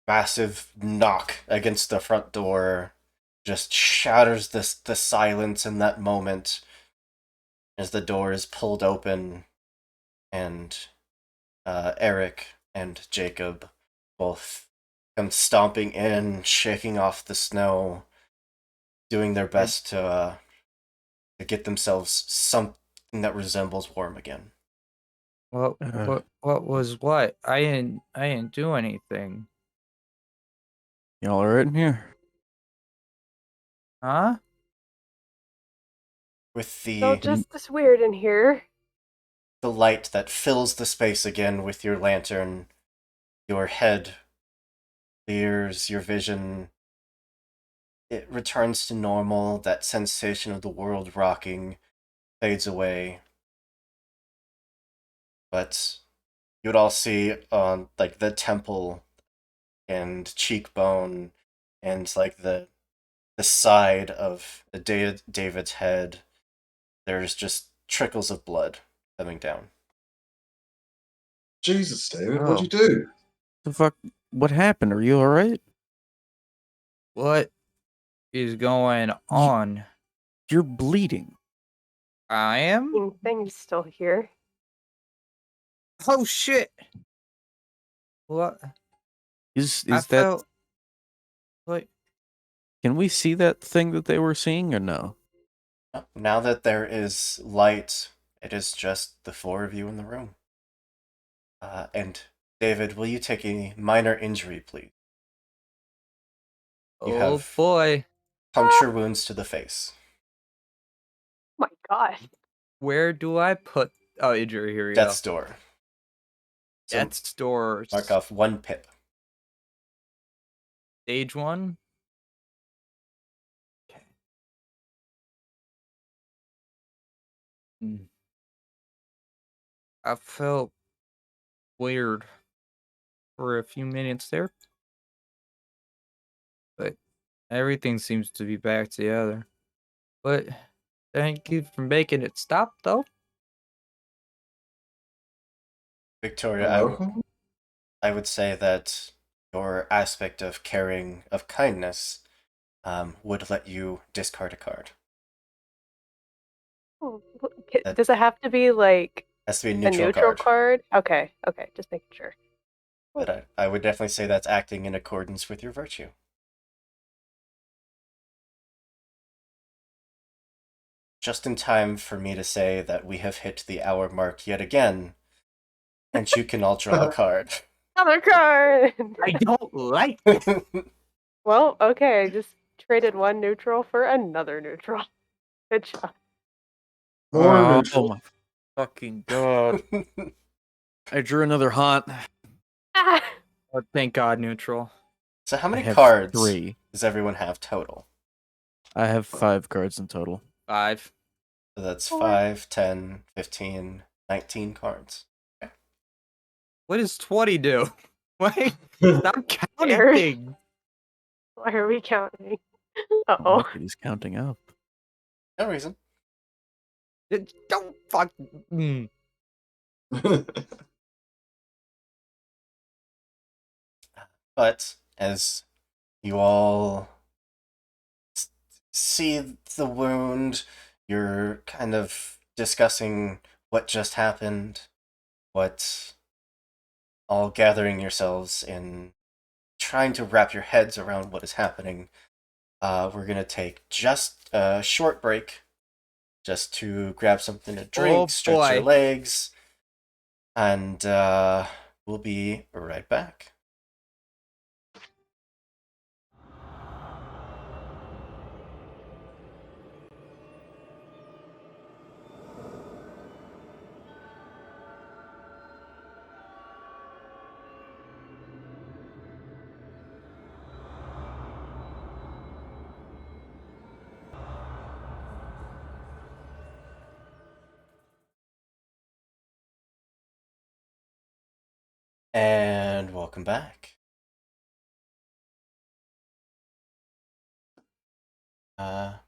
massive knock against the front door just shatters the silence in that moment as the door is pulled open, and Eric and Jacob both come stomping in, shaking off the snow, doing their best to get themselves something that resembles warm again. What was what? I didn't do anything. Y'all alright in here? Huh? With So the just as weird in here. light that fills the space again with your lantern, your head clears, your vision, it returns to normal, that sensation of the world rocking fades away. But you'd all see on like the temple and cheekbone and like the side of David's head, there's just trickles of blood coming down. Jesus, David, what'd Oh. you do? The fuck? What happened? Are you all right? What is going on? You're bleeding. I am? Thing's still here. Oh shit! What? Is I that? felt like Can we see that thing that they were seeing or no? Now that there is light, it is just the four of you in the room. And David, will you take a minor injury, please? You oh have boy. puncture wounds to the face. Oh my god. Where do I put injury? Here we Death's go. door. So Death's door. mark off 1 pip. Stage 1. Okay. I felt weird for a few minutes there, but everything seems to be back together. But thank you for making it stop, though. Victoria, You're welcome. I would say that your aspect of caring, of kindness, would let you discard a card. That Does it have to be like has to be a a neutral neutral card. card? Okay, just making sure. But I would definitely say that's acting in accordance with your virtue. Just in time for me to say that we have hit the hour mark yet again, and you can all draw a card. Another card! I don't like Well, okay, I just traded one neutral for another neutral. Good job. More Oh neutral. my fucking god! I drew another haunt. Ah! Oh, thank God, neutral. So how I many have cards 3. does everyone have total? I have 5 cards in total. 5. So that's 4. 5, 10, 15, 19 cards. What does 20 do? Wait, stop counting There. things. Why are we counting? Uh-oh. Look at he's counting up. No reason. Don't fuck. But as you all see the wound, you're kind of discussing what just happened, what all gathering yourselves in trying to wrap your heads around what is happening. We're gonna take just a short break just to grab something to drink, Oh, stretch your boy. legs, and we'll be right back. And welcome back.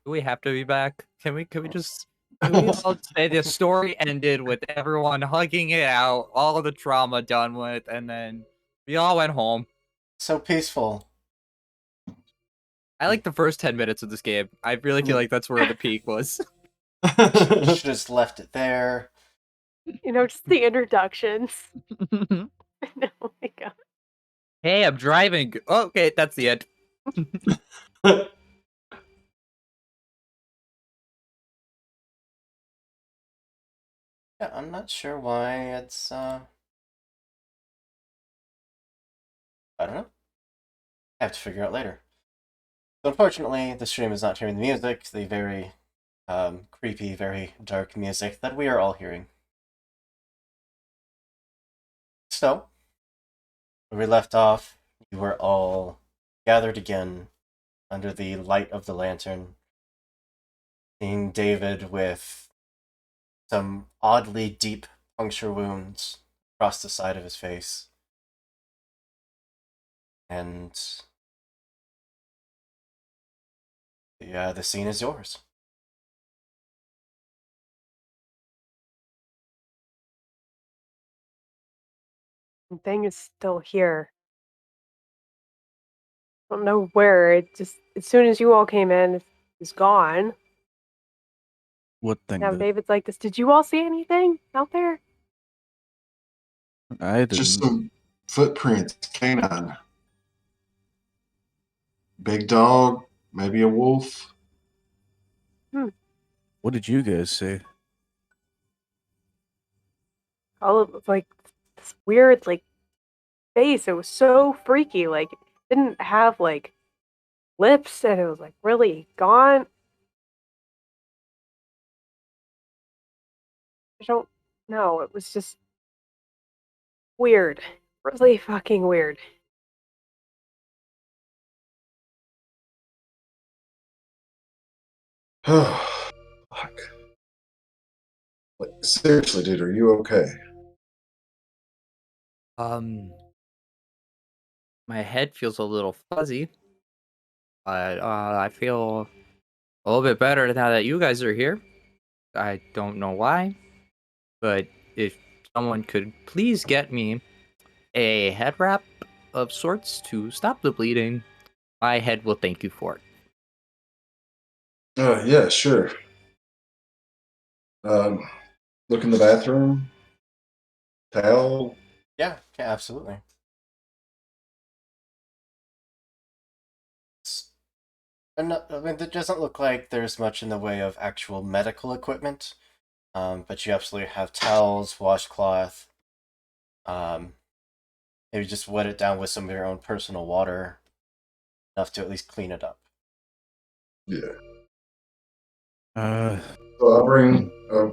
Do we have to be back? Can we just can we all say the story ended with everyone hugging it out, all of the trauma done with, and then we all went home. So peaceful. I like the first 10 minutes of this game. I really feel like that's where the peak was. Should have just left it there. Just the introductions. Oh my god. Hey, I'm driving. Okay, that's the end. Yeah, I'm not sure why it's I don't know. I have to figure out later. So unfortunately, the stream is not hearing the music, the very creepy, very dark music that we are all hearing. So, where we left off, you are all gathered again under the light of the lantern, seeing David with some oddly deep puncture wounds across the side of his face. And the scene is yours. The thing is still here. I don't know where. It just as soon as you all came in, it's gone. What thing? Now David's like this. Did you all see anything out there? I Just didn't. some footprints, canine. Big dog, maybe a wolf. What did you guys see? All of like this weird like face. It was so freaky. Like it didn't have like lips, and it was like really gaunt. I don't know. It was just weird. Really fucking weird. Oh, fuck. Like, seriously, dude, are you okay? My head feels a little fuzzy, but I feel a little bit better now that you guys are here. I don't know why, but if someone could please get me a head wrap of sorts to stop the bleeding, my head will thank you for it. Yeah, sure. Look in the bathroom. Towel. Yeah, absolutely. And I mean, it doesn't look like there's much in the way of actual medical equipment, but you absolutely have towels, washcloth. Maybe just wet it down with some of your own personal water, enough to at least clean it up. Yeah. Uh, So I'll bring a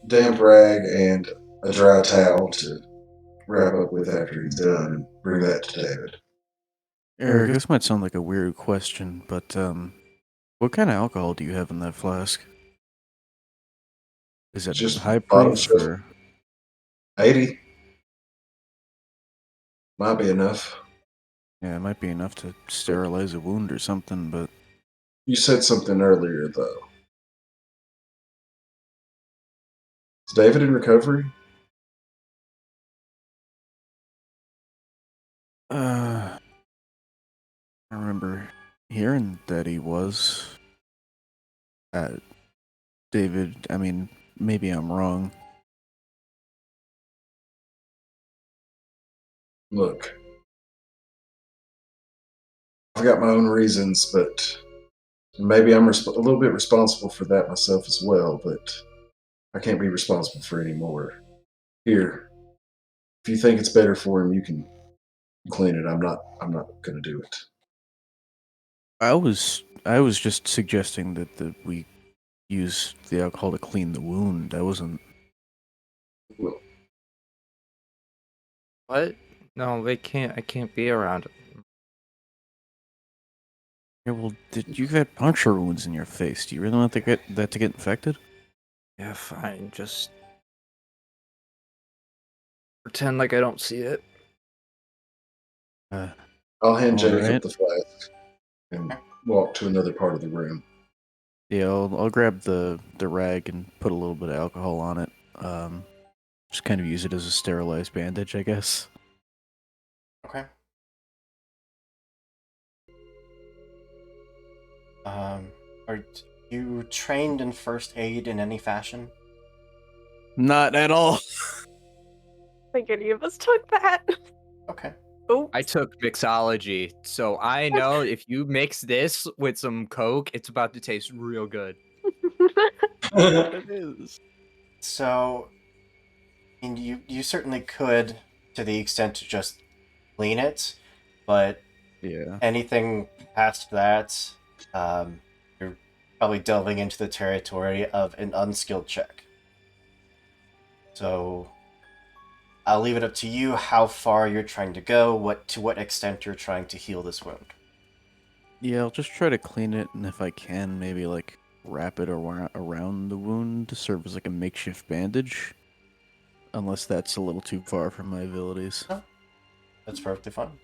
damp rag and a dry towel to wrap up with after he's done and bring that to David. Eric, this might sound like a weird question, but what kind of alcohol do you have in that flask? Is it Just high bottom proof shelf. or? 80 might be enough. Yeah, it might be enough to sterilize a wound or something, but You said something earlier, though. Is David in recovery? I remember hearing that he was. Uh, David, I mean, maybe I'm wrong. Look, I've got my own reasons, but maybe I'm a little bit responsible for that myself as well, but I can't be responsible for any more. Here, if you think it's better for him, you can clean it. I'm not gonna do it. I was just suggesting that we use the alcohol to clean the wound. I wasn't. Well, What? No, they can't. I can't be around. Yeah, well, you've had puncture wounds in your face. Do you really want that to get infected? Yeah, fine. Just pretend like I don't see it. Uh, I'll hand all Jacob right. the flask and walk to another part of the room. Yeah, I'll grab the rag and put a little bit of alcohol on it. Just kind of use it as a sterilized bandage, I guess. Okay. Are you trained in first aid in any fashion? Not at all. I think any of us took that. Okay. Oh, I took mixology, so I know if you mix this with some Coke, it's about to taste real good. It is. So, I mean, you certainly could, to the extent to just clean it, but Yeah. anything past that, you're probably delving into the territory of an unskilled check. So, I'll leave it up to you how far you're trying to go, to what extent you're trying to heal this wound. Yeah, I'll just try to clean it, and if I can, maybe like wrap it around the wound to serve as like a makeshift bandage. Unless that's a little too far from my abilities. No, that's perfectly fine.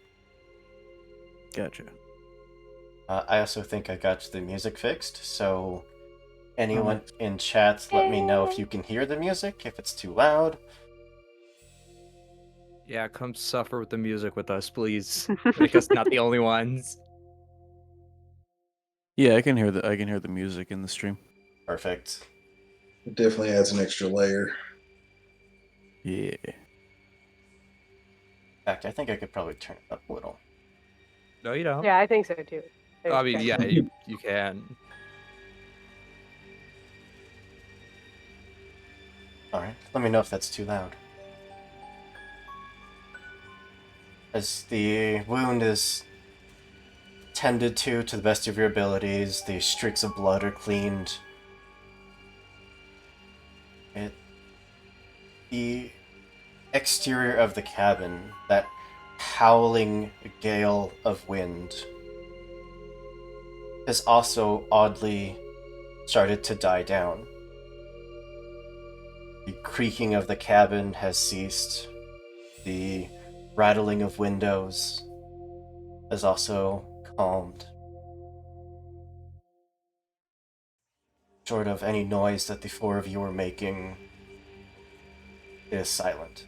Gotcha. I also think I got the music fixed, so anyone in chat, let me know if you can hear the music, if it's too loud. Yeah, come suffer with the music with us, please. Make us not the only ones. Yeah, I can hear the music in the stream. Perfect. It definitely adds an extra layer. Yeah. In fact, I think I could probably turn it up a little. No, you don't. Yeah, I think so too. I mean, yeah, you can. Alright, let me know if that's too loud. As the wound is tended to the best of your abilities, the streaks of blood are cleaned. The exterior of the cabin, that howling gale of wind, has also oddly started to die down. The creaking of the cabin has ceased. The rattling of windows has also calmed. Short of any noise that the four of you are making, it is silent.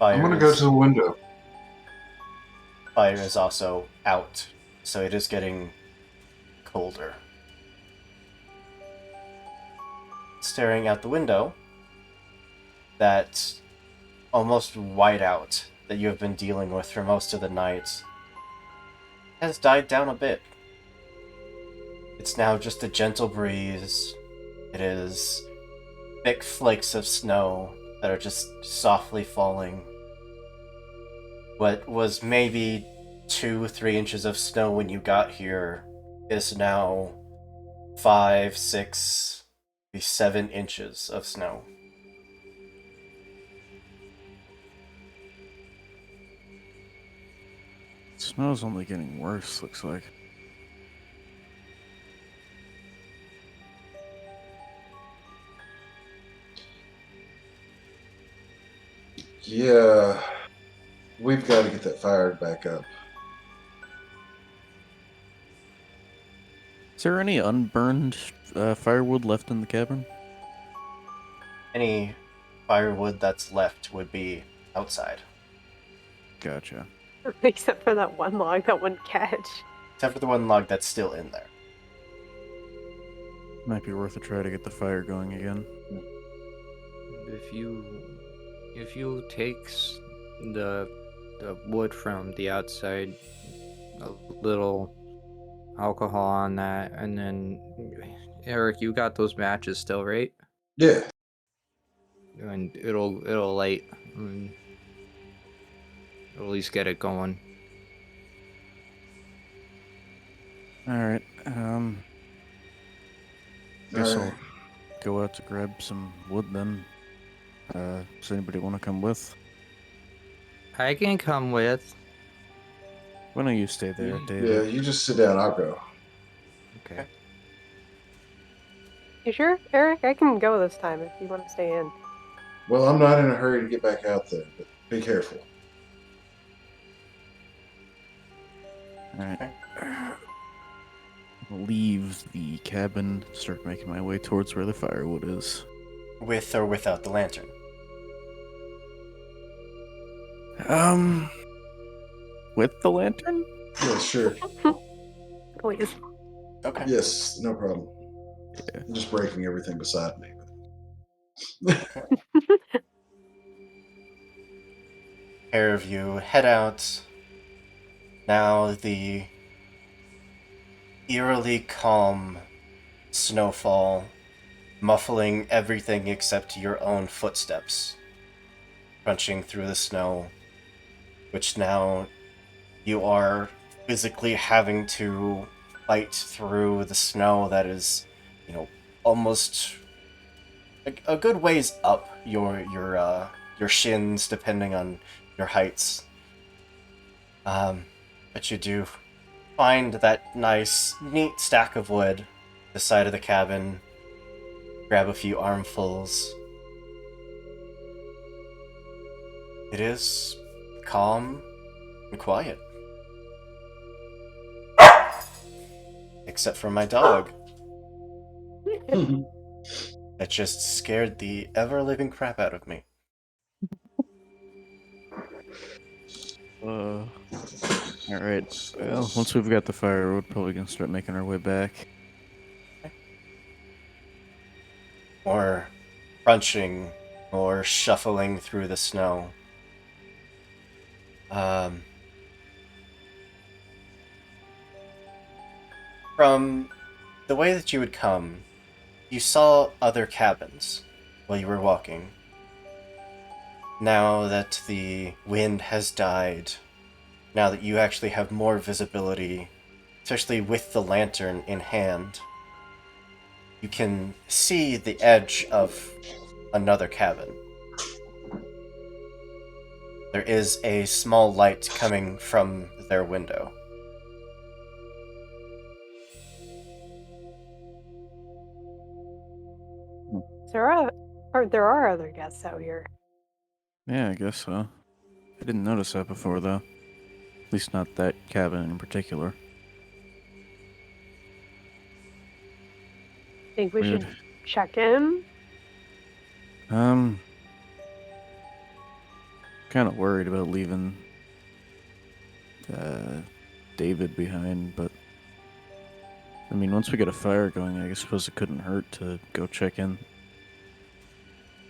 I'm going to go to the window. Fire is also out, so it is getting colder. Staring out the window, that almost whiteout that you have been dealing with for most of the night has died down a bit. It's now just a gentle breeze. It is thick flakes of snow that are just softly falling. What was maybe 2-3 inches of snow when you got here is now 5, 6, maybe 7 inches of snow. Snow's only getting worse, looks like. Yeah, we've got to get that fired back up. Is there any unburned firewood left in the cabin? Any firewood that's left would be outside. Gotcha. Except for that one log that wouldn't catch. Except for the one log that's still in there. Might be worth a try to get the fire going again. If you take the wood from the outside, a little alcohol on that, and then Eric, you got those matches still, right? Yeah. And it'll light. And it'll at least get it going. Alright, guess Alright. I'll go out to grab some wood then. Does anybody want to come with? I can come with. Why don't you stay there, Yeah, David? you just sit down. I'll go. Okay. You sure, Eric? I can go this time if you want to stay in. Well, I'm not in a hurry to get back out there, but be careful. Alright. Leave the cabin, start making my way towards where the firewood is. With or without the lantern? With the lantern? Yeah, sure. Please. Okay. Yes, no problem. Yeah. I'm just breaking everything beside me. Pair of you head out. Now the eerily calm snowfall, muffling everything except your own footsteps, crunching through the snow, which now you are physically having to fight through the snow that is, almost a good ways up your shins, depending on your heights. But you do find that nice, neat stack of wood at the side of the cabin. Grab a few armfuls. It is calm and quiet. Except for my dog. That just scared the ever-living crap out of me. All right. Well, once we've got the fire, we're probably gonna start making our way back. More crunching, more shuffling through the snow. From the way that you would come, you saw other cabins while you were walking. Now that the wind has died, now that you actually have more visibility, especially with the lantern in hand, you can see the edge of another cabin. There is a small light coming from their window. There are other guests out here. Yeah, I guess so. I didn't notice that before, though. At least not that cabin in particular. Think we Weird. should check in? Kind of worried about leaving David behind, but I mean, once we get a fire going, I suppose it couldn't hurt to go check in,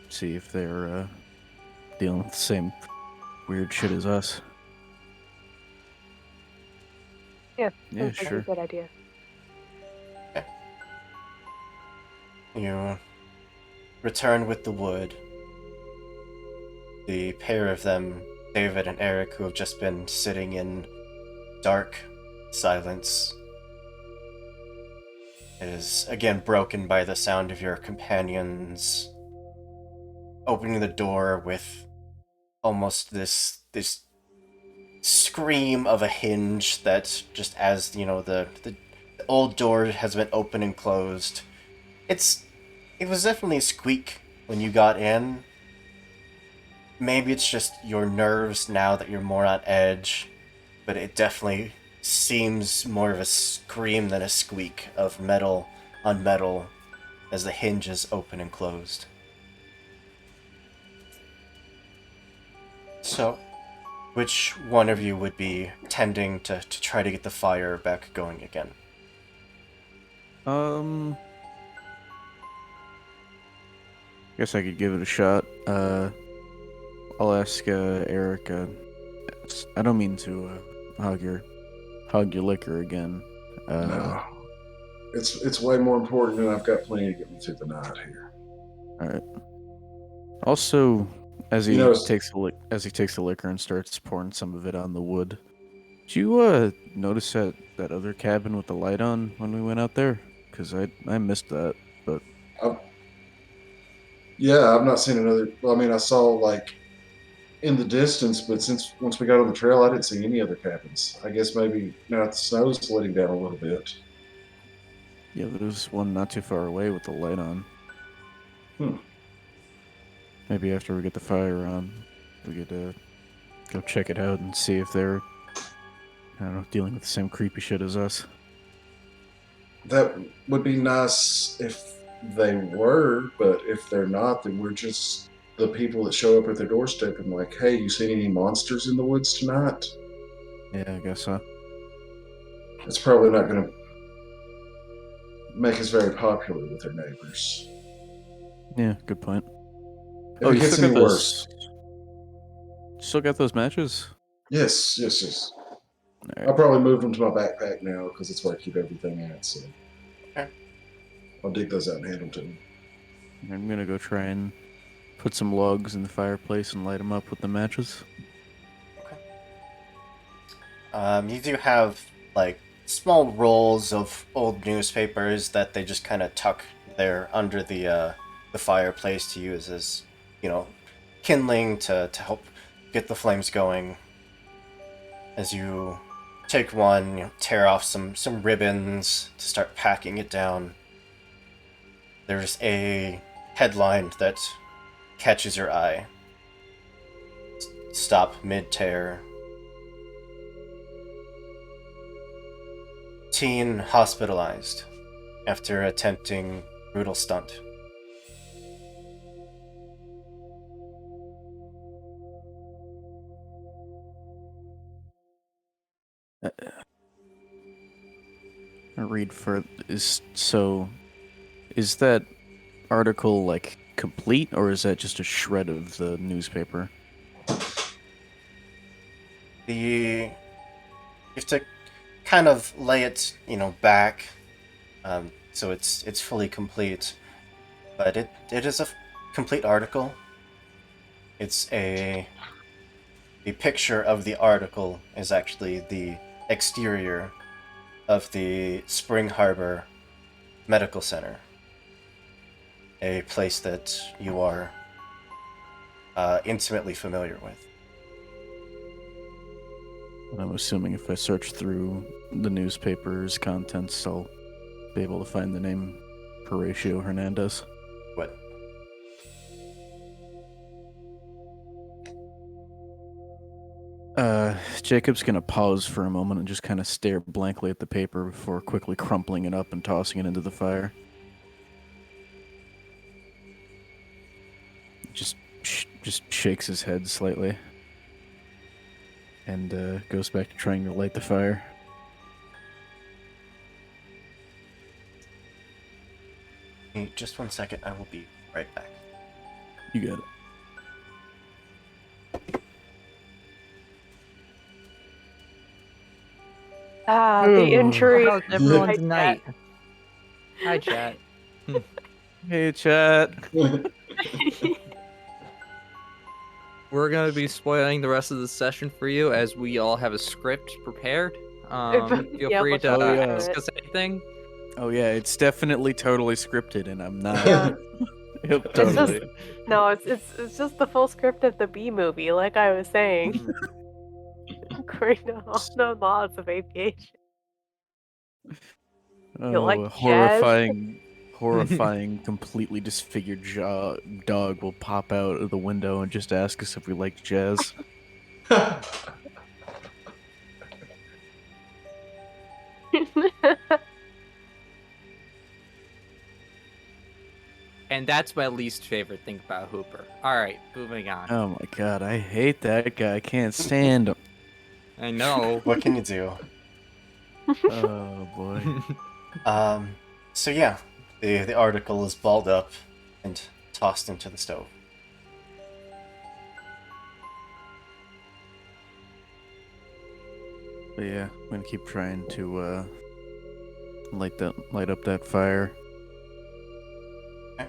see if they're dealing with the same weird shit as us. Yeah, Yeah, sounds like sure. a good idea. You return with the wood. The pair of them, David and Eric, who have just been sitting in dark silence, is again broken by the sound of your companions opening the door with almost this scream of a hinge that just as the old door has been opened and closed. It was definitely a squeak when you got in. Maybe it's just your nerves now that you're more on edge, but it definitely seems more of a scream than a squeak of metal on metal as the hinges open and closed. So, which one of you would be tending to try to get the fire back going again? Guess I could give it a shot. I'll ask Eric. I don't mean to hog your liquor again. No, it's way more important, and I've got plenty to get me through the night here. All right. Also, as he You know, takes the liquor and starts pouring some of it on the wood, did you notice that other cabin with the light on when we went out there? Because I missed that. But yeah, I've not seen another. Well, I mean, I saw like in the distance, but once we got on the trail, I didn't see any other cabins. I guess maybe now the snow's letting down a little bit. yeah, there's one not too far away with the light on. Hmm. Maybe after we get the fire on, we could go check it out and see if they're, I don't know, dealing with the same creepy shit as us. That would be nice if they were, but if they're not, then we're just the people that show up at their doorstep and like, hey, you seen any monsters in the woods tonight? Yeah, I guess so. It's probably not going to make us very popular with their neighbors. Yeah, good point. If it you gets still any got worse. Still got those matches? Yes. All right. I'll probably move them to my backpack now because it's where I keep everything at. So Okay. I'll dig those out and hand them to them. I'm gonna go try and put some logs in the fireplace and light them up with the matches. Okay. You do have like small rolls of old newspapers that they just kind of tuck there under the fireplace to use as, you know, kindling to help get the flames going. As you take one, tear off some ribbons to start packing it down. There's a headline that catches your eye. Stop mid-tear. Teen hospitalized after attempting brutal stunt. I read for is that article like complete or is that just a shred of the newspaper? You have to kind of lay it, back, so it's fully complete. But it is a complete article. The picture of the article is actually the exterior of the Spring Harbor Medical Center, a place that you are intimately familiar with. I'm assuming if I search through the newspaper's contents, I'll be able to find the name Horatio Hernandez. What? Jacob's gonna pause for a moment and just kind of stare blankly at the paper before quickly crumpling it up and tossing it into the fire. Just shakes his head slightly and goes back to trying to light the fire. Hey, just 1 second, I will be right back. You got it. Ah, Ooh. the injury. How's everyone's Hi, night? Hi, chat. Hey, chat. We're going to be spoiling the rest of the session for you as we all have a script prepared. Feel Yeah, free we'll to talk about ask it. us anything. Oh yeah, it's definitely totally scripted, and I'm not. Yeah. Yep, It's just totally. no, it's just the full script of the B movie, like I was saying. Going on lots of aviation. You like Oh, jazz? horrifying, completely disfigured dog will pop out of the window and just ask us if we like jazz. And that's my least favorite thing about Hooper. All right, moving on. Oh my god, I hate that guy. I can't stand him. I know. What can you do? Oh boy. So yeah, the article is balled up and tossed into the stove. But yeah, I'm gonna keep trying to light up that fire. Okay.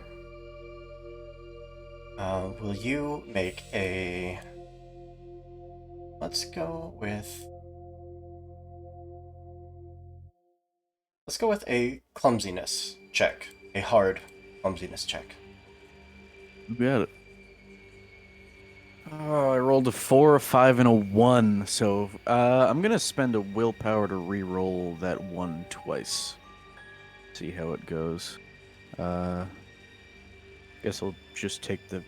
Will you make a... Let's go with a clumsiness check. A hard clumsiness check. You got it. Oh, I rolled a 4, a 5, and a 1. So I'm gonna spend a willpower to re-roll that 1 twice. See how it goes. Guess I'll just take the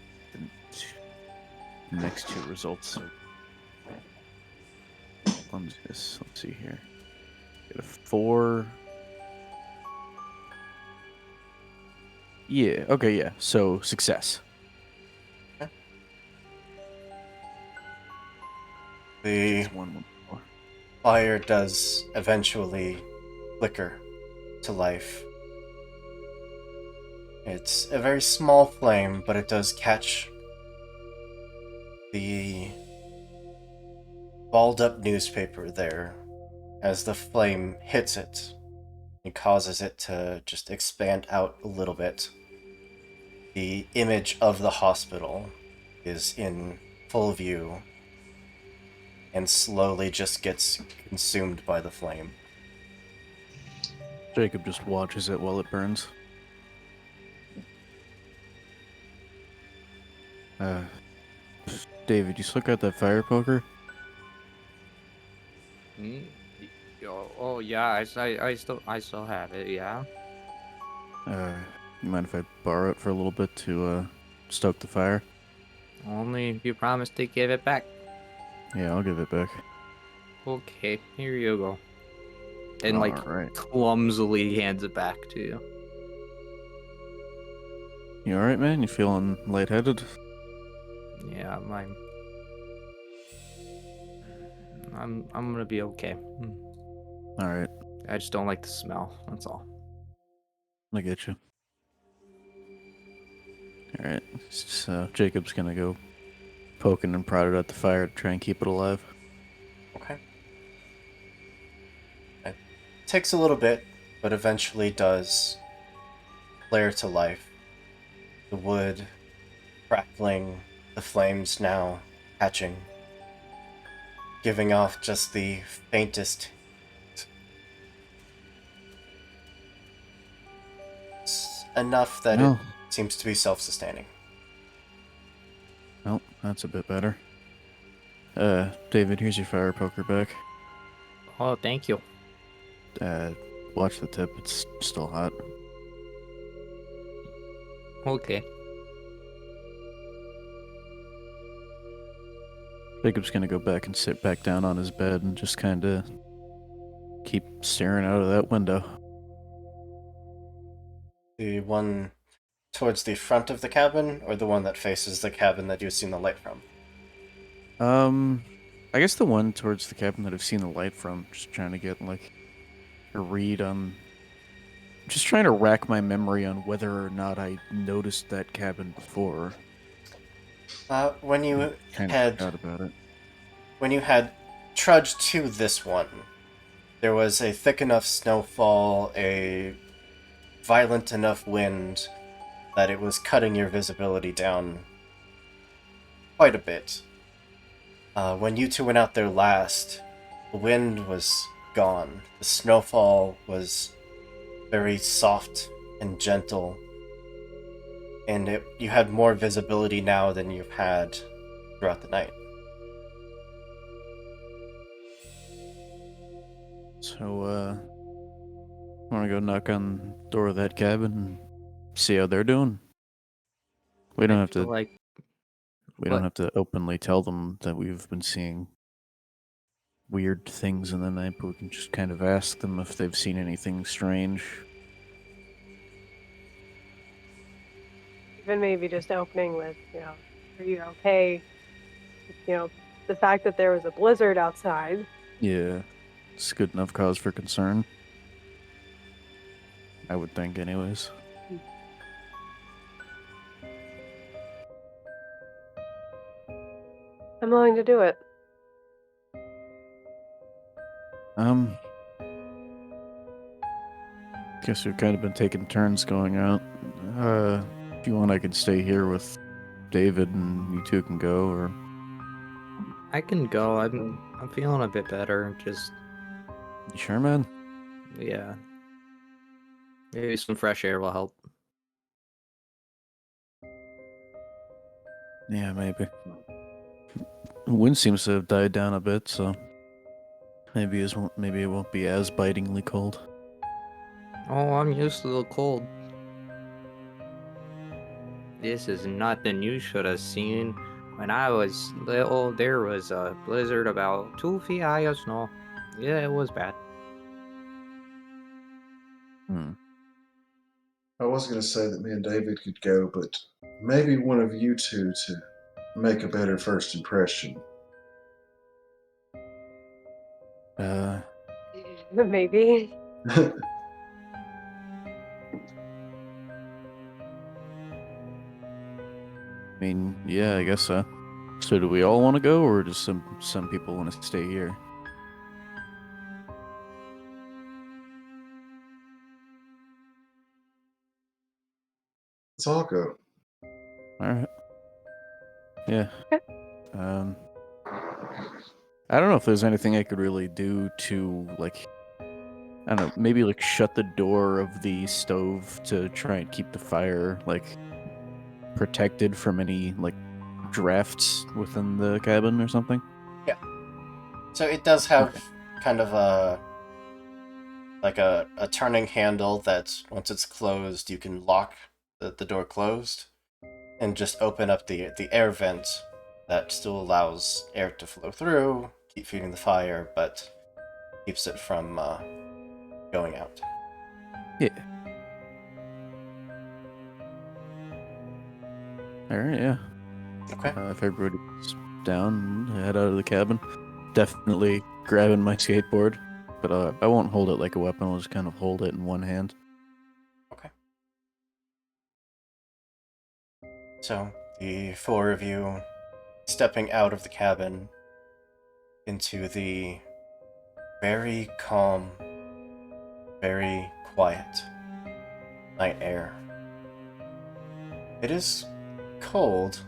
next 2 results. So clumsiness. Let's see here. Get a 4. Yeah. Okay. Yeah. So success. The It's 1 more. fire does eventually flicker to life. It's a very small flame, but it does catch the balled up newspaper there as the flame hits it. It causes it to just expand out a little bit. The image of the hospital is in full view, and slowly just gets consumed by the flame. Jacob just watches it while it burns. David, you still got that fire poker? Hmm? Oh yeah, I still have it. Yeah. You mind if I borrow it for a little bit to stoke the fire? Only if you promise to give it back. Yeah, I'll give it back. Okay, here you go. And All like right. clumsily hands it back to you. You all right, man? You feeling lightheaded? Yeah, I'm gonna be okay. All right, I just don't like the smell. That's all. I get you. All right, so Jacob's gonna go poking and prodded at the fire to try and keep it alive. Okay. It takes a little bit, but eventually does flare to life. The wood crackling, the flames now catching, giving off just the faintest. It's enough that it No, seems to be self-sustaining. no, that's a bit better. David, here's your fire poker back. Oh, thank you. Uh, watch the tip; it's still hot. Okay. Jacob's gonna go back and sit back down on his bed and just kind of keep staring out of that window. The one towards the front of the cabin, or the one that faces the cabin that you've seen the light from? I guess the one towards the cabin that I've seen the light from. Just trying to get like a read on. Just trying to rack my memory on whether or not I noticed that cabin before. When you Kind of had forgot about it. when you had trudged to this one, there was a thick enough snowfall, a violent enough wind that it was cutting your visibility down quite a bit. When you two went out there last, the wind was gone. The snowfall was very soft and gentle, and you had more visibility now than you've had throughout the night. So, want to go knock on the door of that cabin and see how they're doing? We don't I have feel to. like We don't what? have to openly tell them that we've been seeing weird things in the night, but we can just kind of ask them if they've seen anything strange. Even maybe just opening with, are you okay? You know, the fact that there was a blizzard outside. Yeah, it's good enough cause for concern. I would think, anyways. I'm willing to do it. Um, guess we've kind of been taking turns going out. If you want, I can stay here with David, and you two can go. Or I can go. I'm feeling a bit better. Just you sure, man? yeah. Maybe some fresh air will help. Yeah, maybe. The wind seems to have died down a bit, so maybe it won't be as bitingly cold. Oh, I'm used to the cold. This is nothing you should have seen. When I was little, there was a blizzard about 2 feet high of snow. Yeah, it was bad. Hmm. I was going to say that me and David could go, but maybe one of you two to make a better first impression. Uh, Maybe. I mean, yeah, I guess so. So, do we all want to go, or does some people want to stay here? Let's all go. All right. Yeah. Okay. Um. I don't know if there's anything I could really do to, like, I don't know, maybe, like, shut the door of the stove to try and keep the fire, like, protected from any, like, drafts within the cabin or something. So it does have Okay. kind of a turning handle that once it's closed, you can lock the door closed and just open up the air vent that still allows air to flow through, keep feeding the fire, but keeps it from going out. Yeah. All right, yeah. Okay. If everybody's down, head out of the cabin. Definitely grabbing my skateboard, but I won't hold it like a weapon. I'll just kind of hold it in one hand. Okay. So the four of you stepping out of the cabin into the very calm, very quiet night air. It is cold,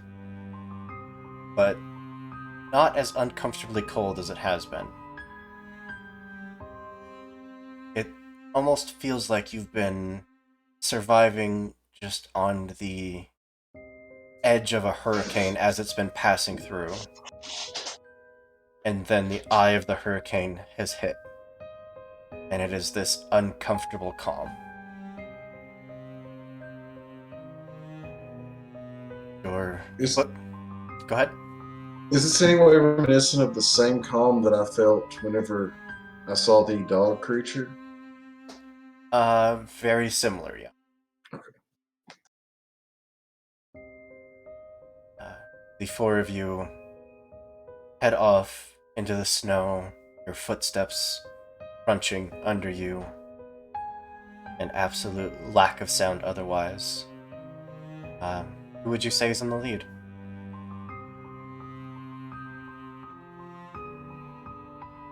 but not as uncomfortably cold as it has been. It almost feels like you've been surviving just on the edge of a hurricane as it's been passing through. And then the eye of the hurricane has hit. And it is this uncomfortable calm. Go ahead. Is this any way reminiscent of the same calm that I felt whenever I saw the dog creature? Very similar, yeah. The four of you head off into the snow, your footsteps crunching under you, an absolute lack of sound otherwise. Who would you say is in the lead?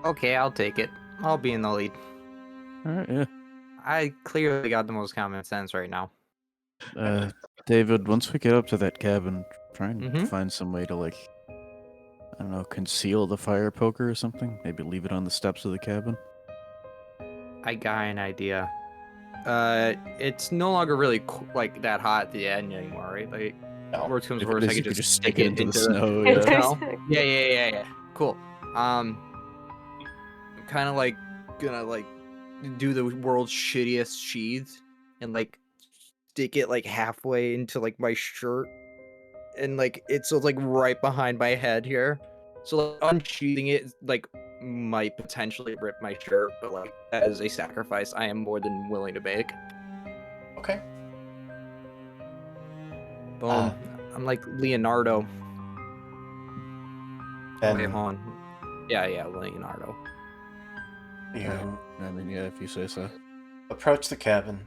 Okay, I'll take it. I'll be in the lead. All right, yeah. I clearly got the most common sense right now. David, once we get up to that cabin, try and Mhm. find some way to, like, I don't know, conceal the fire poker or something. Maybe leave it on the steps of the cabin. I got an idea. It's no longer really like that hot at the end anymore, right? Like, No. worst comes If to it worst, I is, you could could just just stick stick it it into the into snow. the Yeah. snow. Yeah. Cool. I'm kind of like gonna like do the world's shittiest sheath and like stick it like halfway into like my shirt and like it's like right behind my head here. So like unsheathing it like might potentially rip my shirt, but like that is a sacrifice I am more than willing to make. Okay. Boom. I'm like Leonardo. Oh, wait, Then hold on. Yeah, Leonardo. you I mean, yeah, if you say so. approach the cabin,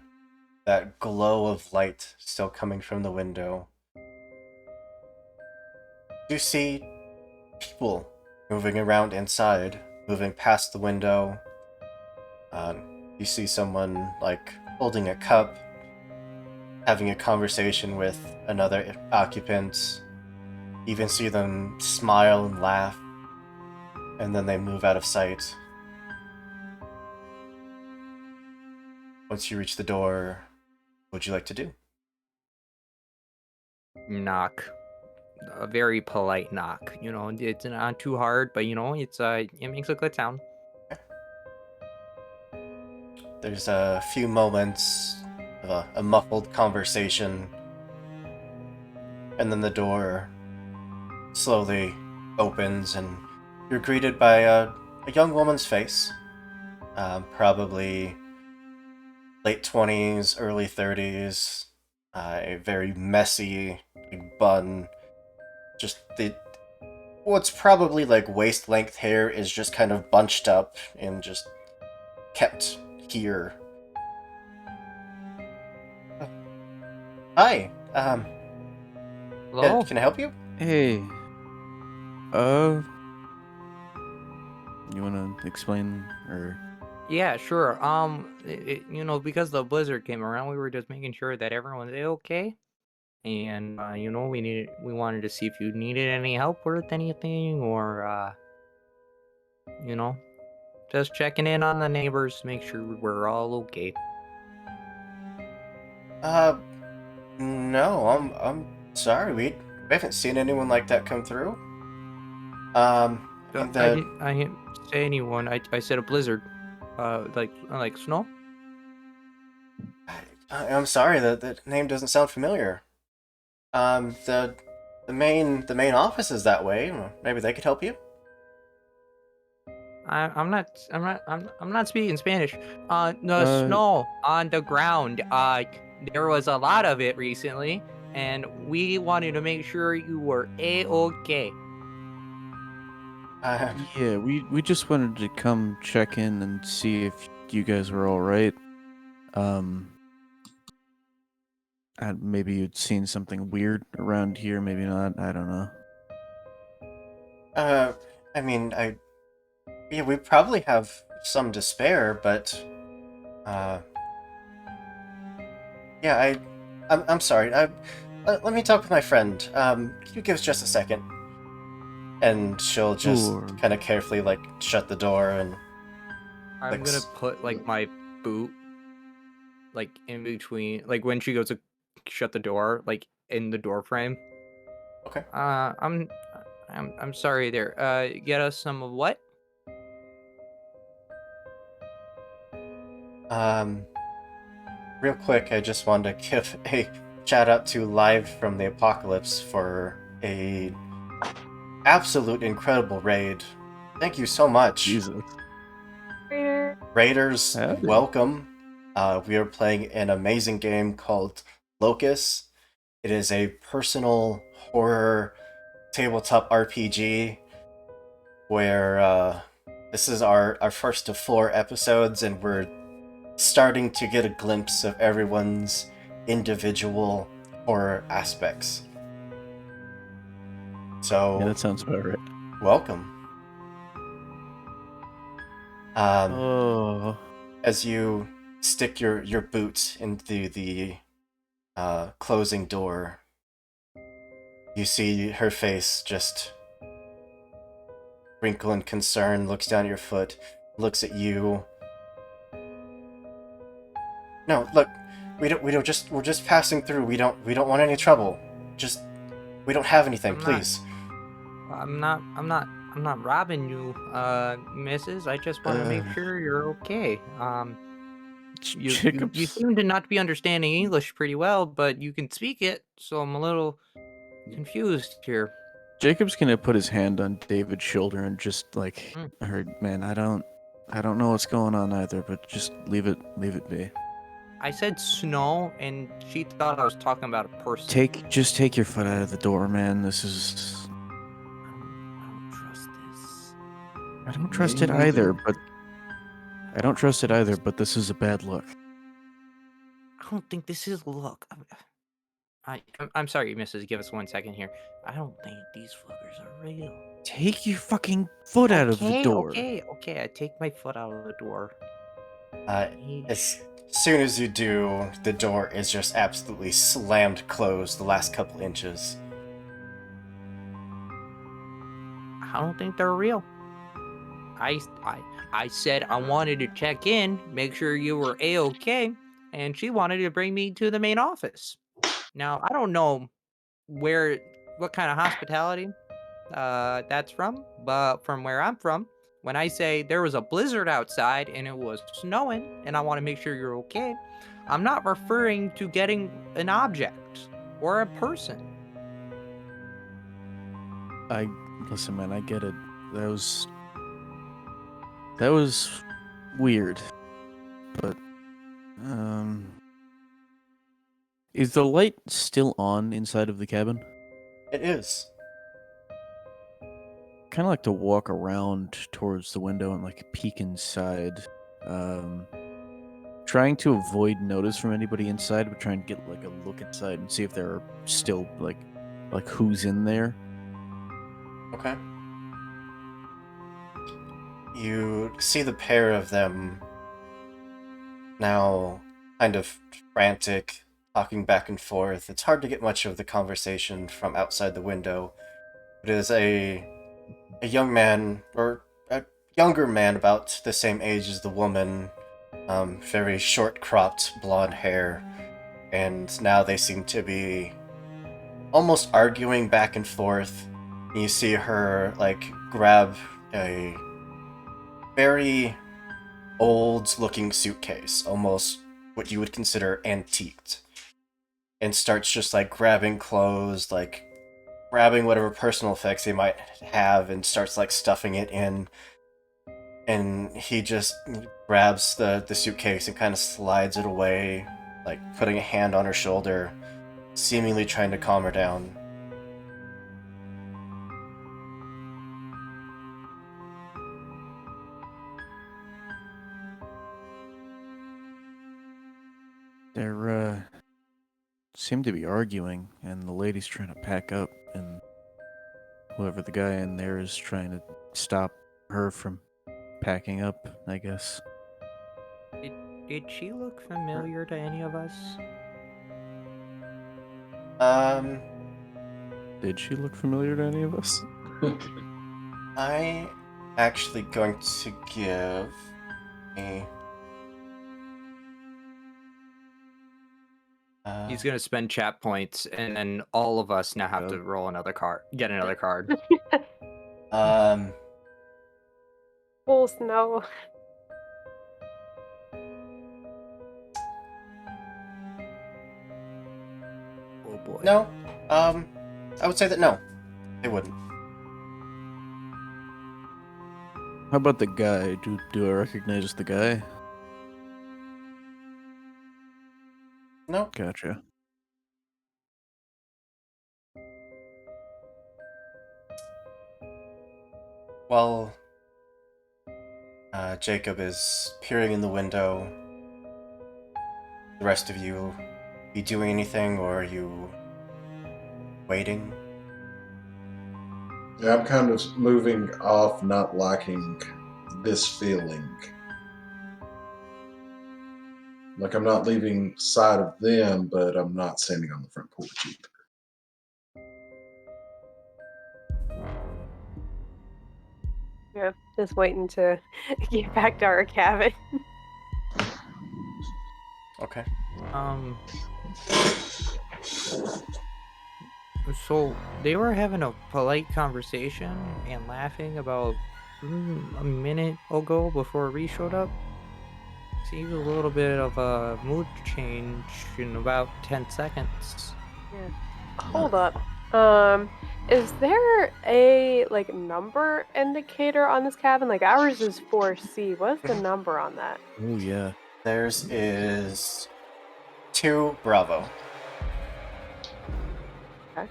that glow of light still coming from the window. You see people moving around inside, moving past the window. You see someone like holding a cup, having a conversation with another occupant. You even see them smile and laugh, and then they move out of sight. Once you reach the door, what would you like to do? Knock. A very polite knock. You know, it's not too hard, but you know, it makes a good sound. There's a few moments of a muffled conversation, and then the door slowly opens, and you're greeted by a young woman's face. Probably late 20s, early 30s. A very messy bun. Just what's probably like waist length hair is just kind of bunched up and just kept here. Hi. Hello? Can I help you? Hey, you want to explain or? Yeah, sure. You know, because the blizzard came around, we were just making sure that everyone's okay. And you know, we wanted to see if you needed any help with anything or You know, just checking in on the neighbors, make sure we're all okay. No, I'm sorry. We haven't seen anyone like that come through. I mean I didn't say anyone. I said a blizzard. Like snow. I'm sorry that the name doesn't sound familiar. The main office is that way. Maybe they could help you. I'm not speaking Spanish. The Uh, snow on the ground. There was a lot of it recently, and we wanted to make sure you were okay. Uh, yeah, we just wanted to come check in and see if you guys were all right. Maybe you'd seen something weird around here, maybe not. I don't know. I mean, yeah, we probably have some to spare, but uh, yeah, I'm sorry. Let me talk with my friend. Can you give us just a second? And she'll just Sure. kind of carefully like shut the door and I'm like gonna put like my boot like in between, like when she goes to shut the door, like in the door frame. okay. Uh, I'm I'm sorry there. Get us some of what? Um, Real quick, I just wanted to give a shout out to Live from the Apocalypse for a absolute incredible raid. Thank you so much. Jesus. Raiders, Howdy. welcome. We are playing an amazing game called Locus. It is a personal horror tabletop RPG where this is our first of 4 episodes, and we're starting to get a glimpse of everyone's individual horror aspects. So, Yeah, that sounds about right. welcome. Oh. As you stick your boots into the closing door, you see her face just wrinkle in concern, looks down at your foot, looks at you. No, look, we're just passing through. We don't want any trouble. Just we don't have anything, I'm not. please. I'm not robbing you, missus. I just want to make Uh, sure you're okay. You Jacob's seem to not be understanding English pretty well, but you can speak it, so I'm a little confused here. Jacob's gonna put his hand on David's shoulder and just like, Mm. man, I don't know what's going on either, but just leave it be. I said snow, and she thought I was talking about a person. Just take your foot out of the door, man. This is. I don't trust this. I don't trust Me it either, neither. but this is a bad look. I don't think this is luck. I'm sorry, missus. Give us 1 second here. I don't think these fuckers are real. Take your fucking foot out of the door. Okay. I take my foot out of the door. As soon as you do, the door is just absolutely slammed closed the last couple inches. I don't think they're real. I said I wanted to check in, make sure you were a-okay, and she wanted to bring me to the main office. Now I don't know what kind of hospitality that's from, but from where I'm from, when I say there was a blizzard outside and it was snowing and I want to make sure you're okay, I'm not referring to getting an object or a person. Listen, man. I get it. That was weird, but is the light still on inside of the cabin? It is. Kind of like to walk around towards the window and like peek inside, trying to avoid notice from anybody inside, but trying to get like a look inside and see if there are still like who's in there. Okay. You see the pair of them now kind of frantic, talking back and forth. It's hard to get much of the conversation from outside the window. It is a young man, or younger man about the same age as the woman, very short cropped blonde hair, and now they seem to be almost arguing back and forth. You see her like grab a very old looking suitcase, almost what you would consider antiqued, and starts just like grabbing clothes, like grabbing whatever personal effects he might have, and starts like stuffing it in. And he just grabs the suitcase and kind of slides it away, like putting a hand on her shoulder, seemingly trying to calm her down. They're seem to be arguing, and the lady's trying to pack up, and whoever the guy in there is trying to stop her from packing up, I guess. Did she look familiar to any of us? Did she look familiar to any of us? I actually going to give a. He's gonna spend chat points, and then all of us now have to roll another card, get another card. Fools, no. Oh boy. No. I would say that no, they wouldn't. How about the guy? Do I recognize the guy? No. Gotcha. While Jacob is peering in the window, the rest of you, you doing anything, or are you waiting? Yeah, I'm kind of moving off, not liking this feeling. Like I'm not leaving sight of them, but I'm not standing on the front porch either. Yeah, just waiting to get back to our cabin. Okay. So they were having a polite conversation and laughing about a minute ago before Ree showed up. Seems a little bit of a mood change in about 10 seconds. Yeah. Hold up. Is there a like number indicator on this cabin? Like ours is 4C. What's the number on that? Oh yeah. Theirs is 2 Bravo. Okay.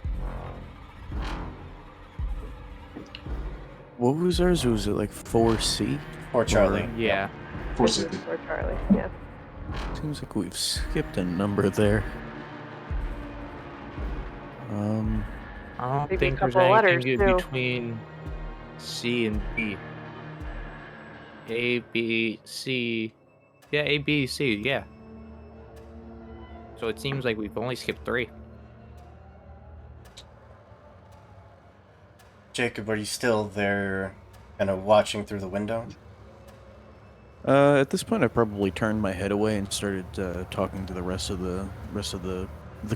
What was ours? Was it like 4C? Or Charlie. Yeah. For City. Or Charlie. Yeah. Seems like we've skipped a number there. I don't Maybe a think there's couple of anything letters, too. between C and B. A, B, C. Yeah, A, B, C, yeah. So it seems like we've only skipped 3. Jacob, are you still there, kind of watching through the window? At this point, I probably turned my head away and started talking to the rest of the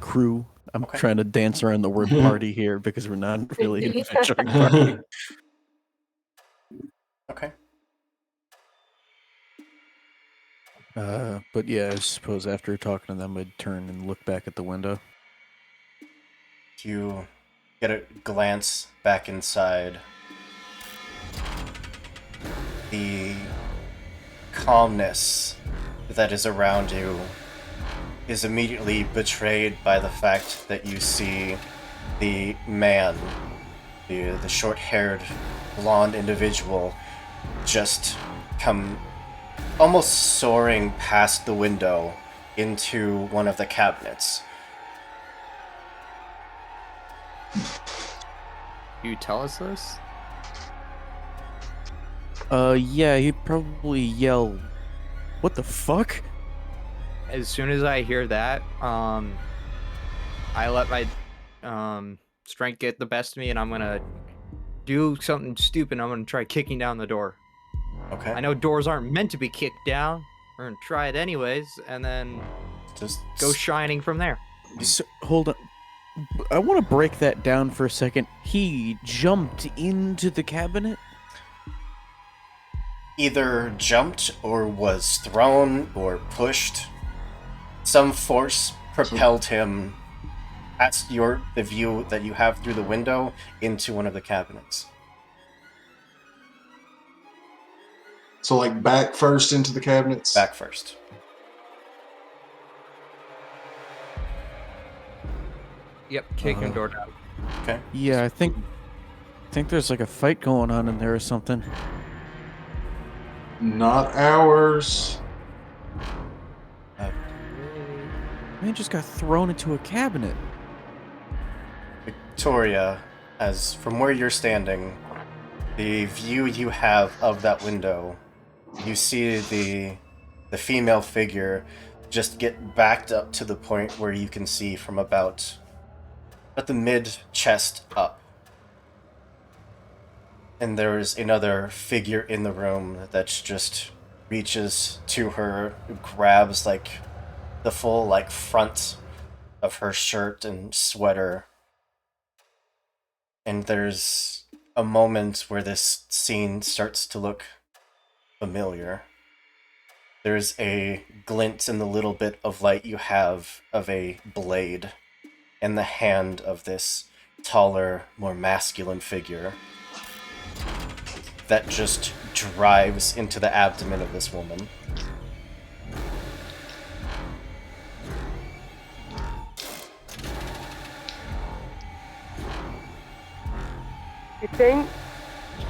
crew. I'm Okay. trying to dance around the word party here because we're not really in a featuring party. Okay. But yeah, I suppose after talking to them, I'd turn and look back at the window. You get a glance back inside. The calmness that is around you is immediately betrayed by the fact that you see the man, the short-haired, blonde individual, just come almost soaring past the window into one of the cabinets. You tell us this? Yeah, he'd probably yell, "What the fuck?" As soon as I hear that, I let my strength get the best of me, and I'm gonna do something stupid. I'm gonna try kicking down the door. Okay. I know doors aren't meant to be kicked down. We're gonna try it anyways, and then Just go shining from there. So, hold on. I want to break that down for a second. He jumped into the cabinet? either jumped or was thrown or pushed. Some force propelled him past the view that you have through the window into one of the cabinets. So, like, back first into the cabinets? Back first. Yep, kicking door down. Okay. Yeah, I think there's like a fight going on in there or something. Not ours. Man just got thrown into a cabinet. Victoria, as from where you're standing, the view you have of that window, you see the female figure just get backed up to the point where you can see from about at the mid chest up. And there's another figure in the room that just reaches to her, grabs like the full like front of her shirt and sweater. And there's a moment where this scene starts to look familiar. There's a glint in the little bit of light you have of a blade in the hand of this taller, more masculine figure that just drives into the abdomen of this woman. I think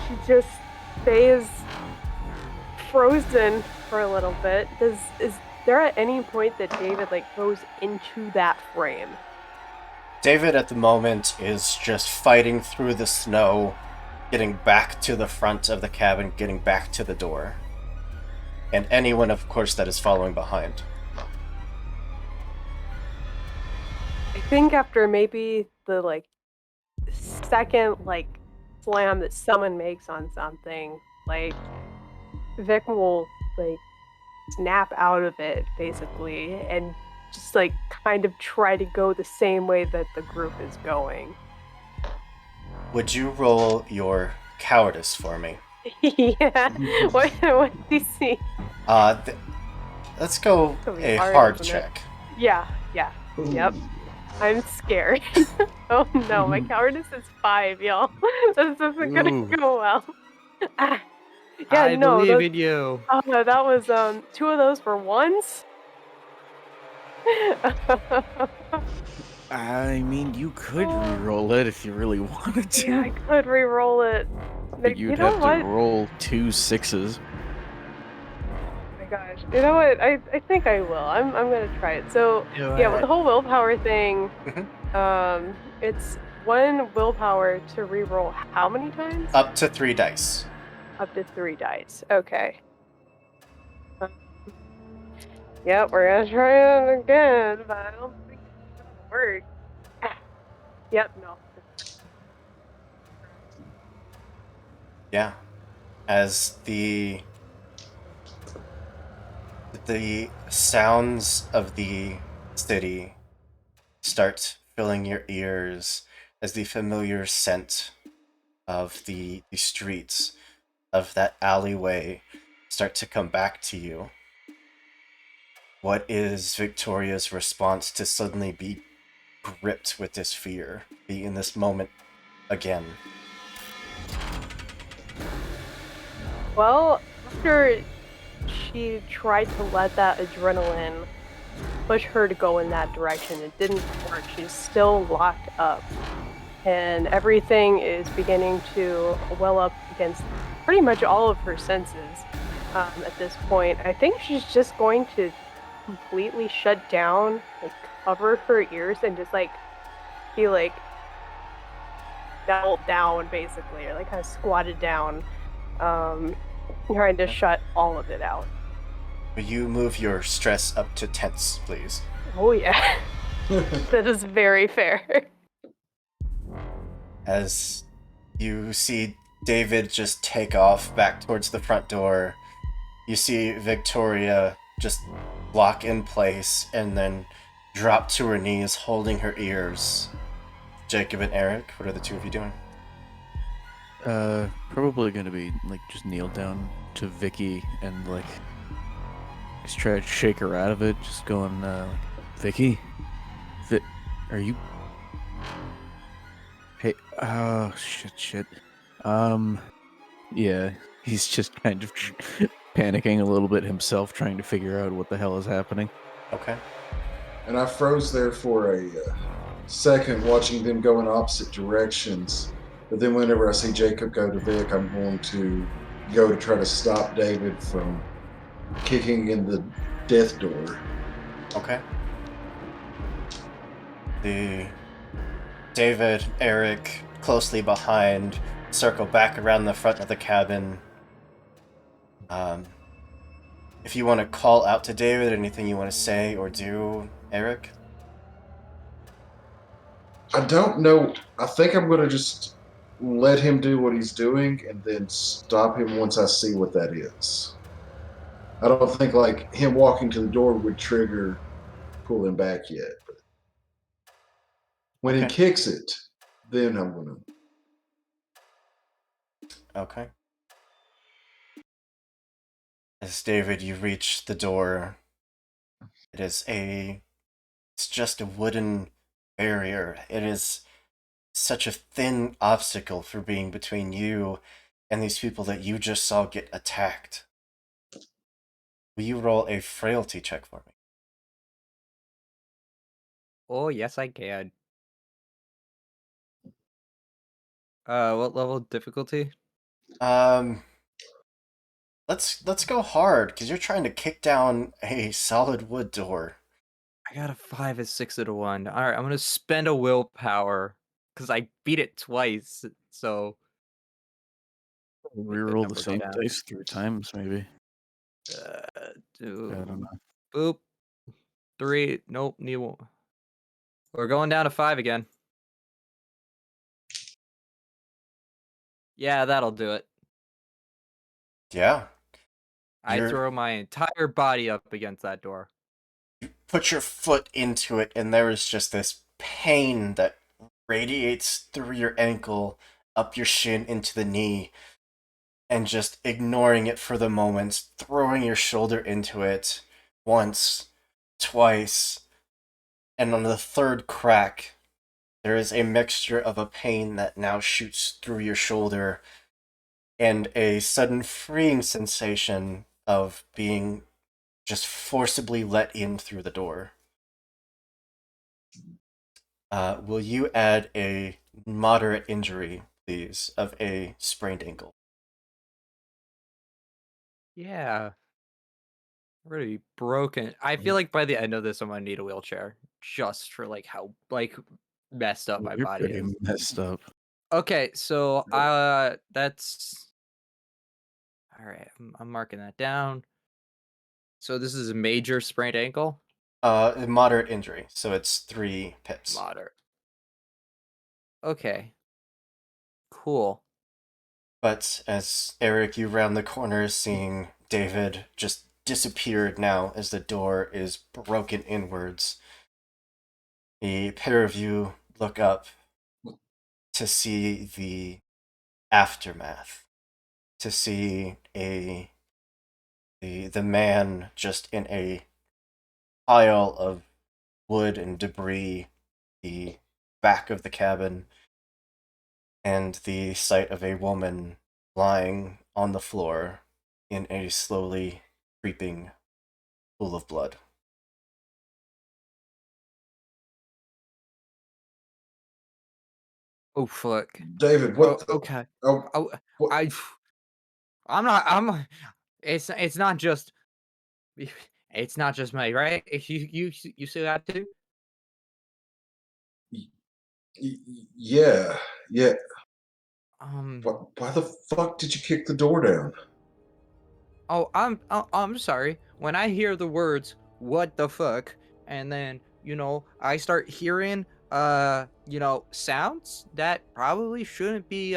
she just stays frozen for a little bit. Is there at any point that David like goes into that frame? David at the moment is just fighting through the snow, getting back to the front of the cabin, getting back to the door. And anyone, of course, that is following behind. I think after maybe the like second like slam that someone makes on something, like Vic will like snap out of it basically and just like kind of try to go the same way that the group is going. Would you roll your cowardice for me? Yeah. What do you see? Let's go It'll be a hard, hard isn't it? check. Yeah. Yep. I'm scared. Oh no, my cowardice is 5, y'all. This isn't gonna Ooh. go well. Yeah, I no, believe in you. oh no, that was 2 of those were ones. I mean, you could re-roll it if you really wanted to. Yeah, I could re-roll it. But you'd you know have what? to roll 2 6s. Oh my gosh. You know what? I think I will. I'm gonna try it. So yeah, with the whole willpower thing, it's 1 willpower to re-roll how many times? Up to 3 dice. Up to 3 dice. Okay. Yep, we're gonna try it again, but I don't think it's gonna work. Yep, no. Yeah. As the sounds of the city start filling your ears, as the familiar scent of the streets of that alleyway start to come back to you. What is Victoria's response to suddenly be gripped with this fear, be in this moment again? Well, after she tried to let that adrenaline push her to go in that direction, it didn't work. She's still locked up. And everything is beginning to well up against pretty much all of her senses at this point. I think she's just going to completely shut down, like cover her ears and just like be like knelt down basically, or like kind of squatted down, trying to shut all of it out. Will you move your stress up to tense, please? Oh yeah. That is very fair. As you see David just take off back towards the front door. You see Victoria just lock in place and then drop to her knees, holding her ears. Jacob and Eric, what are the two of you doing? Probably gonna be like just kneel down to Vicky and like just try to shake her out of it. Just going, Vicky, are you? Hey, oh shit. Yeah, he's just kind of panicking a little bit himself, trying to figure out what the hell is happening. Okay. And I froze there for a second, watching them go in opposite directions. But then, whenever I see Jacob go to Vic, I'm going to go to try to stop David from kicking in the death door. Okay. The David, Eric, closely behind, circle back around the front of the cabin. If you want to call out to David, anything you want to say or do, Eric? I don't know. I think I'm going to just let him do what he's doing and then stop him once I see what that is. I don't think like him walking to the door would trigger pulling back yet. But when he Okay. kicks it, then I'm going to. Okay. As David, you reach the door. It's just a wooden barrier. It is such a thin obstacle for being between you and these people that you just saw get attacked. Will you roll a frailty check for me? Oh, yes, I can. What level of difficulty? Um, let's go hard because you're trying to kick down a solid wood door. I got a 5 and 6 and a 1. All right, I'm gonna spend a willpower because I beat it twice. So make the Reroll the number go same down. dice 3 times, maybe. Uh, I don't know. boop. 3. Nope. Need one. We're going down to 5 again. Yeah, that'll do it. Yeah, I you're throw my entire body up against that door. put your foot into it, and there is just this pain that radiates through your ankle, up your shin, into the knee, and just ignoring it for the moment, throwing your shoulder into it once, twice, and on the third crack, there is a mixture of a pain that now shoots through your shoulder and a sudden freeing sensation of being just forcibly let in through the door. Will you add a moderate injury, please, of a sprained ankle? Yeah. We're gonna be broken. I feel like by the end of this, I'm gonna need a wheelchair just for like how like messed up my You're body pretty is. messed up. Okay, so that's all right. I'm marking that down. So this is a major sprained ankle. A moderate injury, so it's 3 pips. Moderate. Okay. Cool. But as Eric, you round the corner, seeing David just disappeared now as the door is broken inwards. The pair of you look up to see the aftermath, to see the man just in a pile of wood and debris, the back of the cabin, and the sight of a woman lying on the floor in a slowly creeping pool of blood. Oh fuck. David, Oh, what the? okay. Oh, Oh, what? I'm not. I'm. It's not just. It's not just me, right? You see that too? Yeah, yeah. Um. Why the fuck did you kick the door down? Oh, I'm sorry. When I hear the words "what the fuck" and then I start hearing sounds that probably shouldn't be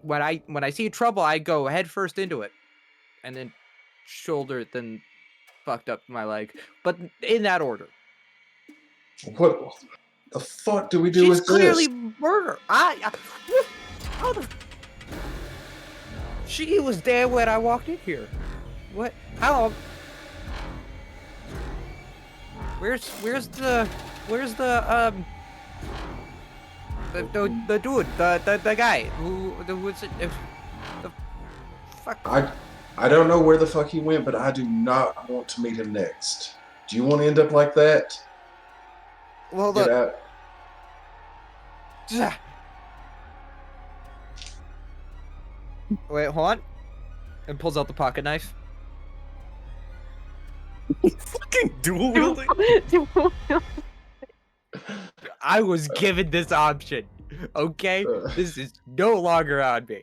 when I see trouble, I go head first into it, and then shoulder, then fucked up my leg, but in that order. What the fuck do we do She's with this? clearly murder. How the? She was there when I walked in here. What? How? Where's the dude, the guy who was it? The fuck. I don't know where the fuck he went, but I do not want to meet him next. Do you want to end up like that? Well, Get out. Wait, hold on. And pulls out the pocket knife. Fucking dual wielding. I was given this option. Okay, this is no longer on me.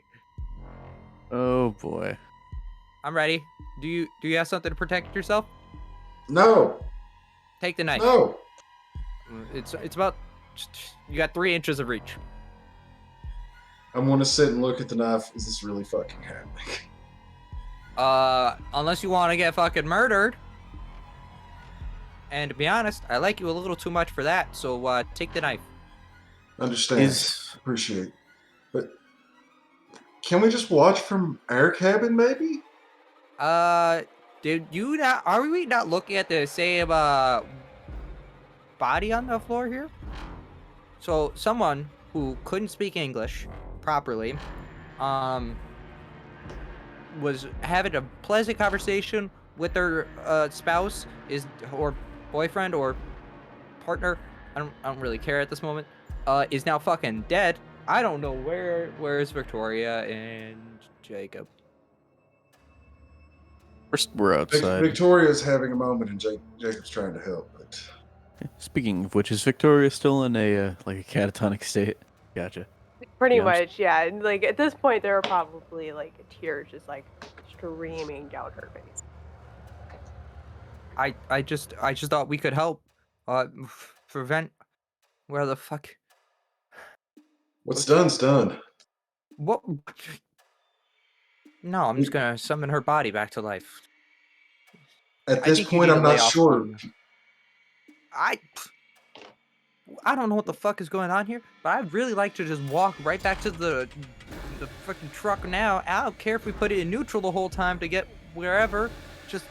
Oh boy. I'm ready. Do you have something to protect yourself? No. Take the knife. No. It's about. You got 3 inches of reach. I'm going to sit and look at the knife. Is this really fucking happening? Unless you want to get fucking murdered. And to be honest, I like you a little too much for that. So take the knife. Understand. Appreciate. But can we just watch from our cabin, maybe? Did you not? Are we not looking at the same body on the floor here? So someone who couldn't speak English properly, was having a pleasant conversation with their spouse, or boyfriend or partner. I don't really care at this moment. Is now fucking dead. I don't know where's Victoria and Jacob. We're outside. Victoria's having a moment, and Jacob's trying to help. But Speaking of which, is Victoria still in a like a catatonic state? Gotcha. Pretty Yeah, much, yeah. And, like, at this point, there are probably like tears just like streaming down her face. I just thought we could help prevent. Where the fuck? what's done's done. What? No, I'm just gonna summon her body back to life. At I this think you point, need to I'm lay not off sure. on- I don't know what the fuck is going on here, but I'd really like to just walk right back to the freaking truck now. I don't care if we put it in neutral the whole time to get wherever. Just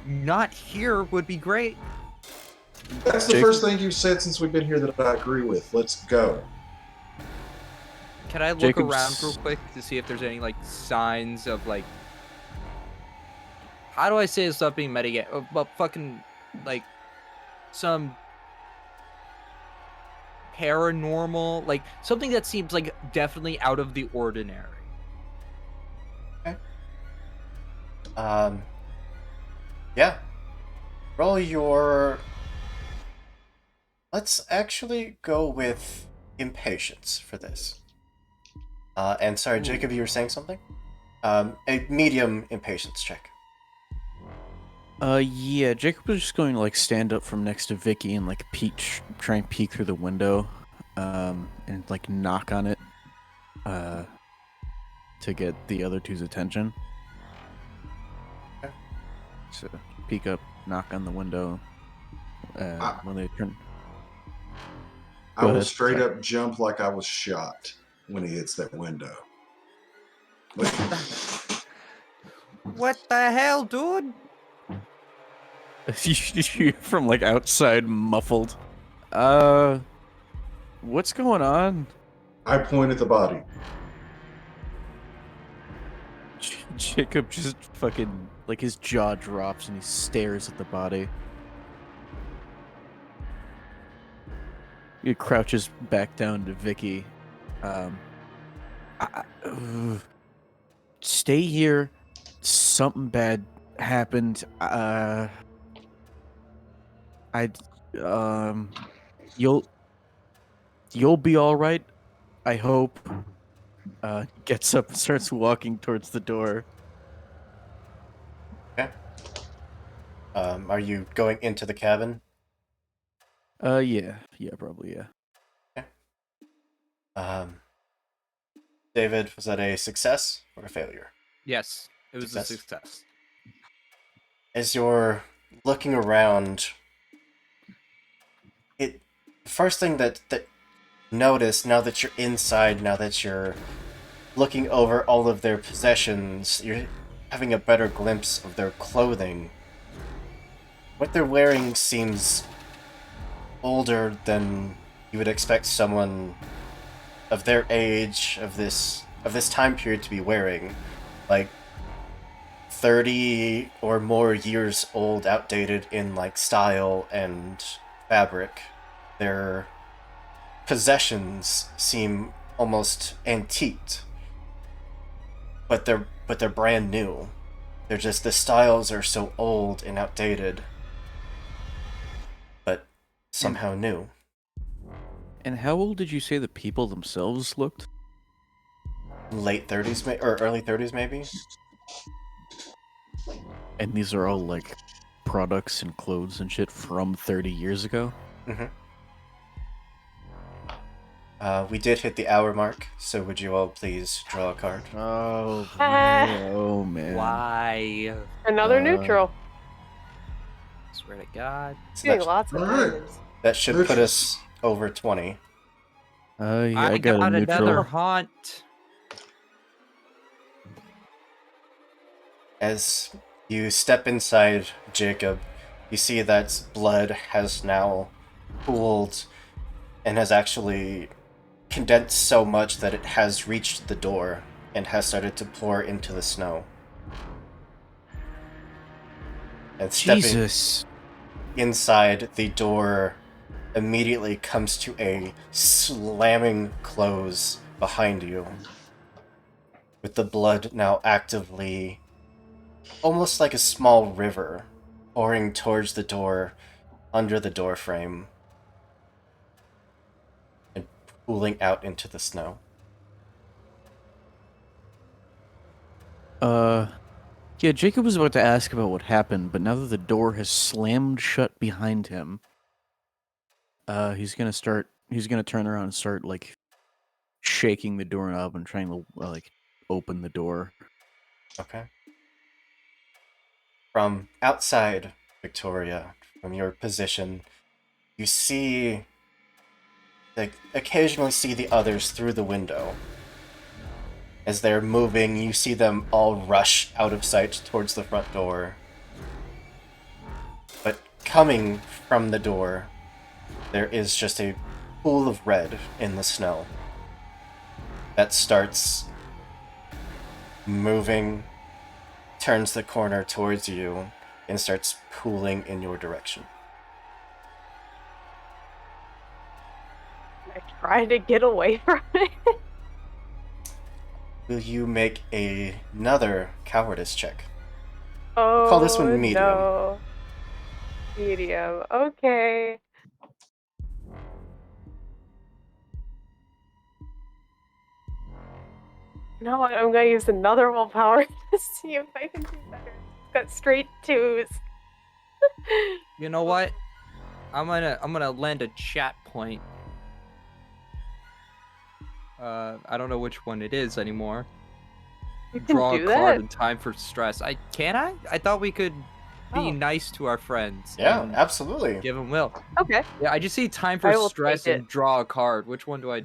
not here would be great. That's the first thing you've said since we've been here that I agree with. Let's go. Can I look around real quick to see if there's any like signs of like, how do I say this without being metagame? But fucking like some paranormal, like something that seems like definitely out of the ordinary. Okay. Yeah. Roll your. Let's actually go with impatience for this. And sorry, Jacob, you were saying something? A medium impatience check. Yeah, Jacob was just going to like stand up from next to Vicky and like try and peek through the window, and like knock on it, to get the other two's attention. Okay. So peek up, knock on the window, when they turn. I will straight up jump like I was shot when he hits that window. What the hell, dude? You're from like outside, muffled. What's going on? I point at the body. Jacob just fucking like his jaw drops and he stares at the body. He crouches back down to Vicky. Stay here. Something bad happened. You'll be all right. I hope. Gets up and starts walking towards the door. Okay. Are you going into the cabin? Yeah, probably, yeah. Okay. David, was that a success or a failure? Yes, it was Success. a success. As you're looking around, the first thing that notice now that you're inside, now that you're looking over all of their possessions, you're having a better glimpse of their clothing. What they're wearing seems older than you would expect someone of their age, of this time period to be wearing. Like 30 or more years old, outdated in like style and fabric. Their possessions seem almost antiqued, but they're brand new. They're just, the styles are so old and outdated, but somehow new. And how old did you say the people themselves looked? Late 30s or early 30s maybe. And these are all like products and clothes and shit from 30 years ago? We did hit the hour mark, so would you all please draw a card? Oh, Ah. oh man. Why? Another neutral. Swear to God. So Getting that, lots of Alright. diamonds. that should put us over 20. Yeah, I got got a neutral. another haunt. As you step inside Jacob, you see that blood has now pooled and has actually condensed so much that it has reached the door and has started to pour into the snow. And stepping Jesus. inside, the door immediately comes to a slamming close behind you, with the blood now actively, almost like a small river, pouring towards the door, under the door frame, and pooling out into the snow. Yeah, Jacob was about to ask about what happened, but now that the door has slammed shut behind him, he's gonna turn around and start, like, shaking the doorknob and trying to, like, open the door. Okay. From outside Victoria, from your position, you see, like, occasionally see the others through the window. As they're moving, you see them all rush out of sight towards the front door. But coming from the door, there is just a pool of red in the snow that starts moving, turns the corner towards you, and starts pooling in your direction. I tried to get away from it. Will you make another cowardice check? Oh, We'll call this one medium. No. Medium. Okay. You know what? I'm gonna use another willpower to see if I can do better. It's got straight twos. You know what? I'm gonna lend a chat point. I don't know which one it is anymore. You can Draw a do card that. in time for stress. I thought we could be Oh. nice to our friends. Yeah, and absolutely. give them will. Okay. Yeah, I just see time I for will stress take it. and draw a card. Which one do I?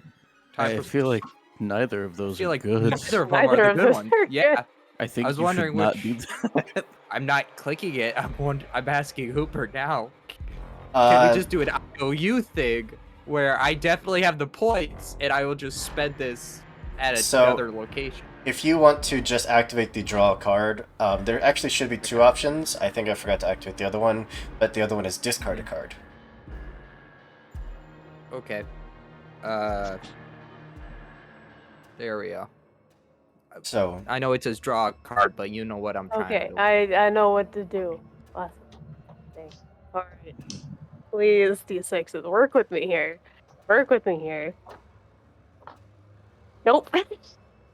I feel like neither of I those feel are like good. neither of them Neither are of the good those ones. are Yeah, good. I think I was you wondering should not which- do that. I'm not clicking it. I'm asking Hooper now. Can we just do an IOU thing where I definitely have the points and I will just spend this at So- another location? If you want to just activate the draw card, there actually should be two options. I think I forgot to activate the other one, but the other one is discard a card. Okay. There we go. So, I know it says draw a card, but you know what I'm trying Okay, to do. I know what to do. Awesome. Thanks. Alright. Please, D6s, work with me here. Work with me here. Nope.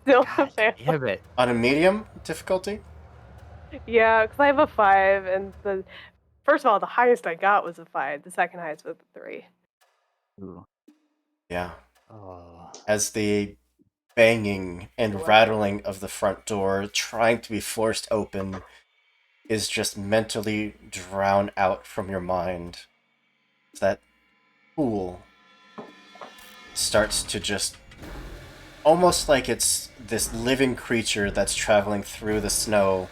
Still a God fail. damn it. on a medium difficulty? Yeah, because I have a 5, and the first of all, the highest I got was a 5. The second highest was a 3. Ooh. Yeah. Oh. As the banging and rattling of the front door, trying to be forced open, is just mentally drowned out from your mind. That pool starts to just almost like it's this living creature that's traveling through the snow,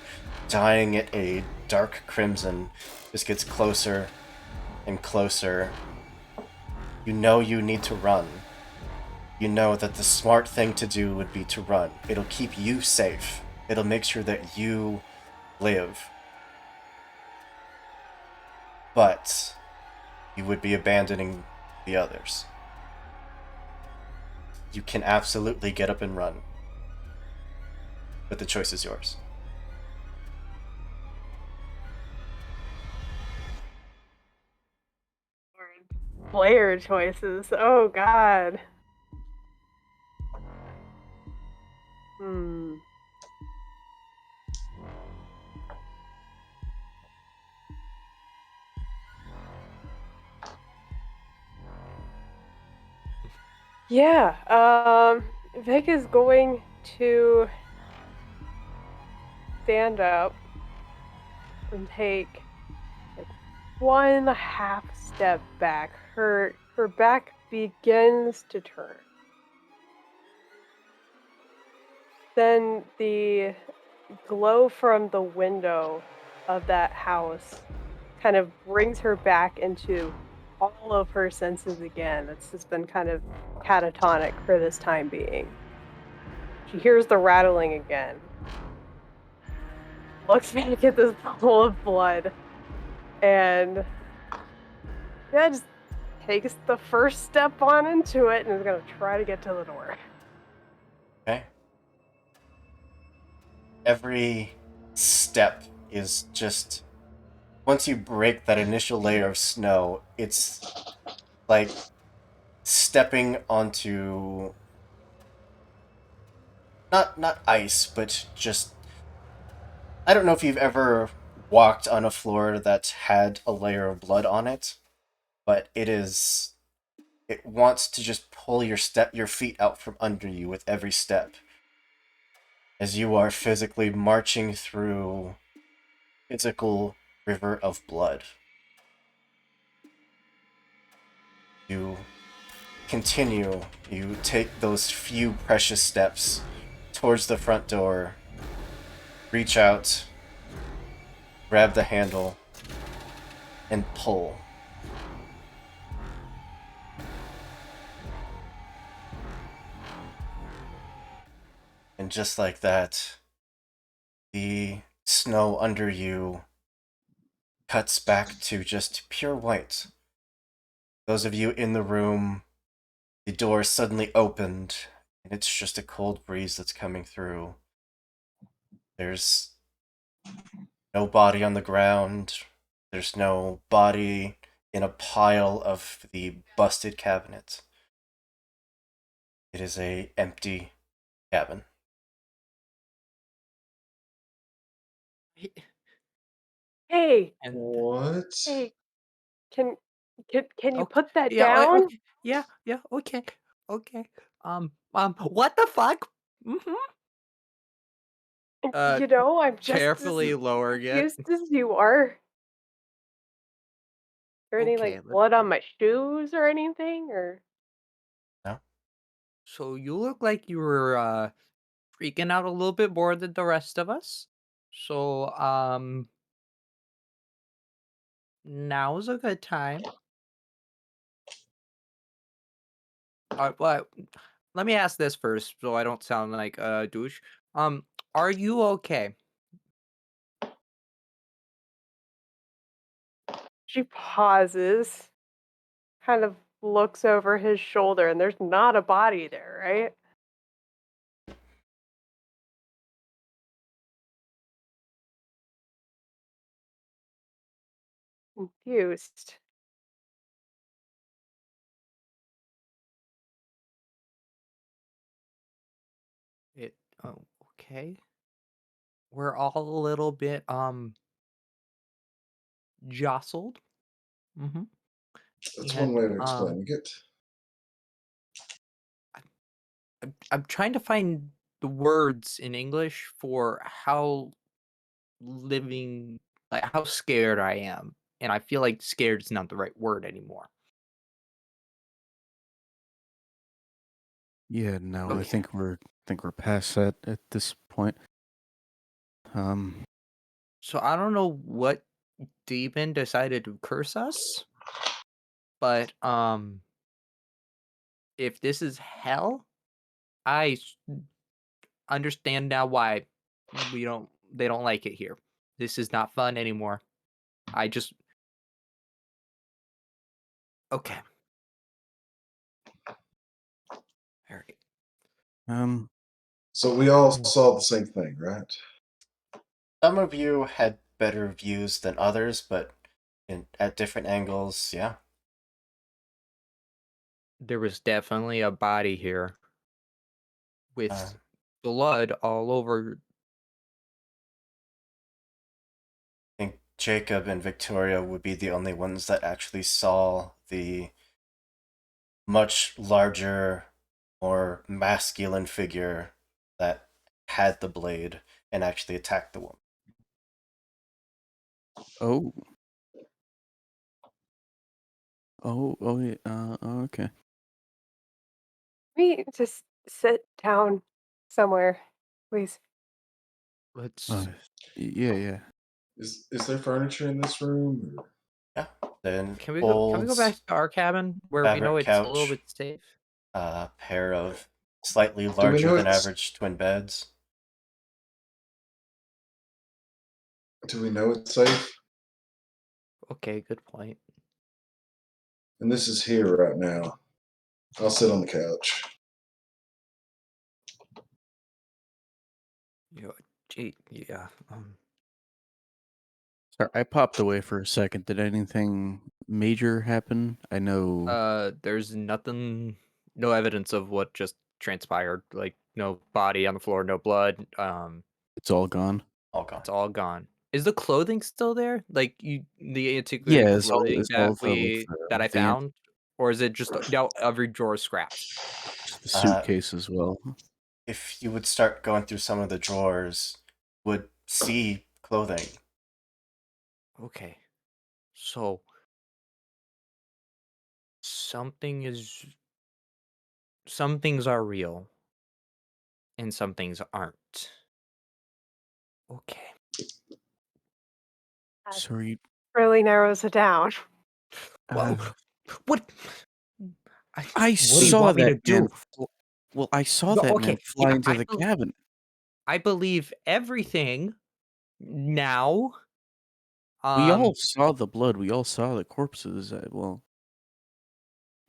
dying at a dark crimson, just gets closer and closer. You know you need to run. You know that the smart thing to do would be to run. It'll keep you safe. It'll make sure that you live. But you would be abandoning the others. You can absolutely get up and run. But the choice is yours. Player choices. Oh god. Hmm. Yeah. Vic is going to stand up and take like 1.5 step back. Her back begins to turn. Then the glow from the window of that house kind of brings her back into all of her senses again. It's just been kind of catatonic for this time being. She hears the rattling again. Looks back at this pool of blood and yeah, just takes the first step on into it and is gonna try to get to the door. Okay? Every step is just... Once you break that initial layer of snow, it's like stepping onto... Not ice, but just... I don't know if you've ever walked on a floor that had a layer of blood on it, but it wants to just pull your feet out from under you with every step as you are physically marching through physical river of blood. You continue, you take those few precious steps towards the front door, reach out, grab the handle, and pull. And just like that, the snow under you cuts back to just pure white. Those of you in the room, the door suddenly opened, and it's just a cold breeze that's coming through. There's no body on the ground. There's no body in a pile of the busted cabinet. It is a empty cabin. Hey, And What? hey, can can you okay, put that yeah, down? okay, yeah, yeah, okay, okay. What the fuck? Mm-hmm. Uh, You know, I'm just as Carefully lowering it. confused as you are. There any like Okay, blood on my shoes or anything? Or No? so you look like you were freaking out a little bit more than the rest of us. So now's a good time. But let me ask this first, so I don't sound like a douche. Um, are you okay? she pauses, kind of looks over his shoulder, and there's not a body there, right? Confused. It oh, okay. We're all a little bit jostled. Mm-hmm. That's one And way of explaining it. I'm trying to find the words in English for how living, like how scared I am, and I feel like scared is not the right word anymore. Yeah, no, I Okay. think we're past that at this point. Um, So I don't know what demon decided to curse us, but if this is hell, I understand now why they don't like it here. This is not fun anymore. I just okay. All right. um, So we all saw the same thing, right? Some of you had better views than others, but at different angles, yeah. There was definitely a body here Uh, with blood all over. I think Jacob and Victoria would be the only ones that actually saw the much larger, more masculine figure that had the blade and actually attacked the woman. oh, yeah, okay. We just sit down somewhere, please. Let's Yeah, yeah. Is there furniture in this room? Or... Yeah. Then can we go back old to our cabin where we know fabric it's a little couch, bit safe? a pair of slightly Do we larger know than it's average twin beds. Do we know it's safe? Okay, good point. And this is here right now. I'll sit on the couch. You know, gee, yeah. Sorry, I popped away for a second. Did anything major happen? I know There's nothing, no evidence of what just transpired. Like no body on the floor, no blood. it's all gone. All gone. It's all gone. Is the clothing still there? Like the antiquated Yeah, clothing it's all that I the found, or is it just now every drawer is scrapped? the Uh, suitcase as well. if you would start going through some of the drawers, would see clothing. Okay, so something is some things are real and some things aren't. Okay. That So are you, really narrows it down. Whoa. uh, What? I What do you saw want me that to man. do? Well, I saw No, that man okay, fly yeah, into the cabin. I believe everything now. We all Um, saw the blood. We all saw the corpses. Well,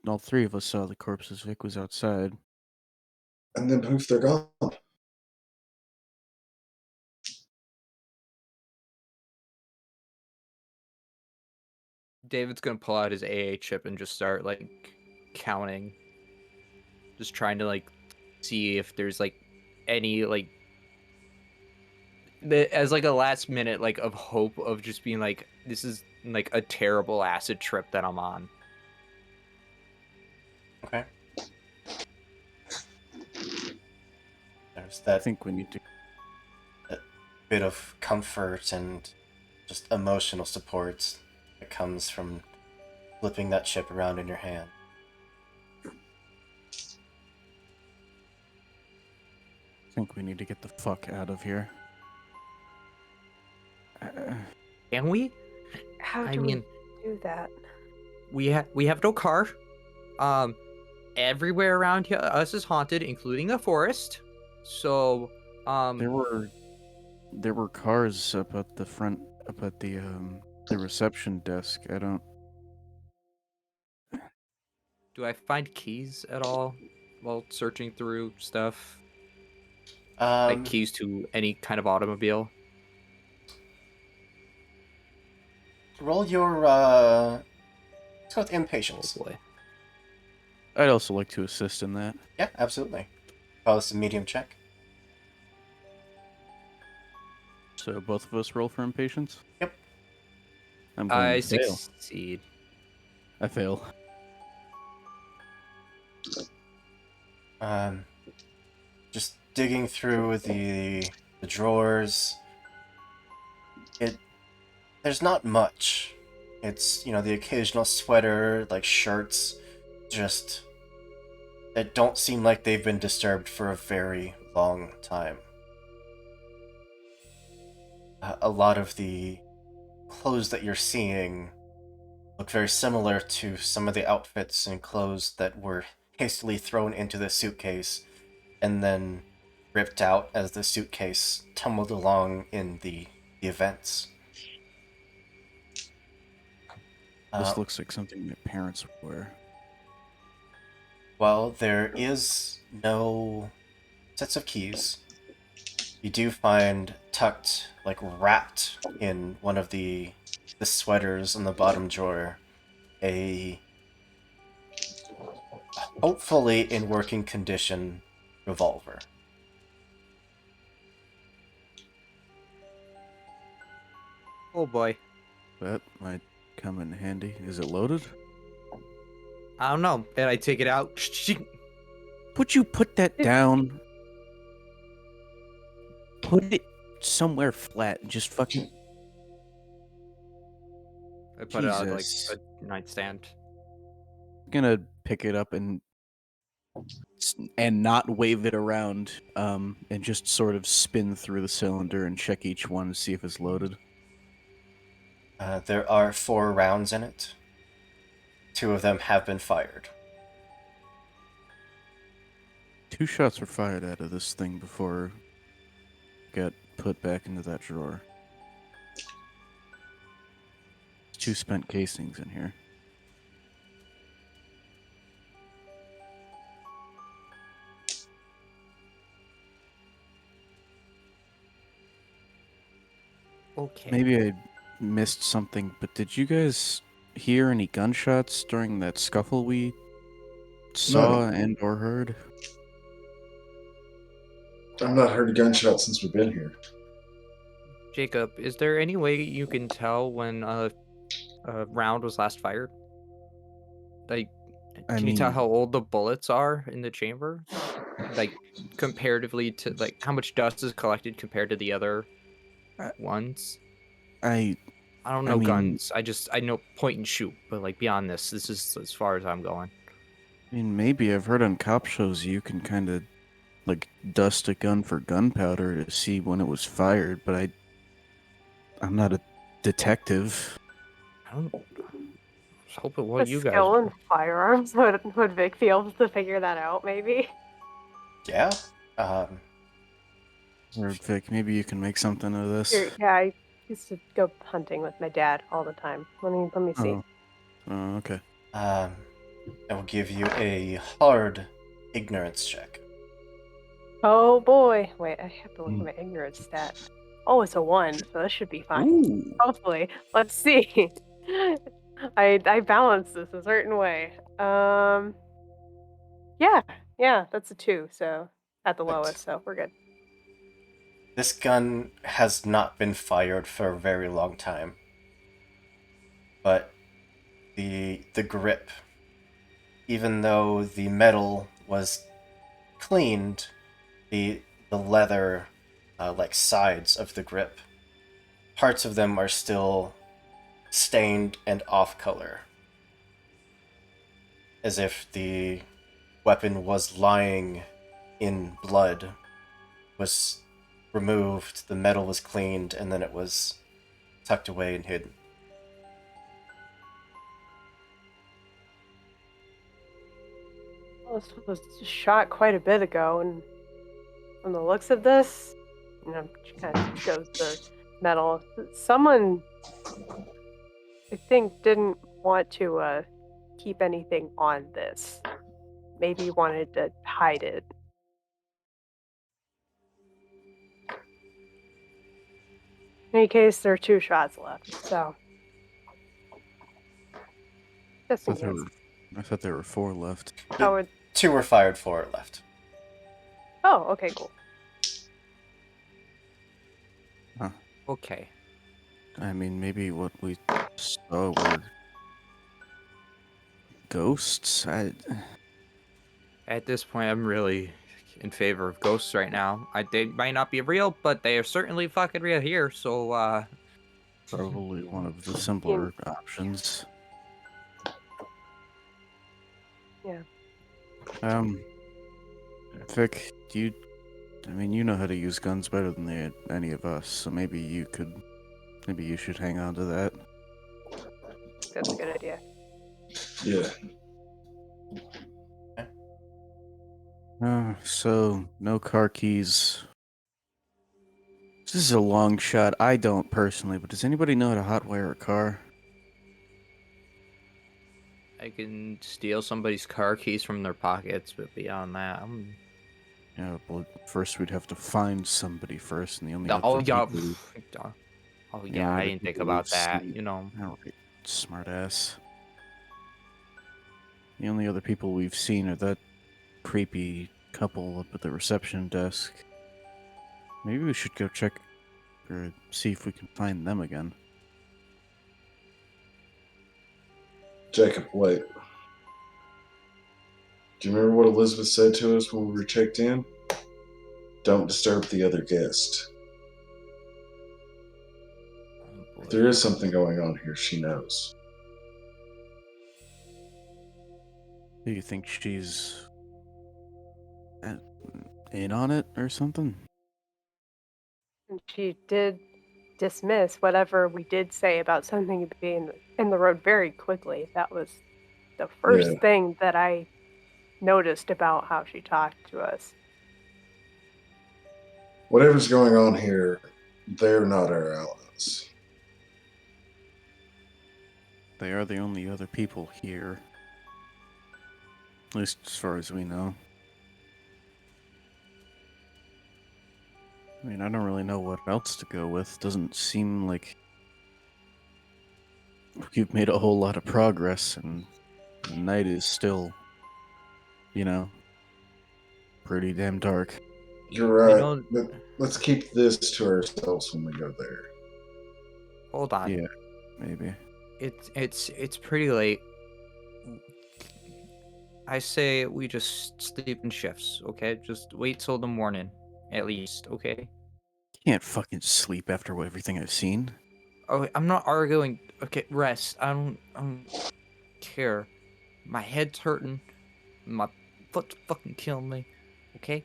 all three of us saw the corpses. Vic was outside. And then poof, they're gone. David's gonna pull out his AA chip and just start like counting, just trying to like see if there's like any like as like a last minute like of hope of just being like this is like a terrible acid trip that I'm on. Okay. There's I that, think we need to. that bit of comfort and just emotional support that comes from flipping that chip around in your hand. Think we need to get the fuck out of here. Can we? How I do we mean, do that? we have no car. Um, everywhere around here us is haunted, including the forest. So, There were cars up at the front, up at the reception desk. I don't. do I find keys at all while searching through stuff? Like Um, keys to any kind of automobile? roll your, let's go with Oh impatience. boy. I'd also like to assist in that. Yeah, absolutely. Oh, this is a medium check. So both of us roll for impatience. Yep. I'm going I to fail. succeed. I fail. Um, digging through the drawers, there's not much. It's, the occasional sweater, like shirts, just that don't seem like they've been disturbed for a very long time. A lot of the clothes that you're seeing look very similar to some of the outfits and clothes that were hastily thrown into the suitcase and then ripped out as the suitcase tumbled along in the events. This looks like something my parents would wear. While there is no sets of keys, you do find tucked, like wrapped in one of the sweaters in the bottom drawer, a hopefully in working condition revolver. Oh boy. That might come in handy. Is it loaded? I don't know. And I take it out. Would you put that down? Put it somewhere flat and just fucking... I put it on like Jesus. a nightstand. I'm gonna pick it up and not wave it around, and just sort of spin through the cylinder and check each one to see if it's loaded. There are 4 rounds in it. 2 of them have been fired. 2 shots were fired out of this thing before it got put back into that drawer. 2 spent casings in here. Okay. Maybe I missed something, but did you guys hear any gunshots during that scuffle we saw and or heard? I've not heard a gunshot since we've been here. Jacob, is there any way you can tell when a round was last fired? Like, can you tell how old the bullets are in the chamber? Like, comparatively to, like, how much dust is collected compared to the other ones? I don't know guns. I know point and shoot, but, like, beyond this is as far as I'm going. Maybe I've heard on cop shows you can kind of, like, dust a gun for gunpowder to see when it was fired, but I'm not a detective. I was hoping what With you guys... skill in firearms, would Vic be able to figure that out, maybe? Yeah. Or Vic, maybe you can make something of this. Yeah, I used to go hunting with my dad all the time. Let me see. Oh, okay. I will give you a hard ignorance check. Oh boy. Wait, I have to look at my ignorance stat. Oh, it's a 1, so this should be fine. Ooh. Hopefully. Let's see. I balance this a certain way. Yeah, that's a 2, so at the lowest, so we're good. This gun has not been fired for a very long time. But the grip, even though the metal was cleaned, the leather, like sides of the grip, parts of them are still stained and off color, as if the weapon was lying in blood, was removed, the metal was cleaned, and then it was tucked away and hidden. Well, this was shot quite a bit ago, and from the looks of this, she kind of shows the metal. Someone, I think, didn't want to keep anything on this. Maybe wanted to hide it. In any case, there are 2 shots left, so just in case. I thought there were 4 left. Oh, 2 were fired, 4 are left. oh, okay, cool. Huh. Okay. Maybe what we saw were ghosts. At this point, I'm really in favor of ghosts right now. They might not be real, but they are certainly fucking real here. So, Probably one of the simpler options. Yeah. Vic, you know how to use guns better than any of us, so maybe you should hang on to that. That's a good idea. Yeah. So no car keys. This is a long shot. I don't personally, but does anybody know how to hotwire a car? I can steal somebody's car keys from their pockets, but beyond that, Yeah, well, first we'd have to find somebody first, and the only oh other yeah, people, oh the yeah, only I other didn't think people about we've that. seen. You know, Alright, smart ass. The only other people we've seen are that creepy couple up at the reception desk. Maybe we should go check or see if we can find them again. Jacob, wait. Do you remember what Elizabeth said to us when we were checked in? Don't disturb the other guest. oh If boy. there is something going on here, she knows. Do you think she's in on it or something? And she did dismiss whatever we did say about something being in the road very quickly. That was the Yeah. first thing that I noticed about how she talked to us. Whatever's going on here, they're not our allies. They are the only other people here. At least as far as we know. I mean, I don't really know what else to go with. Doesn't seem like you've made a whole lot of progress, and the night is still, pretty damn dark. You're You right. know, Let's keep this to ourselves when we go there. hold on. Yeah, maybe. It's pretty late. I say we just sleep in shifts, okay? Just wait till the morning, at least, okay? Can't fucking sleep after everything I've seen. Oh, I'm not arguing. Okay, rest. I don't care. My head's hurting. My foot's fucking killing me. Okay?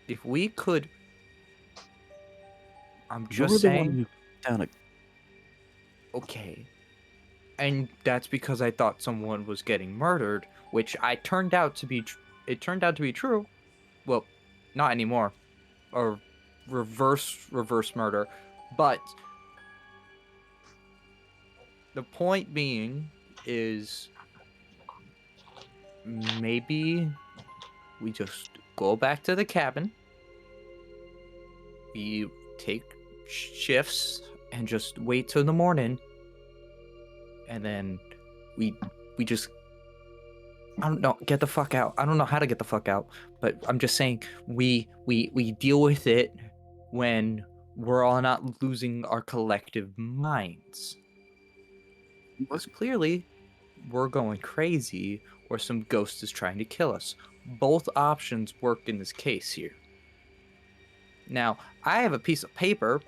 If we could, I'm You were just the one saying, who down a okay. And that's because I thought someone was getting murdered, which I turned out to be. It turned out to be true. Well, not anymore. Or reverse murder. But the point being is maybe we just go back to the cabin. We take shifts and just wait till the morning, and then we just, I don't know, get the fuck out. I don't know how to get the fuck out, but I'm just saying we deal with it when we're all not losing our collective minds. Because clearly we're going crazy or some ghost is trying to kill us. Both options work in this case here. Now, I have a piece of paper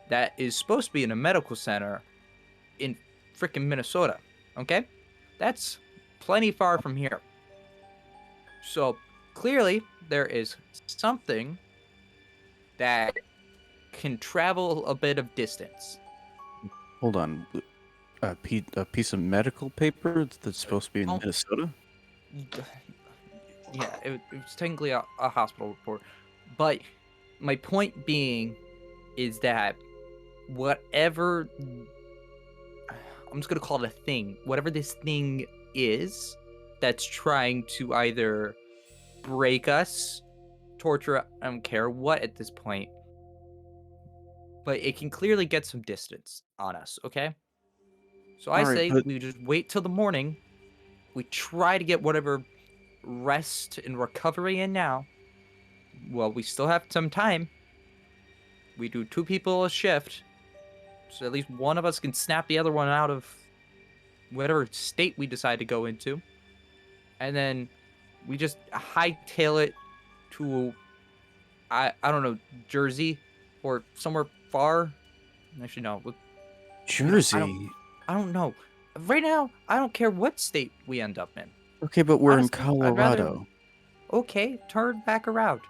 that is supposed to be in a medical center in freaking Minnesota, okay? That's plenty far from here. So, clearly, there is something that can travel a bit of distance. Hold on. A piece of medical paper that's supposed to be in Oh. Minnesota? Yeah, it was technically a hospital report. But my point being is that whatever, I'm just going to call it a thing, whatever this thing is that's trying to either break us, torture, I don't care what at this point, but it can clearly get some distance on us, okay? So I Alright, say but we just wait till the morning. We try to get whatever rest and recovery in now. Well, we still have some time. We do 2 people a shift, so at least one of us can snap the other one out of whatever state we decide to go into. And then we just hightail it to I don't know, Jersey or somewhere far. Actually, no. Jersey. I don't know. Right now, I don't care what state we end up in. Okay, but we're in Honestly, I'd rather. Colorado. Okay, turn back around.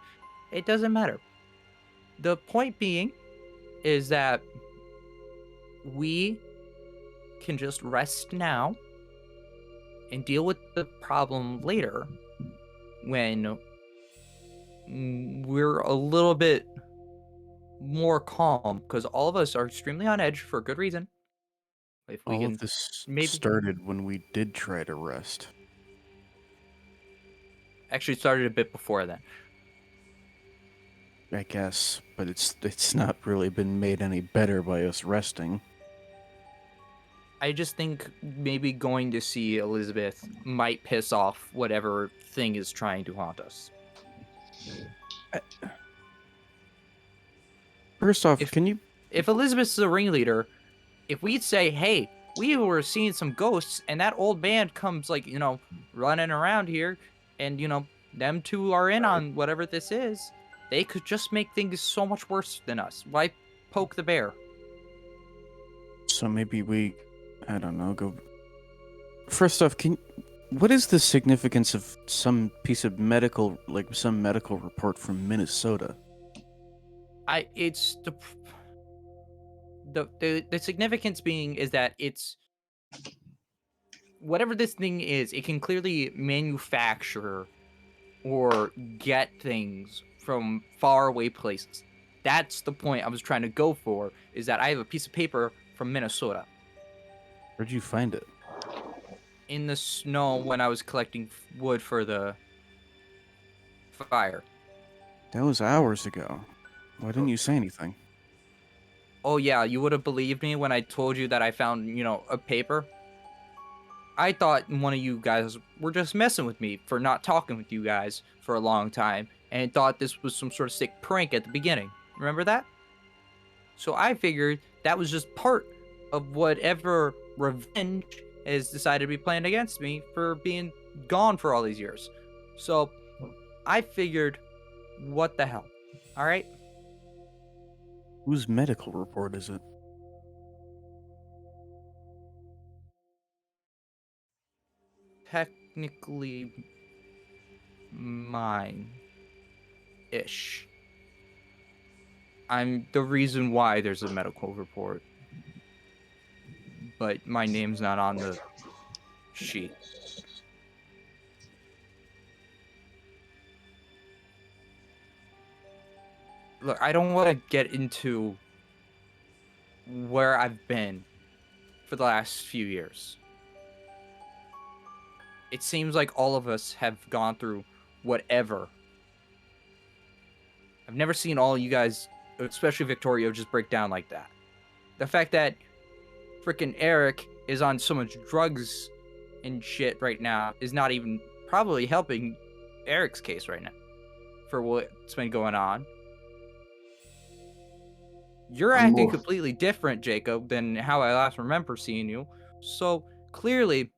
It doesn't matter. The point being is that we can just rest now and deal with the problem later when we're a little bit more calm, because all of us are extremely on edge for a good reason. If we All can of this maybe started when we did try to rest. actually started a bit before then. I guess, but it's not really been made any better by us resting. I just think maybe going to see Elizabeth might piss off whatever thing is trying to haunt us. First off, If can you? if Elizabeth's the ringleader, if we say, "Hey, we were seeing some ghosts, and that old man comes like running around here, and them two are in on whatever this is," they could just make things so much worse than us. Why poke the bear? So maybe we, I don't know, go. First off, what is the significance of some piece of medical, like some medical report from Minnesota? It's the significance being is that it's whatever this thing is, it can clearly manufacture or get things from far away places. That's the point I was trying to go for, is that I have a piece of paper from Minnesota Where'd you find it? in the snow when I was collecting wood for the fire. That was hours ago. Why didn't you say anything? Oh yeah, you would have believed me when I told you that I found, a paper? I thought one of you guys were just messing with me for not talking with you guys for a long time and thought this was some sort of sick prank at the beginning. Remember that? So I figured that was just part of whatever revenge has decided to be planned against me for being gone for all these years. So I figured, what the hell? All right? Whose medical report is it? Technically mine ish. I'm the reason why there's a medical report, but my name's not on the sheet. Look, I don't want to get into where I've been for the last few years. It seems like all of us have gone through whatever. I've never seen all you guys, especially Victorio, just break down like that. The fact that freaking Eric is on so much drugs and shit right now is not even probably helping Eric's case right now for what's been going on. You're I'm acting more. completely different, Jacob, than how I last remember seeing you. So clearly,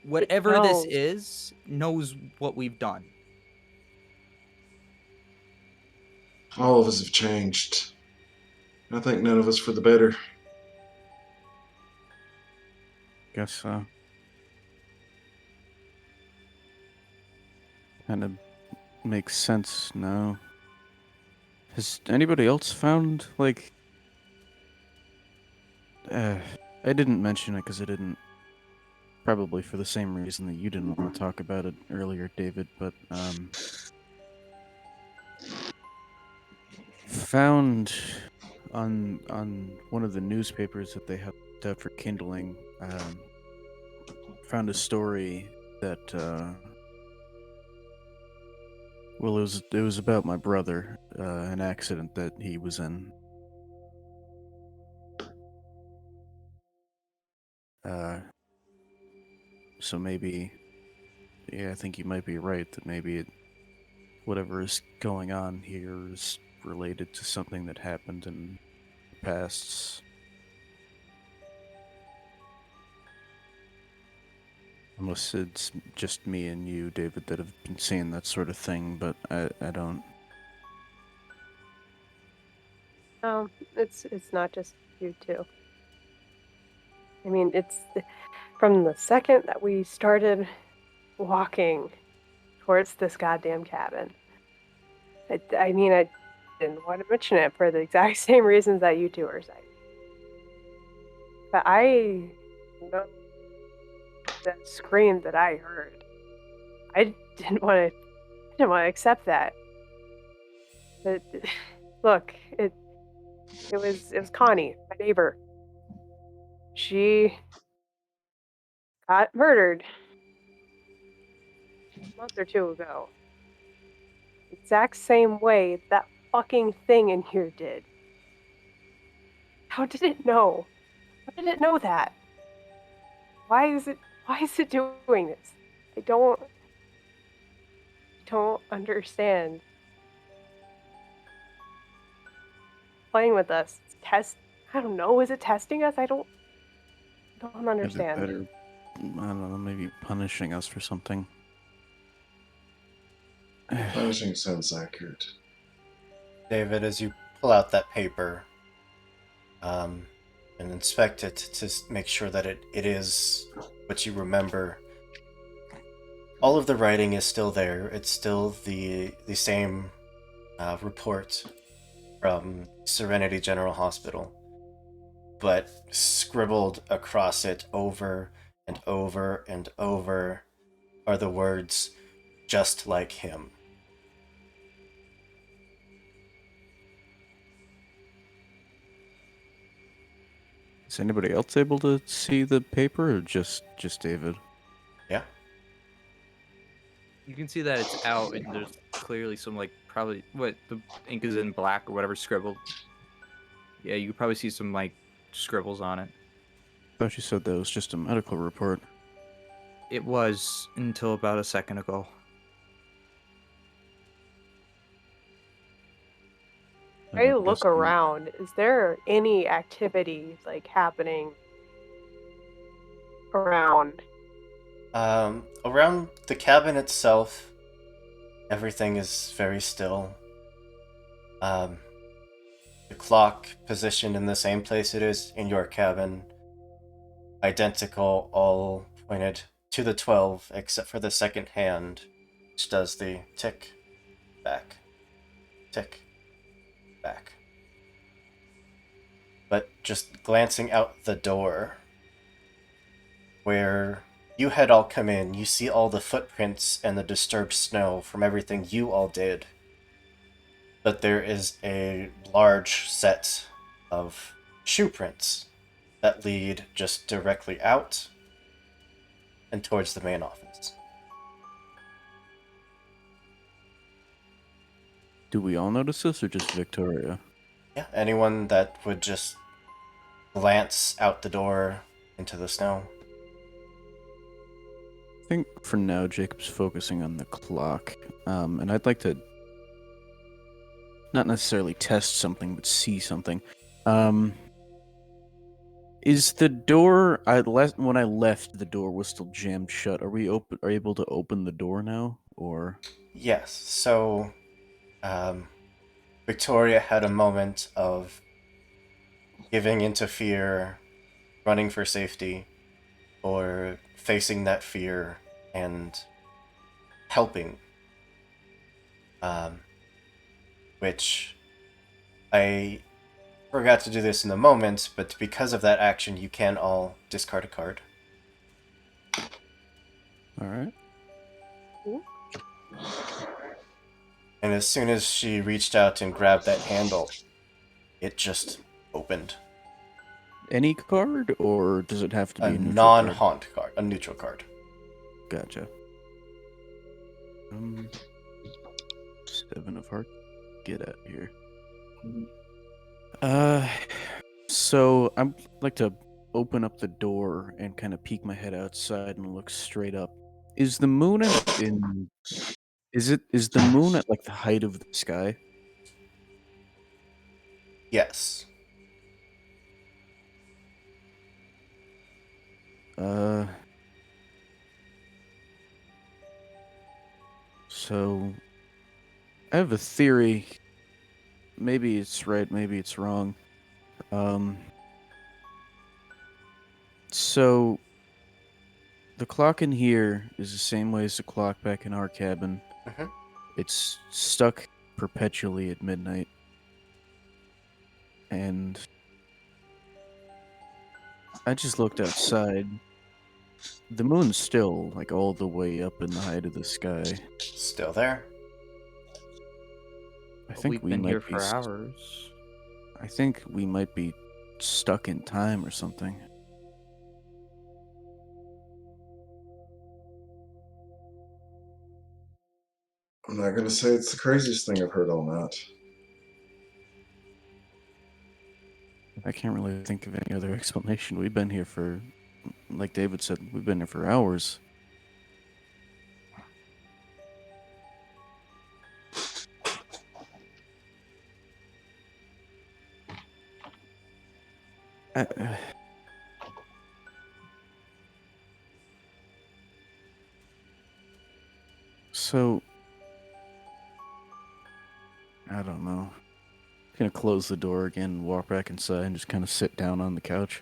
whatever this knows. is knows what we've done. All of us have changed. I think none of us for the better. Guess so. Kind of makes sense now. Has anybody else found, like... I didn't mention it because I didn't... Probably for the same reason that you didn't want to talk about it earlier, David, but, found on one of the newspapers that they have out for kindling, found a story that, well, it was about my brother, an accident that he was in. So maybe, yeah, I think you might be right that maybe whatever is going on here is related to something that happened in the past. Unless it's just me and you, David, that have been seeing that sort of thing, but I don't. No, it's not just you two. I mean, from the second that we started walking towards this goddamn cabin. I mean, I didn't want to mention it for the exact same reasons that you two are saying. But I know that scream that I heard. I didn't want to accept that. But look, it was Connie, my neighbor. She got murdered a month or two ago. Exact same way that fucking thing in here did. How did it know? How did it know that? Why is it doing this? I don't understand. Playing with us. I don't know, is it testing us? I don't Is it understand. better? I don't know, maybe punishing us for something. Punishing sounds accurate. David, as you pull out that paper and inspect it to make sure that it is what you remember, all of the writing is still there. It's still the same report from Serenity General Hospital, but scribbled across it over and over and over are the words, "just like him." Is anybody else able to see the paper, or just David? Yeah. You can see that it's out, and there's clearly some probably what the ink is in black or whatever scribbled. Yeah, you could probably see some scribbles on it. I thought you said that was just a medical report. It was until about a second ago. I I'm look guessing- around. Is there any activity happening around? Around the cabin itself, everything is very still. The clock positioned in the same place it is in your cabin, identical, all pointed to the 12, except for the second hand, which does the tick, back, tick, back. But just glancing out the door, where you had all come in, you see all the footprints and the disturbed snow from everything you all did. But there is a large set of shoe prints that lead just directly out and towards the main office. Do we all notice this, or just Victoria? Yeah, anyone that would just glance out the door into the snow. I think for now Jacob's focusing on the clock, and I'd like to not necessarily test something, but see something. Is the door when I left, the door was still jammed shut? Are we able to open the door now, or? Yes, so Victoria had a moment of giving into fear, running for safety, or facing that fear and helping. Which I forgot to do this in the moment, but because of that action, you can all discard a card. All right. And as soon as she reached out and grabbed that handle, it just opened. Any card, or does it have to A be a neutral card? non-haunt card, a neutral card. Gotcha. 7 of hearts. Get out here. So I'd like to open up the door and kind of peek my head outside and look straight up. Is the moon is the moon at the height of the sky? Yes. Uh, So, I have a theory. Maybe it's right, maybe it's wrong. Um, so, the clock in here is the same way as the clock back in our cabin. Mhm. It's stuck perpetually at midnight. And I just looked outside. The moon's still, like, all the way up in the height of the sky. Still there. I But think we've we been here might be. for hours. I think we might be stuck in time or something. I'm not going to say it's the craziest thing I've heard all night. I can't really think of any other explanation. We've been here for, like David said, we've been here for hours. I, so, I don't know. I'm gonna close the door again and walk back inside and just kind of sit down on the couch.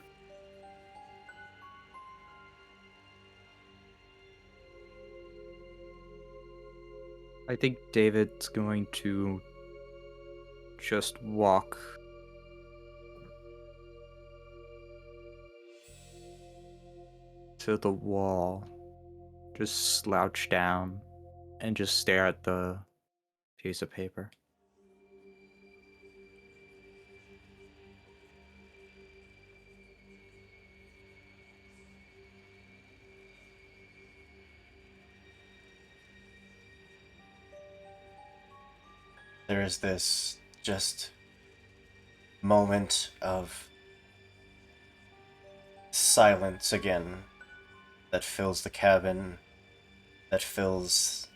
I think David's going to just walk to the wall, just slouch down, and just stare at the piece of paper. There is this just moment of silence again that fills the cabin, that fills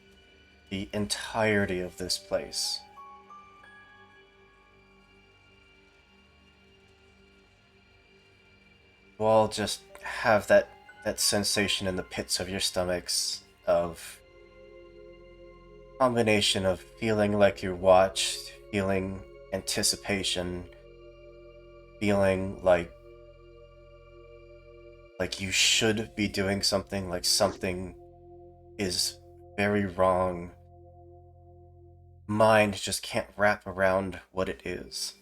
the entirety of this place. You all just have that sensation in the pits of your stomachs of combination of feeling like you're watched, feeling anticipation, feeling like you should be doing something, like something is very wrong. Mind just can't wrap around what it is.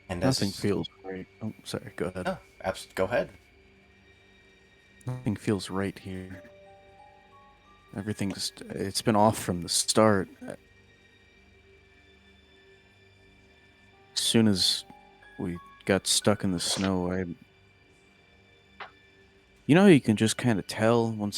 And Nothing as feels right. Oh, sorry, go ahead. no, go ahead. Nothing feels right here. It's been off from the start. As soon as we got stuck in the snow, you know how you can just kind of tell when